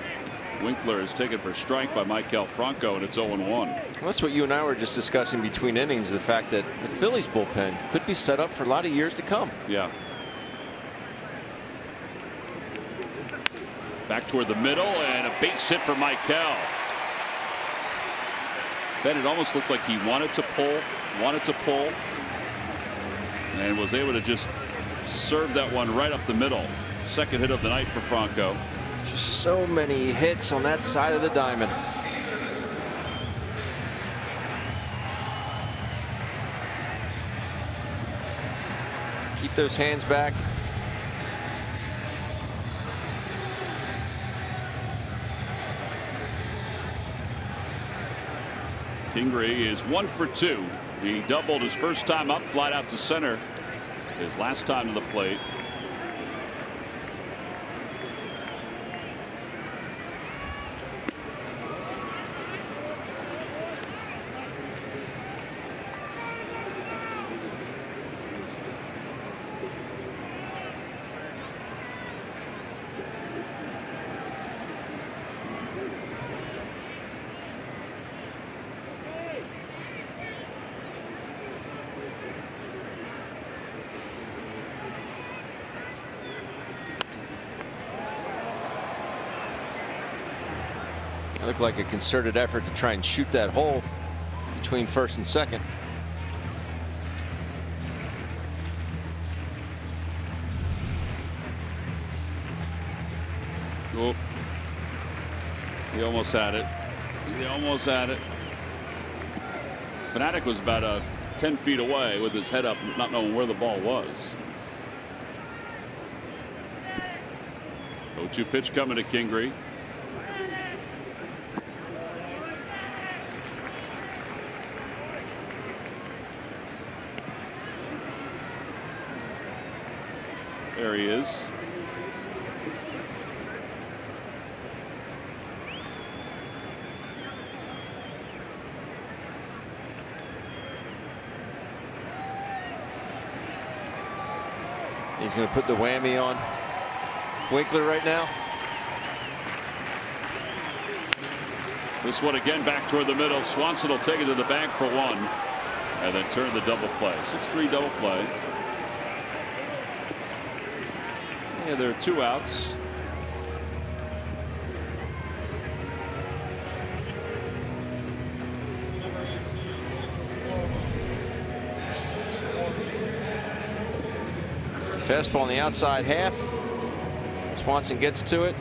Winkler is taken for strike by Maikel Franco, and it's 0-1. Well, that's what you and I were just discussing between innings, the fact that the Phillies bullpen could be set up for a lot of years to come. Yeah. Back toward the middle, and a base hit for Maikel. Ben, it almost looked like he wanted to pull, and was able to just serve that one right up the middle. Second hit of the night for Franco. Just so many hits on that side of the diamond. Keep those hands back. Kingery is 1 for 2. He doubled his first time up, flat out to center. His last time to the plate. It looked like a concerted effort to try and shoot that hole between first and second. Oh, he almost had it. He almost had it. Fanatic was about 10 feet away with his head up, not knowing where the ball was. 0-2 pitch coming to Kingery. There he is. He's going to put the whammy on Winkler right now. This one again back toward the middle. Swanson will take it to the bag for 1 and then turn the double play. 6-3 double play. Yeah, there are 2 outs. It's the fastball on the outside half. Swanson gets to it.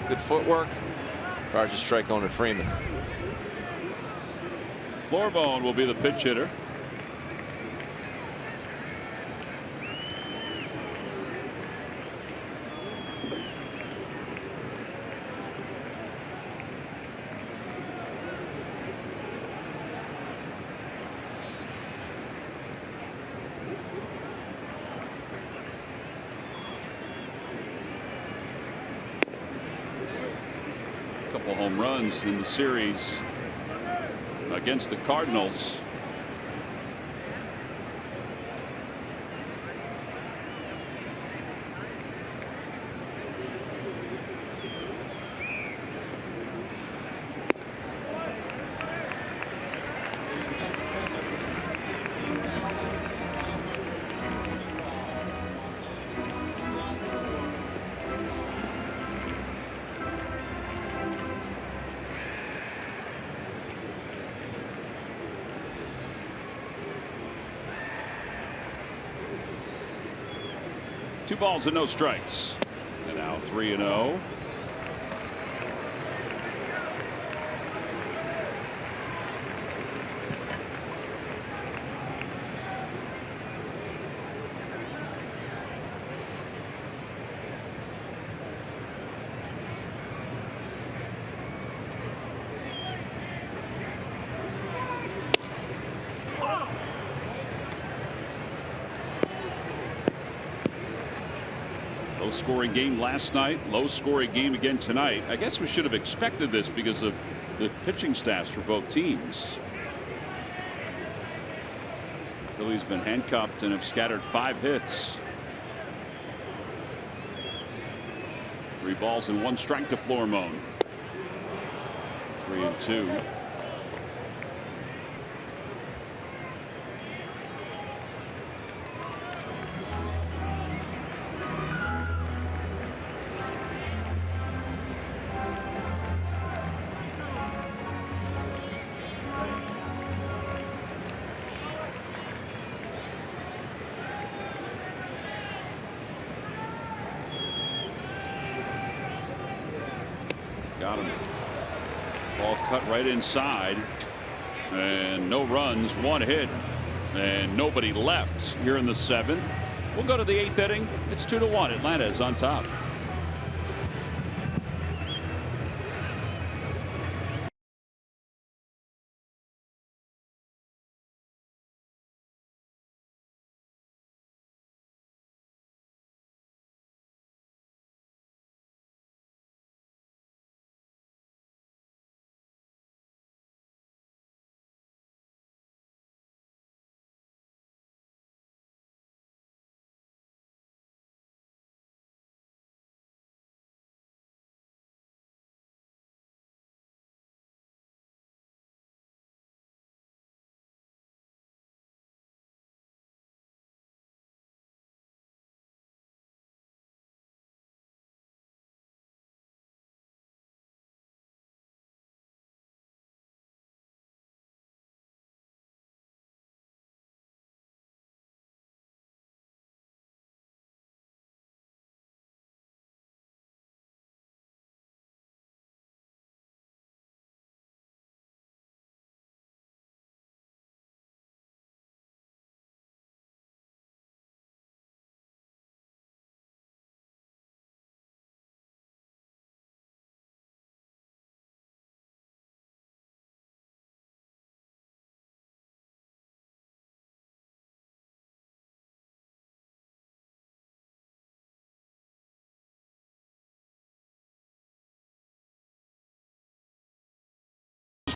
Good footwork. Fires a strike on to Freeman. Floorbone will be the pitch hitter. Couple home runs in the series against the Cardinals. Two balls and no strikes. And now 3-0. Low scoring game last night, low scoring game again tonight. I guess we should have expected this because of the pitching staffs for both teams. Philly's been handcuffed and have scattered 5 hits. 3 balls and 1 strike to Flormone. 3-2. Got him. Ball cut right inside. And no runs, 1 hit. And nobody left here in the 7th. We'll go to the 8th inning. It's 2-1. Atlanta is on top.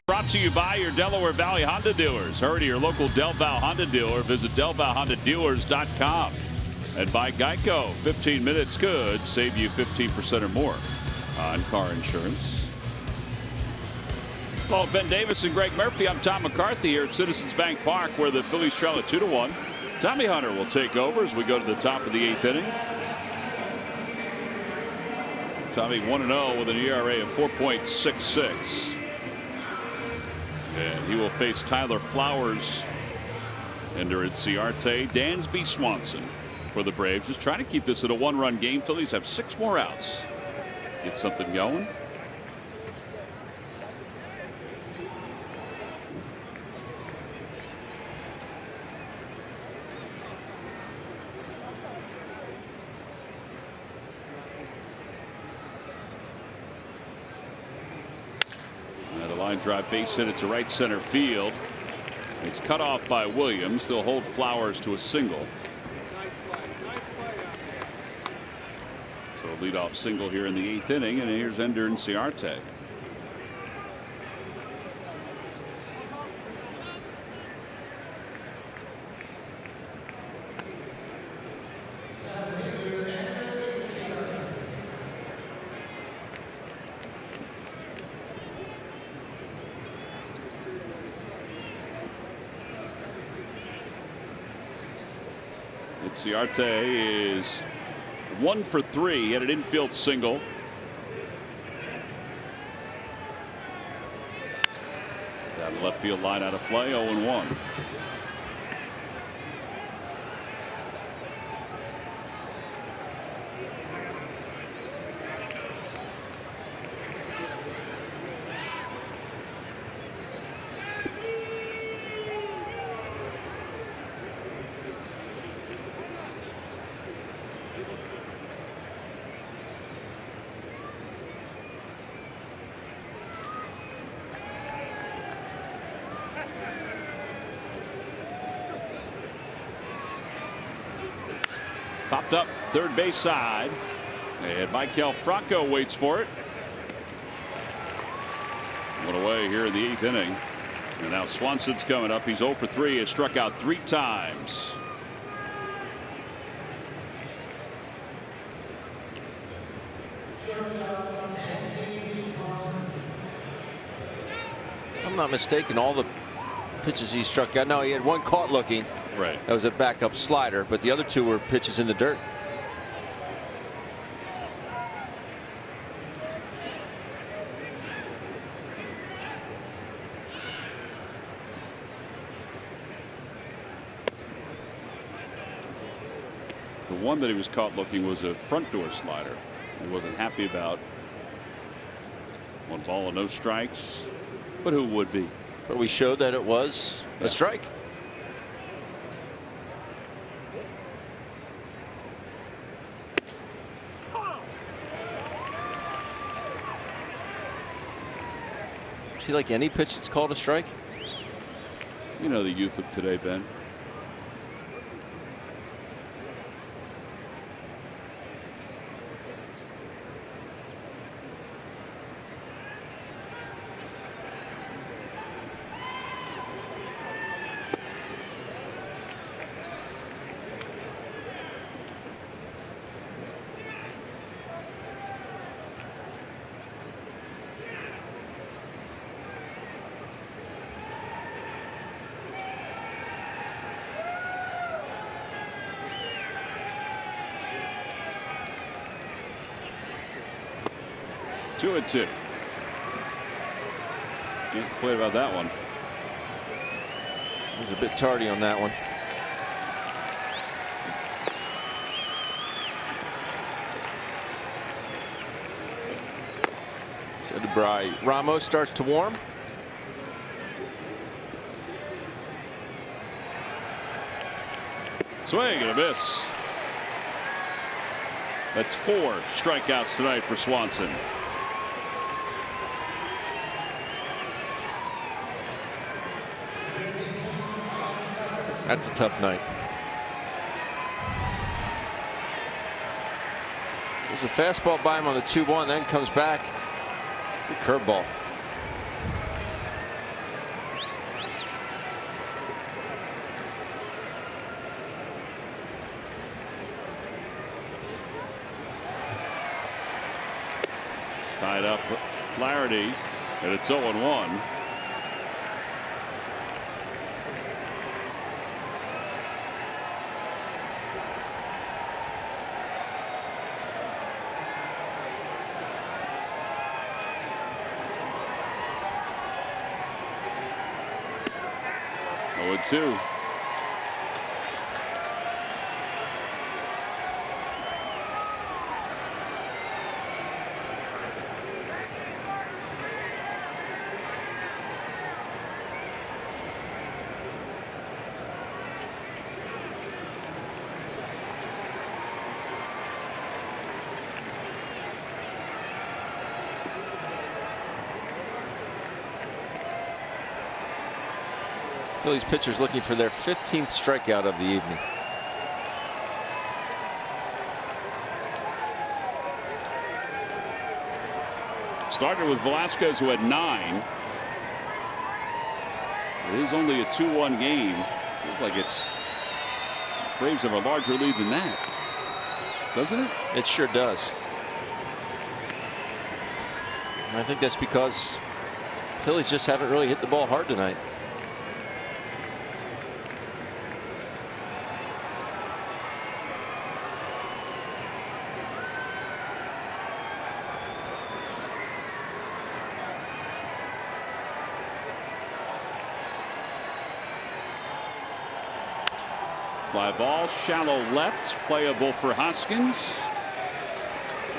Brought to you by your Delaware Valley Honda dealers. Hurry to your local Del Val Honda dealer. Visit DelValHondaDealers.com. And by Geico, 15 minutes could save you 15% or more on car insurance. Well, Ben Davis and Greg Murphy, I'm Tom McCarthy here at Citizens Bank Park, where the Phillies trail at 2-1. Tommy Hunter will take over as we go to the top of the 8th inning. Tommy 1-0 with an ERA of 4.66. And he will face Tyler Flowers, Ender Inciarte, Dansby Swanson for the Braves. Just trying to keep this at a 1-run game. Phillies have 6 more outs. Get something going. Line drive base hit it to right center field. It's cut off by Williams. They'll hold Flowers to a single. So a leadoff single here in the 8th inning, and here's Ender Inciarte. Inciarte is 1 for 3. He had an infield single. Down the left field line out of play, 0-1. Popped up third base side, and Michael Franco waits for it. One away here in the 8th inning, and now Swanson's coming up. He's 0 for 3. Has struck out 3 times. If I'm not mistaken, all the pitches he struck out. No, he had one caught looking. Right. That was a backup slider, but the other 2 were pitches in the dirt. The one that he was caught looking was a front door slider. He wasn't happy about. 1 ball and no strikes, but who would be? But we showed that it was a strike. he like any pitch that's called a strike? You know the youth of today, Ben. Two and two. Can't complain about that one. He was a bit tardy on that one. So DeBry. Ramos starts to warm. Swing and a miss. That's 4 strikeouts tonight for Swanson. That's a tough night. There's a fastball by him on the 2-1, then comes back. The curveball. Tied up Flaherty, and it's 0-1. Two. Phillies pitchers looking for their 15th strikeout of the evening. Started with Velasquez, who had 9. It is only a 2-1 game. Feels like it's Braves have a larger lead than that, doesn't it? It sure does. And I think that's because Phillies just haven't really hit the ball hard tonight. Fly ball, shallow left, playable for Hoskins.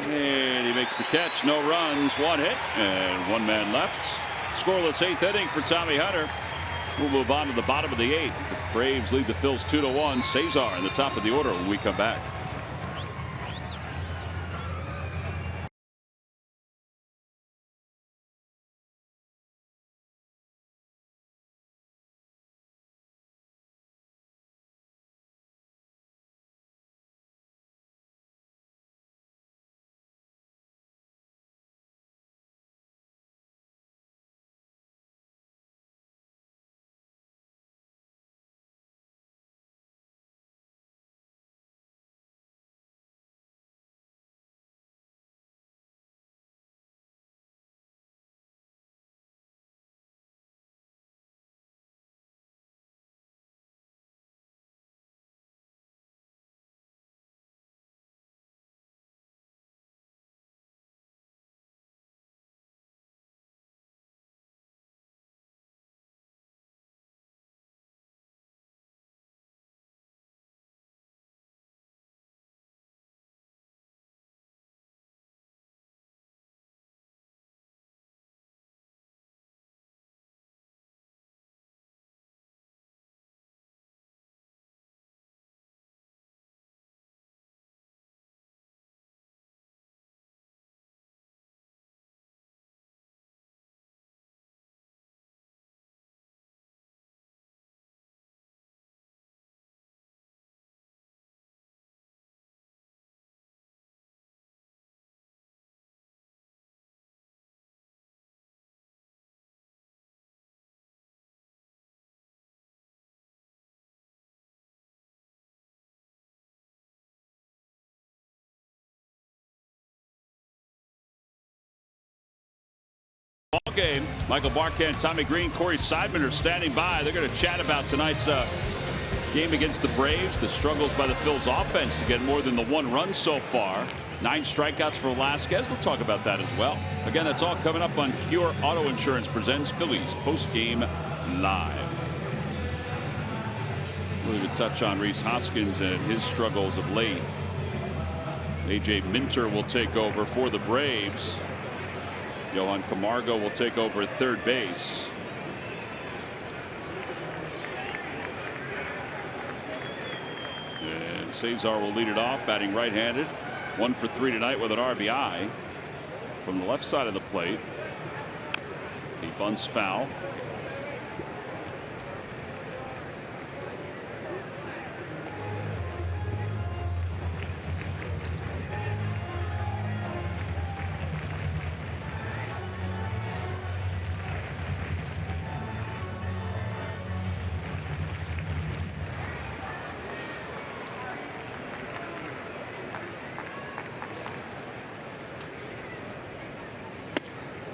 And he makes the catch. No runs, 1 hit, and 1 man left. Scoreless 8th inning for Tommy Hunter. We'll move on to the bottom of the 8th. The Braves lead the Phils 2-1. Cesar in the top of the order when we come back. ball game. Michael Barkan, Tommy Green, Corey Seidman are standing by. They're going to chat about tonight's game against the Braves, the struggles by the Phils offense to get more than the 1 run so far. 9 strikeouts for Velasquez. They'll talk about that as well. Again, that's all coming up on Cure Auto Insurance presents Phillies Post-Game Live. We'll even touch on Rhys Hoskins and his struggles of late. A.J. Minter will take over for the Braves. Johan Camargo will take over at third base. And Cesar will lead it off, batting right-handed. 1 for 3 tonight with an RBI from the left side of the plate. He bunts foul.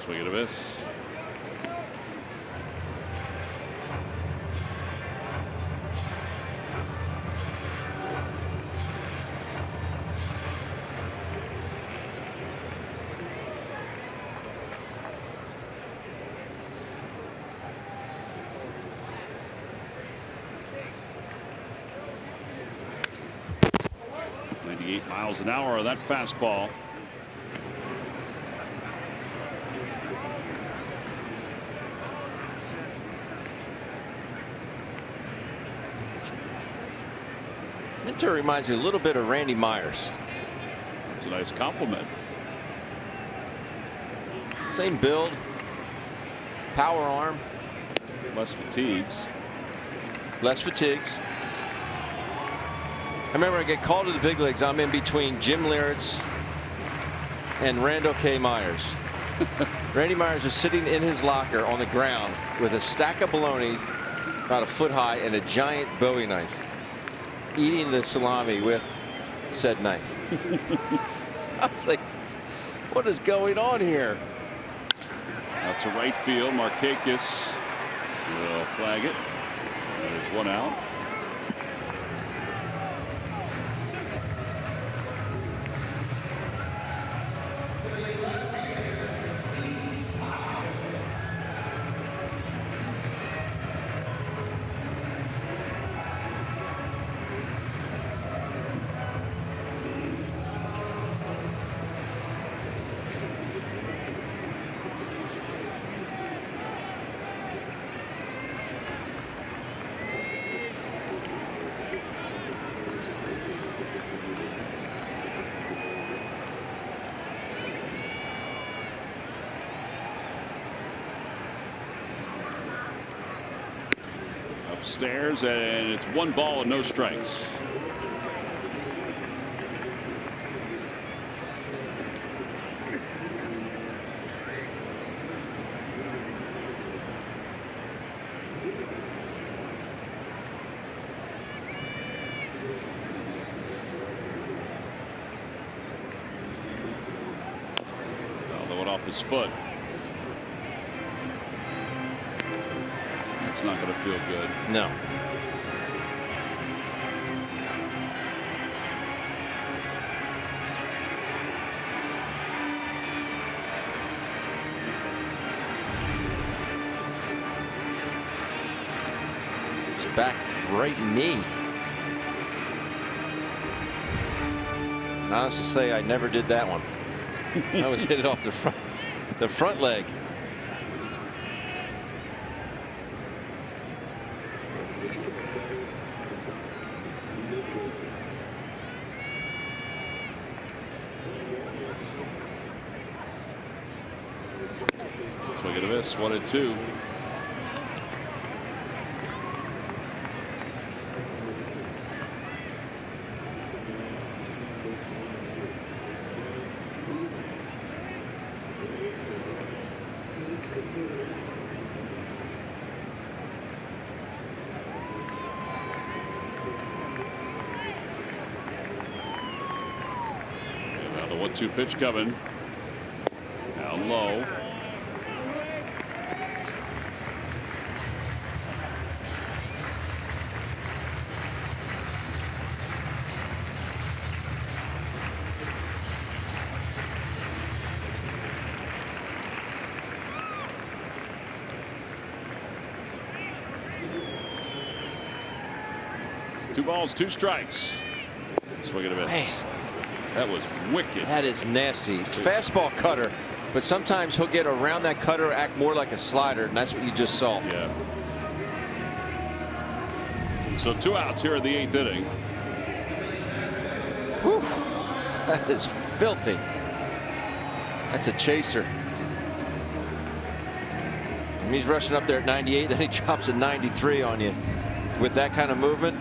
Swing and a miss. Miles an hour on that fastball. Minter reminds me a little bit of Randy Myers. That's a nice compliment. Same build, power arm, Less fatigues. less fatigues. I remember I get called to the big leagues. I'm in between Jim Leyritz and Randall K. Myers. Randy Myers was sitting in his locker on the ground with a stack of bologna about a foot high and a giant Bowie knife, eating the salami with said knife. I was like, what is going on here? Out to right field. Markakis will flag it. There's 1 out. Upstairs, and it's 1 ball and no strikes. Although it off his foot. It's not going to feel good. No. His back right knee. And honest to say, I never did that one. I always hit it off the front leg. Swing and a miss. 1-2. Now the 1-2 pitch coming. Down low. 2 balls, 2 strikes. Swing and a miss. Man. That was wicked. That is nasty. It's fastball cutter, but sometimes he'll get around that cutter, act more like a slider, and that's what you just saw. Yeah. So 2 outs here in the 8th inning. Whew. That is filthy. That's a chaser. And he's rushing up there at 98, then he drops at 93 on you with that kind of movement.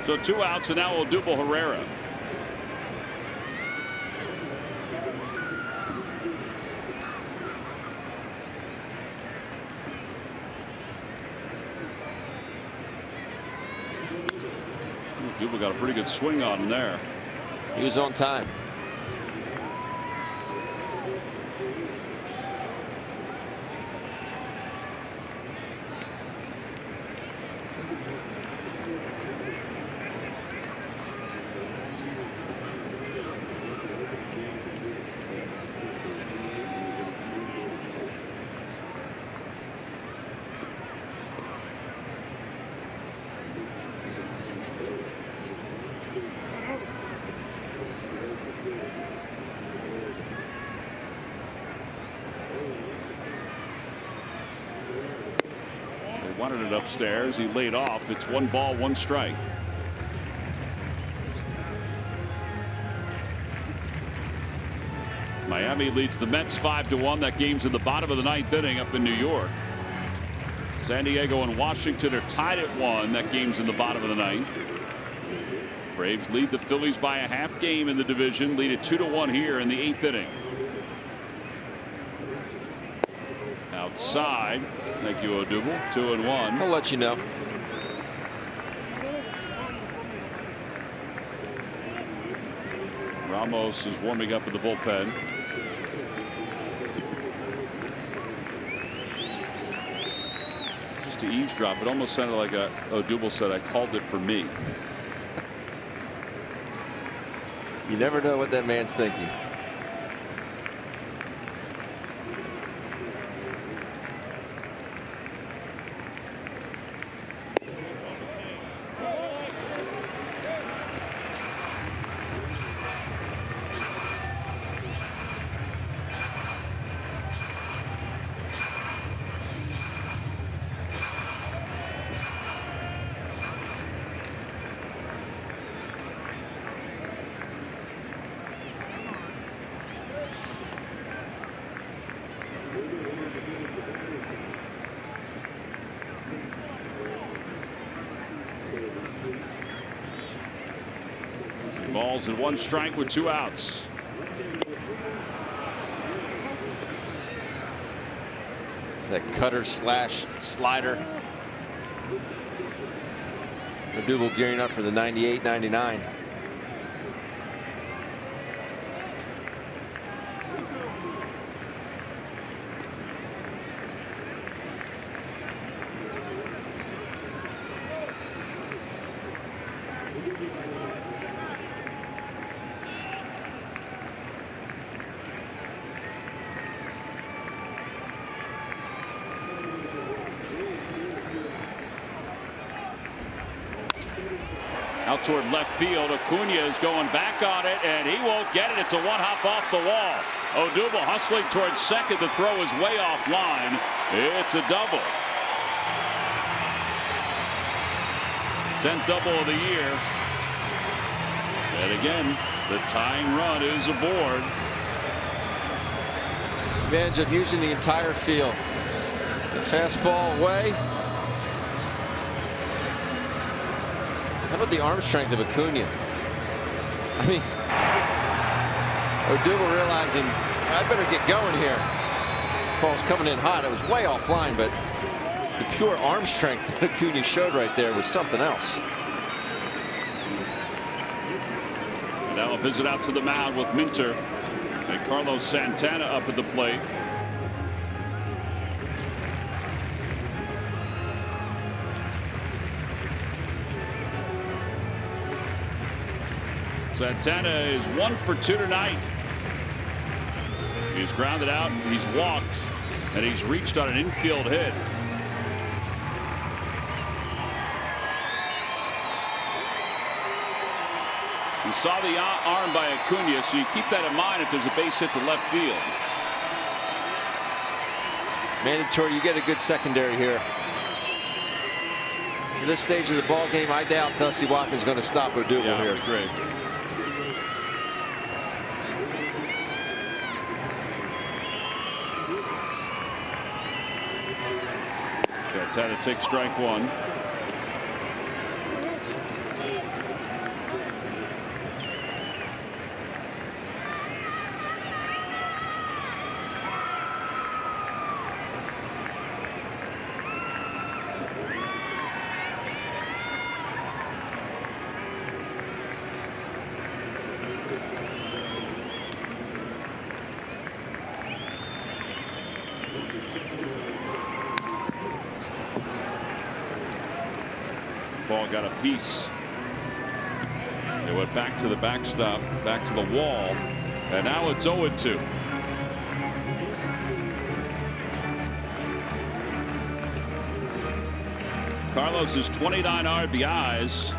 So 2 outs, and now Odubel Herrera. Odubel got a pretty good swing on him there. He was on time. Wanted it upstairs. He laid off. It's 1 ball, 1 strike. Miami leads the Mets 5-1. That game's in the bottom of the 9th inning up in New York. San Diego and Washington are tied at 1. That game's in the bottom of the 9th. Braves lead the Phillies by a half game in the division. Lead it 2-1 here in the 8th inning. Outside. Thank you, Odubel. 2-1. I'll let you know. Ramos is warming up in the bullpen. Just to eavesdrop, it almost sounded like Odubel said, "I called it for me." You never know what that man's thinking. Balls and 1 strike with 2 outs. It's that cutter slash slider. Odubel gearing up for the 98-99. Out toward left field. Acuna is going back on it, and he won't get it. It's a 1-hop off the wall. Odubel hustling towards second. The throw is way offline. It's a double. 10th double of the year. And again, the tying run is aboard. Advantage of using the entire field. The fastball away. How about the arm strength of Acuna? I mean, Odubel realizing, I better get going here. Ball's coming in hot. It was way offline, but the pure arm strength that Acuna showed right there was something else. And now a visit out to the mound with Minter and Carlos Santana up at the plate. Santana is 1 for 2 tonight. He's grounded out, he's walked, and he's reached on an infield hit. You saw the arm by Acuna, so you keep that in mind if there's a base hit to left field. Mandatory, you get a good secondary here. At this stage of the ball game, I doubt Dusty Watkins going to stop Odubel here. Great. Santana takes strike 1. Ball got a piece. It went back to the backstop, back to the wall, and now it's 0-2. Carlos's 29 RBIs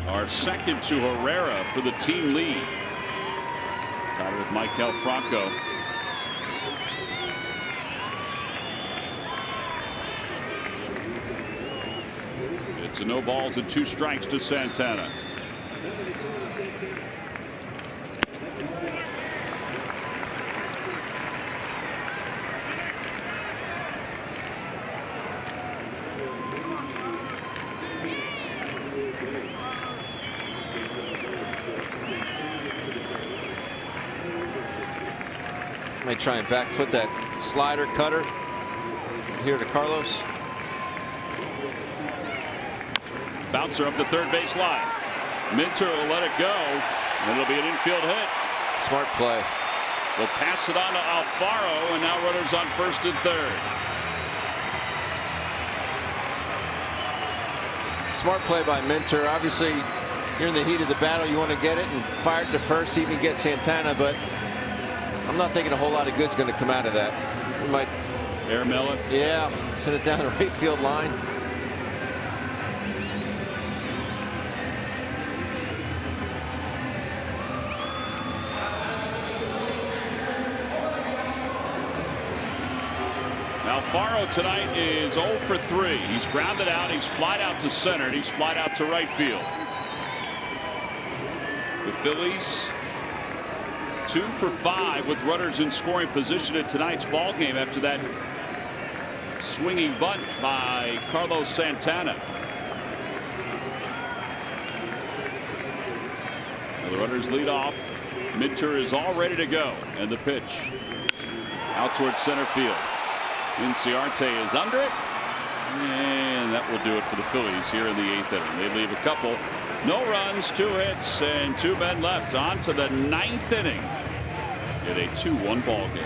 are second to Herrera for the team lead. Tied with Maikel Franco. It's a no balls and 2 strikes to Santana. May try and back foot that slider cutter here to Carlos. Bouncer up the third base line. Minter will let it go, and it'll be an infield hit. Smart play. They'll pass it on to Alfaro, and now runners on first and third. Smart play by Minter. Obviously, you're in the heat of the battle. You want to get it and fire it to first, even get Santana, but I'm not thinking a whole lot of good's going to come out of that. We might airmail it. Yeah, send it down the right field line. Alfaro tonight is 0 for 3. He's grounded out, he's flied out to center, and he's flied out to right field. The Phillies 2 for 5 with runners in scoring position in tonight's ball game after that swinging bunt by Carlos Santana. Now the runners lead off. Minter is all ready to go, and the pitch out towards center field. Inciarte is under it, and that will do it for the Phillies here in the 8th inning. They leave a couple, no runs, 2 hits, and 2 men left. On to the 9th inning in a 2-1 ball game.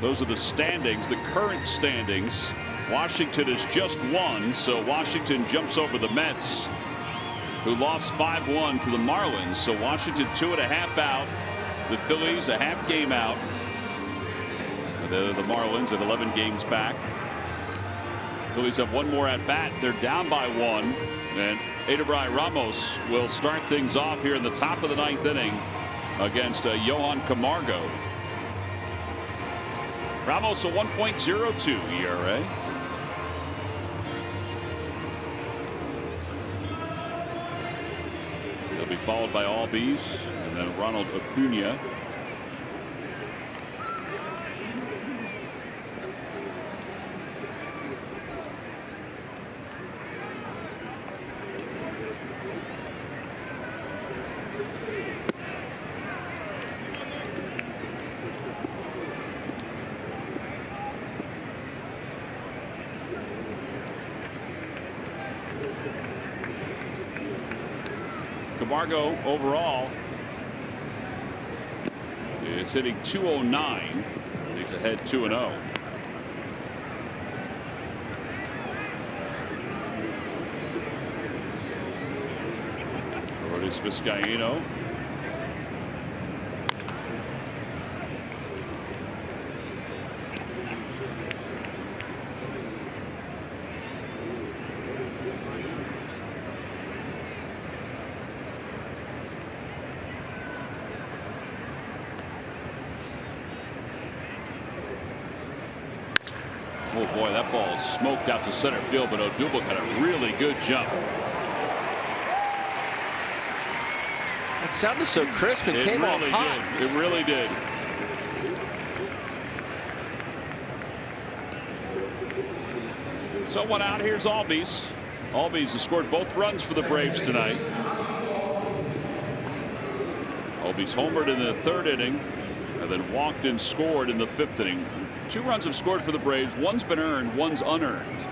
Those are the standings, the current standings. Washington is just one, so Washington jumps over the Mets, who lost 5-1 to the Marlins. So Washington 2.5 out. The Phillies a half game out. The Marlins at 11 games back. Phillies have one more at bat. They're down by 1. And Adebayo Ramos will start things off here in the top of the 9th inning against Johan Camargo. Ramos a 1.02 ERA. He'll be followed by Albies and then Ronald Acuna. Camargo overall is hitting .209. He's ahead 2-0. Lourdes Vizcaíno. Oh boy, that ball smoked out to center field, but Odubel had a really good jump. It sounded so crisp and came off hot. It really did. So one out. Here's Albies. Albies has scored both runs for the Braves tonight. Albies homered in the 3rd inning and then walked and scored in the 5th inning. 2 runs have scored for the Braves. One's been earned, one's unearned.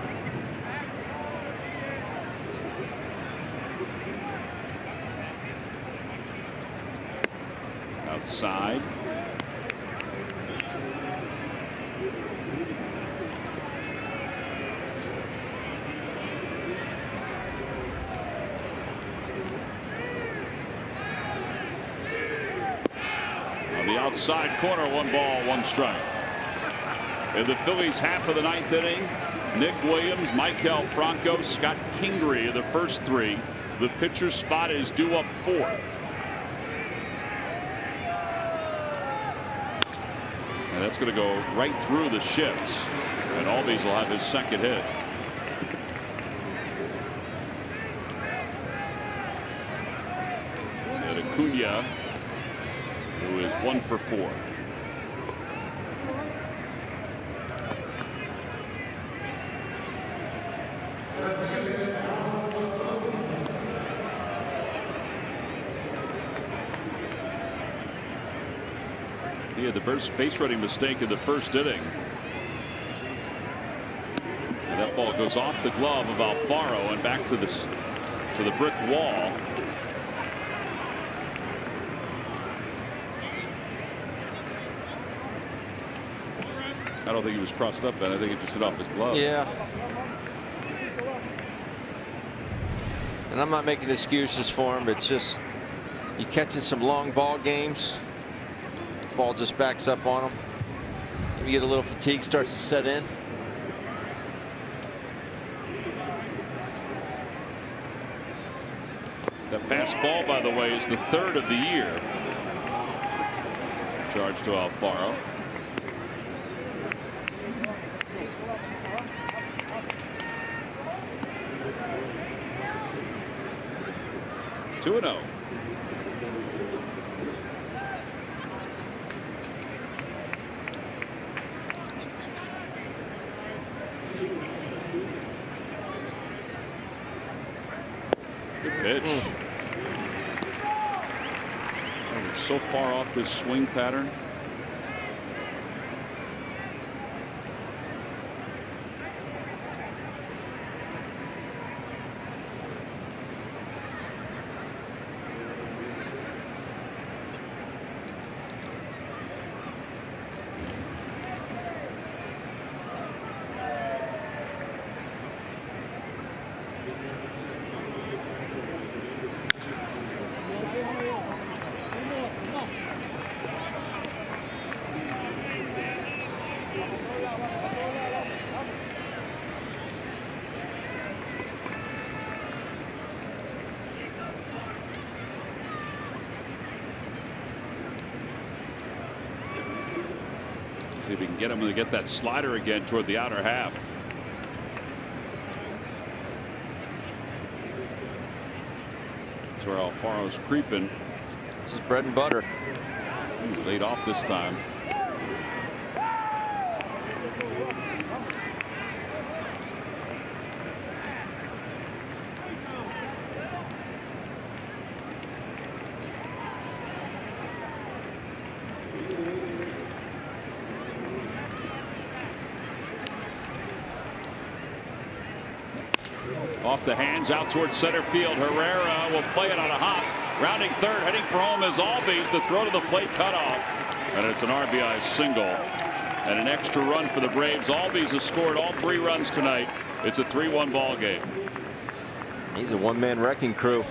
Outside. On the outside corner, 1 ball, 1 strike. In the Phillies half of the 9th inning, Nick Williams, Maikel Franco, Scott Kingery are the first 3. The pitcher's spot is due up 4th. And that's going to go right through the shifts. And Albies will have his 2nd hit. And Acuna, who is 1 for 4. He had the base running mistake in the 1st inning. And that ball goes off the glove of Alfaro and back to the brick wall. I don't think he was crossed up, and I think it just hit off his glove. Yeah. And I'm not making excuses for him. It's just you catching some long ball games. Ball just backs up on him. You get a little fatigue starts to set in. That pass ball, by the way, is the 3rd of the year. Charge to Alfaro. Two and 0. Good pitch. Oh, so far off his swing pattern. See if we can get him to get that slider again toward the outer half. That's where Alfaro's creeping. This is bread and butter. Laid off this time. Off the hands out towards center field. Herrera will play it on a hop. Rounding third, heading for home is Albies. The throw to the plate cut off. And it's an RBI single. And an extra run for the Braves. Albies has scored all 3 runs tonight. It's a 3-1 ball game. He's a one-man wrecking crew.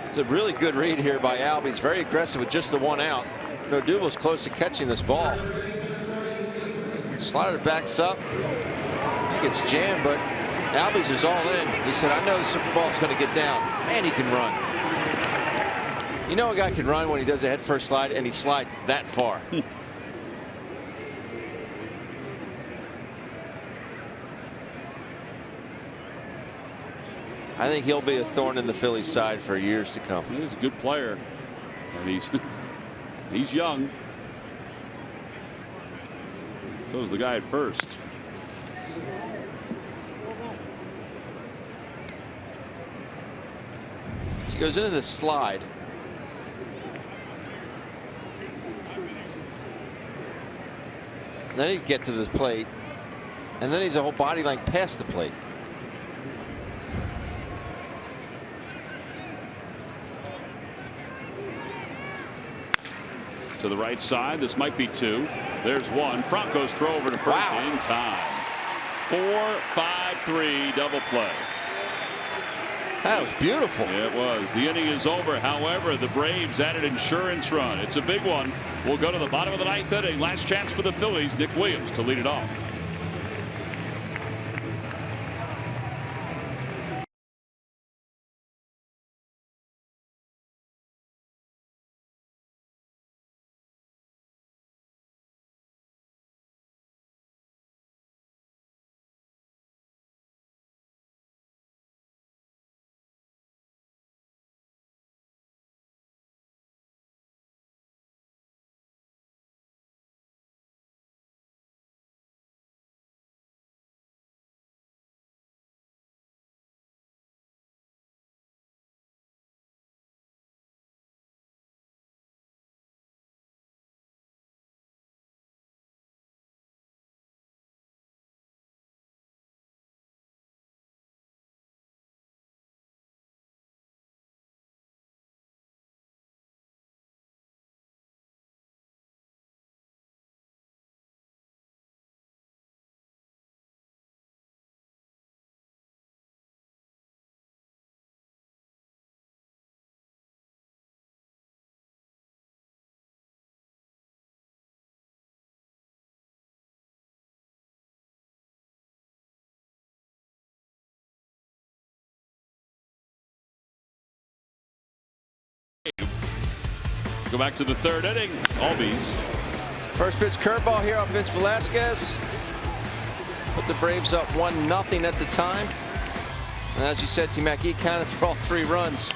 It's a really good read here by Albies. Very aggressive with just the 1 out. Nodubel's close to catching this ball. Slider backs up. I think it's jammed, but Albies is all in. He said, I know this ball's going to get down. And he can run. You know a guy can run when he does a head first slide, and he slides that far. I think he'll be a thorn in the Phillies side for years to come. He's a good player. And he's young. So is the guy at first. He goes into the slide. And then he'd get to the plate. And then he's a whole body length past the plate. To the right side. This might be 2. There's 1. Franco's throw over to first in time. 4-5-3 double play. That was beautiful. Yeah, it was. The inning is over. However, the Braves added insurance run. It's a big one. We'll go to the bottom of the 9th inning. Last chance for the Phillies. Nick Williams to lead it off. Go back to the 3rd inning. Albies. First pitch curveball here off Vince Velasquez. Put the Braves up 1-0 at the time. And as you said, T-Mac, he accounted for all 3 runs.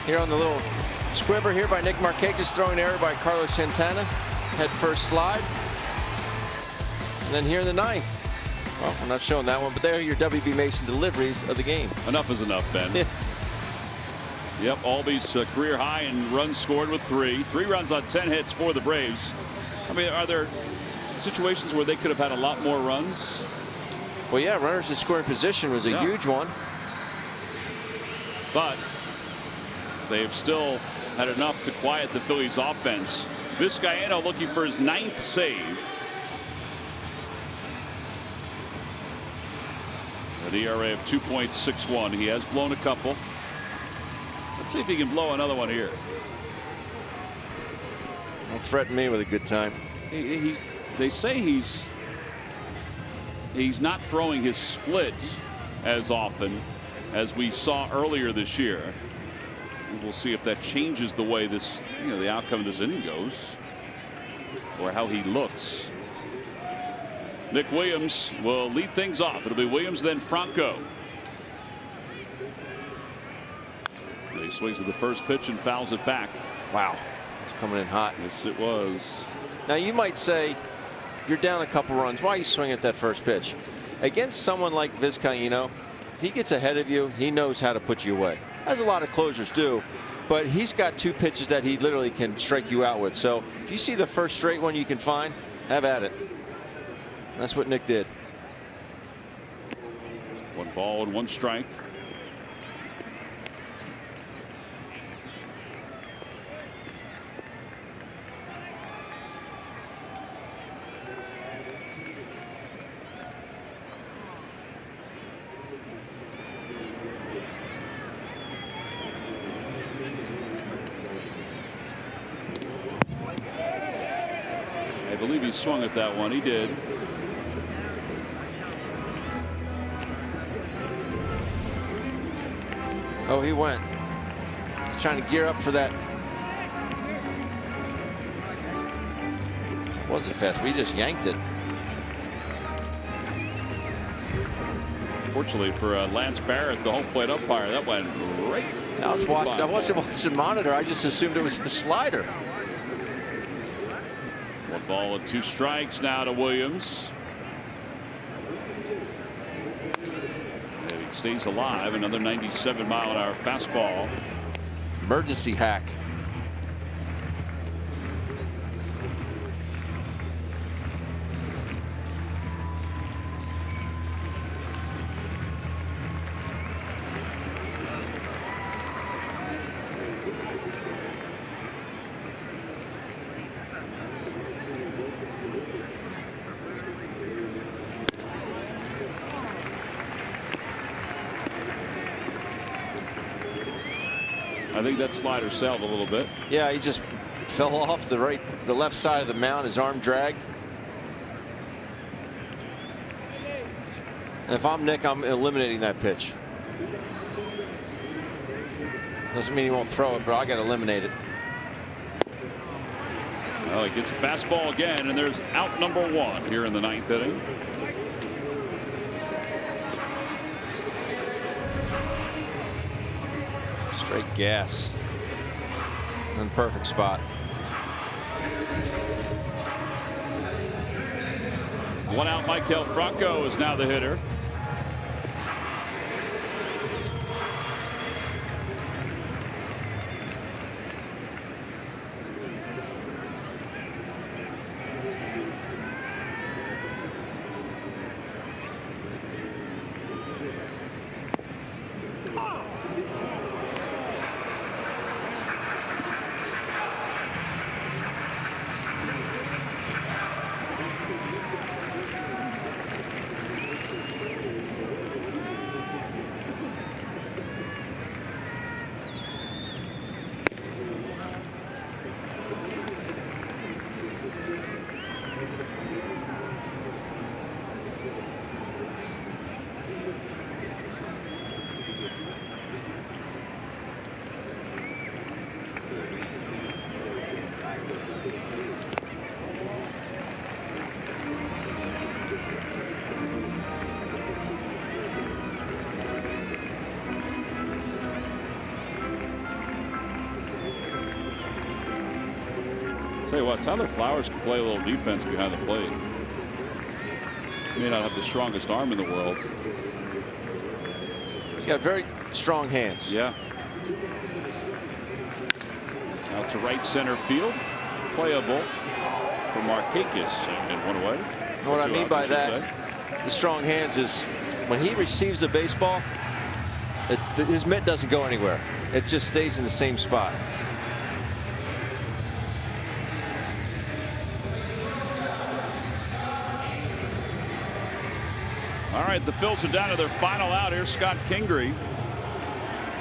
Here on the little squiver here by Nick Markakis, throwing error by Carlos Santana. Head first slide. And then here in the 9th. Well, I'm not showing that one, but there are your WB Mason deliveries of the game. Enough is enough, Ben. Yeah. Yep, Albies career high in runs scored with 3. 3 runs on 10 hits for the Braves. I mean, are there situations where they could have had a lot more runs? Well, yeah, runners in scoring position was a huge one. But they've still had enough to quiet the Phillies offense. Vizcaino looking for his 9th save. An ERA of 2.61. He has blown a couple. Let's see if he can blow another one here. Don't threaten me with a good time. They say he's not throwing his splits as often as we saw earlier this year. We'll see if that changes the way this, the outcome of this inning goes, or how he looks. Nick Williams will lead things off. It'll be Williams, then Franco. He swings at the first pitch and fouls it back. Wow, it's coming in hot. Yes, it was. Now you might say you're down a couple runs. Why are you swinging at that first pitch? Against someone like Vizcaíno, if he gets ahead of you, he knows how to put you away. As a lot of closers do. But he's got 2 pitches that he literally can strike you out with. So if you see the first straight one you can find, have at it. That's what Nick did. 1 ball and 1 strike. I believe he swung at that one. He did. Oh, he went. He's trying to gear up for that. Wasn't fast, but he just yanked it. Fortunately for Lance Barrett, the home plate umpire, that went right. I wasn't watching monitor. I just assumed it was a slider. 1 ball and 2 strikes now to Williams. And he stays alive. Another 97-mile-an-hour fastball. Emergency hack. I think that slider sailed a little bit. Yeah, he just fell off the left side of the mound. His arm dragged. And if I'm Nick, I'm eliminating that pitch. Doesn't mean he won't throw it, but I got to eliminate it. Well, he gets a fastball again, and there's out number 1 here in the 9th inning. Straight gas. In perfect spot. 1 out. Michael Franco is now the hitter. Tell you what, Tyler Flowers can play a little defense behind the plate. He may not have the strongest arm in the world. He's got very strong hands. Yeah. Out to right center field. Playable for Markakis and 1 away. What I mean by that, the strong hands is when he receives the baseball, his mitt doesn't go anywhere. It just stays in the same spot. All right, the Phils are down to their final out. Here's Scott Kingery.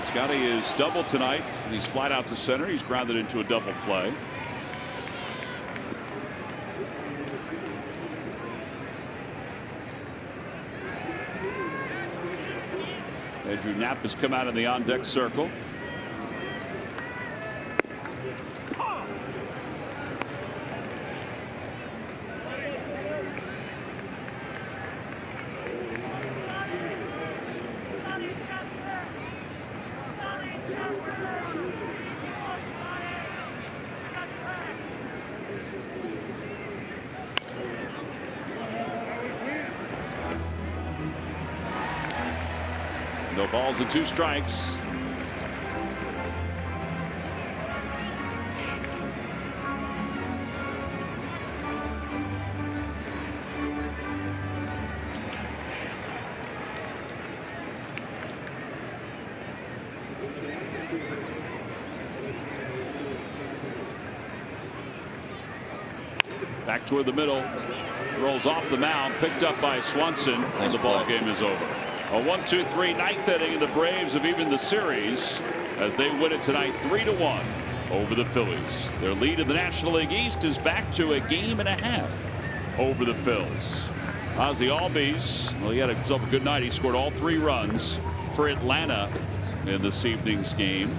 Scotty is double tonight. He's flat out to center. He's grounded into a double play. Andrew Knapp has come out in the on-deck circle. No balls and 2 strikes. Back toward the middle. Rolls off the mound. Picked up by Swanson. And the ball game is over. A 1-2-3 ninth inning, and the Braves have evened the series as they win it tonight 3-1 over the Phillies. Their lead in the National League East is back to a game and a half over the Phils. Ozzie Albies, well, he had himself a good night. He scored all 3 runs for Atlanta in this evening's game.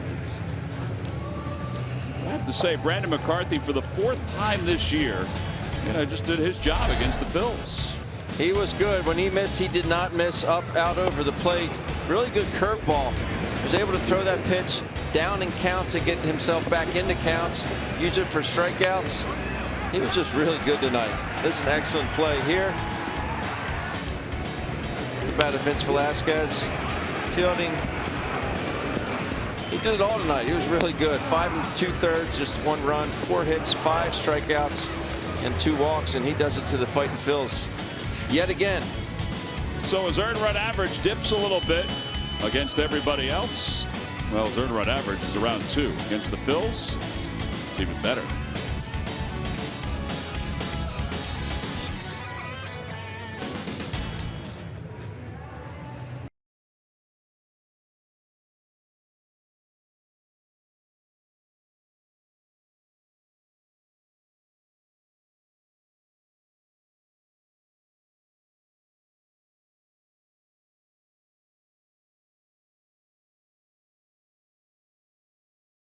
I have to say, Brandon McCarthy, for the 4th time this year, just did his job against the Phils. He was good. When he missed, he did not miss up, out over the plate. Really good curveball. Was able to throw that pitch down in counts and get himself back into counts. Use it for strikeouts. He was just really good tonight. This is an excellent play here. The bat of Vince Velasquez. Fielding. He did it all tonight. He was really good. 5 2/3, just 1 run, 4 hits, 5 strikeouts, and 2 walks, and he does it to the fighting Phils yet again. So his earned run average dips a little bit against everybody else. Well, his earned run average is around 2. Against the Phils, it's even better.